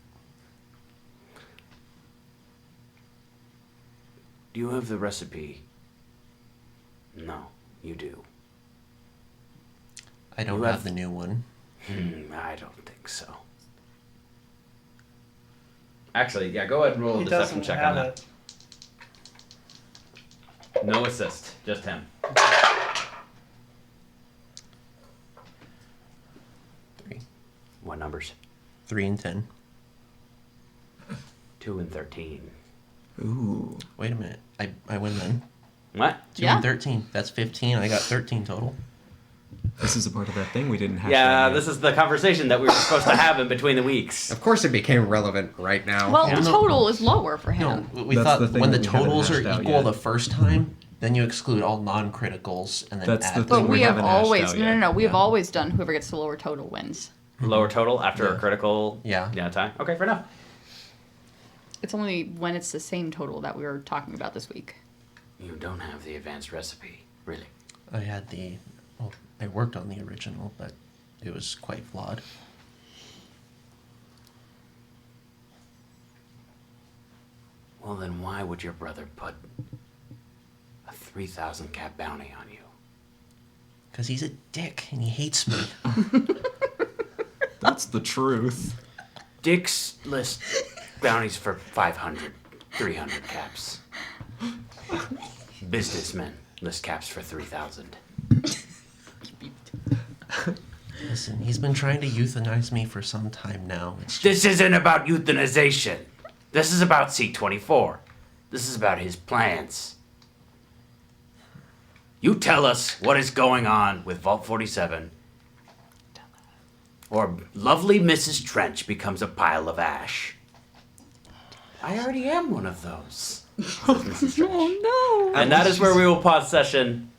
Do you have the recipe? No, you do. I don't You have have- the new one. I don't think so. Actually, yeah, go ahead and roll a He deception doesn't check on have that. it. No assist, just him. 3. What numbers? 3 and 10. 2 and 13. Ooh. Wait a minute. I win then. What? 2 Yeah. and 13. That's 15. I got 13 total. This is a part of that thing we didn't have. Yeah, this is the conversation that we were supposed to have in between the weeks. Of course, it became relevant right now. Well, Yeah. the total is lower for No, him. we That's thought the thing when the that we haven't totals are hashed out equal yet. the first time, then you exclude all non-criticals and then That's add the them. thing But we we have haven't hashed always out no, yet. no, no. We have Yeah. always done whoever gets the lower total wins. Lower total after a Yeah. critical Yeah. tie. Okay, fair enough. It's only when it's the same total that we were talking about this week. You don't have the advanced recipe, really. I had the. Well, I worked on the original, but it was quite flawed. Well, then why would your brother put a 3,000 cap bounty on you? Because he's a dick and he hates me. That's the truth. Dick's list bounties for 500, 300 caps. Businessmen list caps for 3,000. Listen, he's been trying to euthanize me for some time now. It's just, This isn't about euthanization. This is about C-24. This is about his plans. You tell us what is going on with Vault 47. or lovely Mrs. Trench becomes a pile of ash. I already am one of those. Oh And that is where we will pause session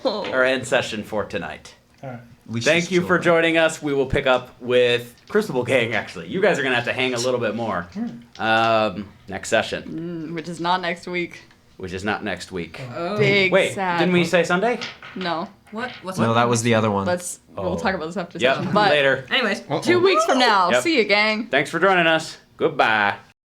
or end session for tonight. All right. Thank you for joining us. We will pick up with Crucible Gang, actually. You guys are going to have to hang a little bit more next session, no. Which is not next week. which is not next week. Oh. Big Wait, sad. didn't we say Sunday? No. What? What's No, up? that was the other one. We'll talk about this after Yep, session. But later. Anyways. 2 weeks from now. Yep. See you, gang. Thanks for joining us. Goodbye.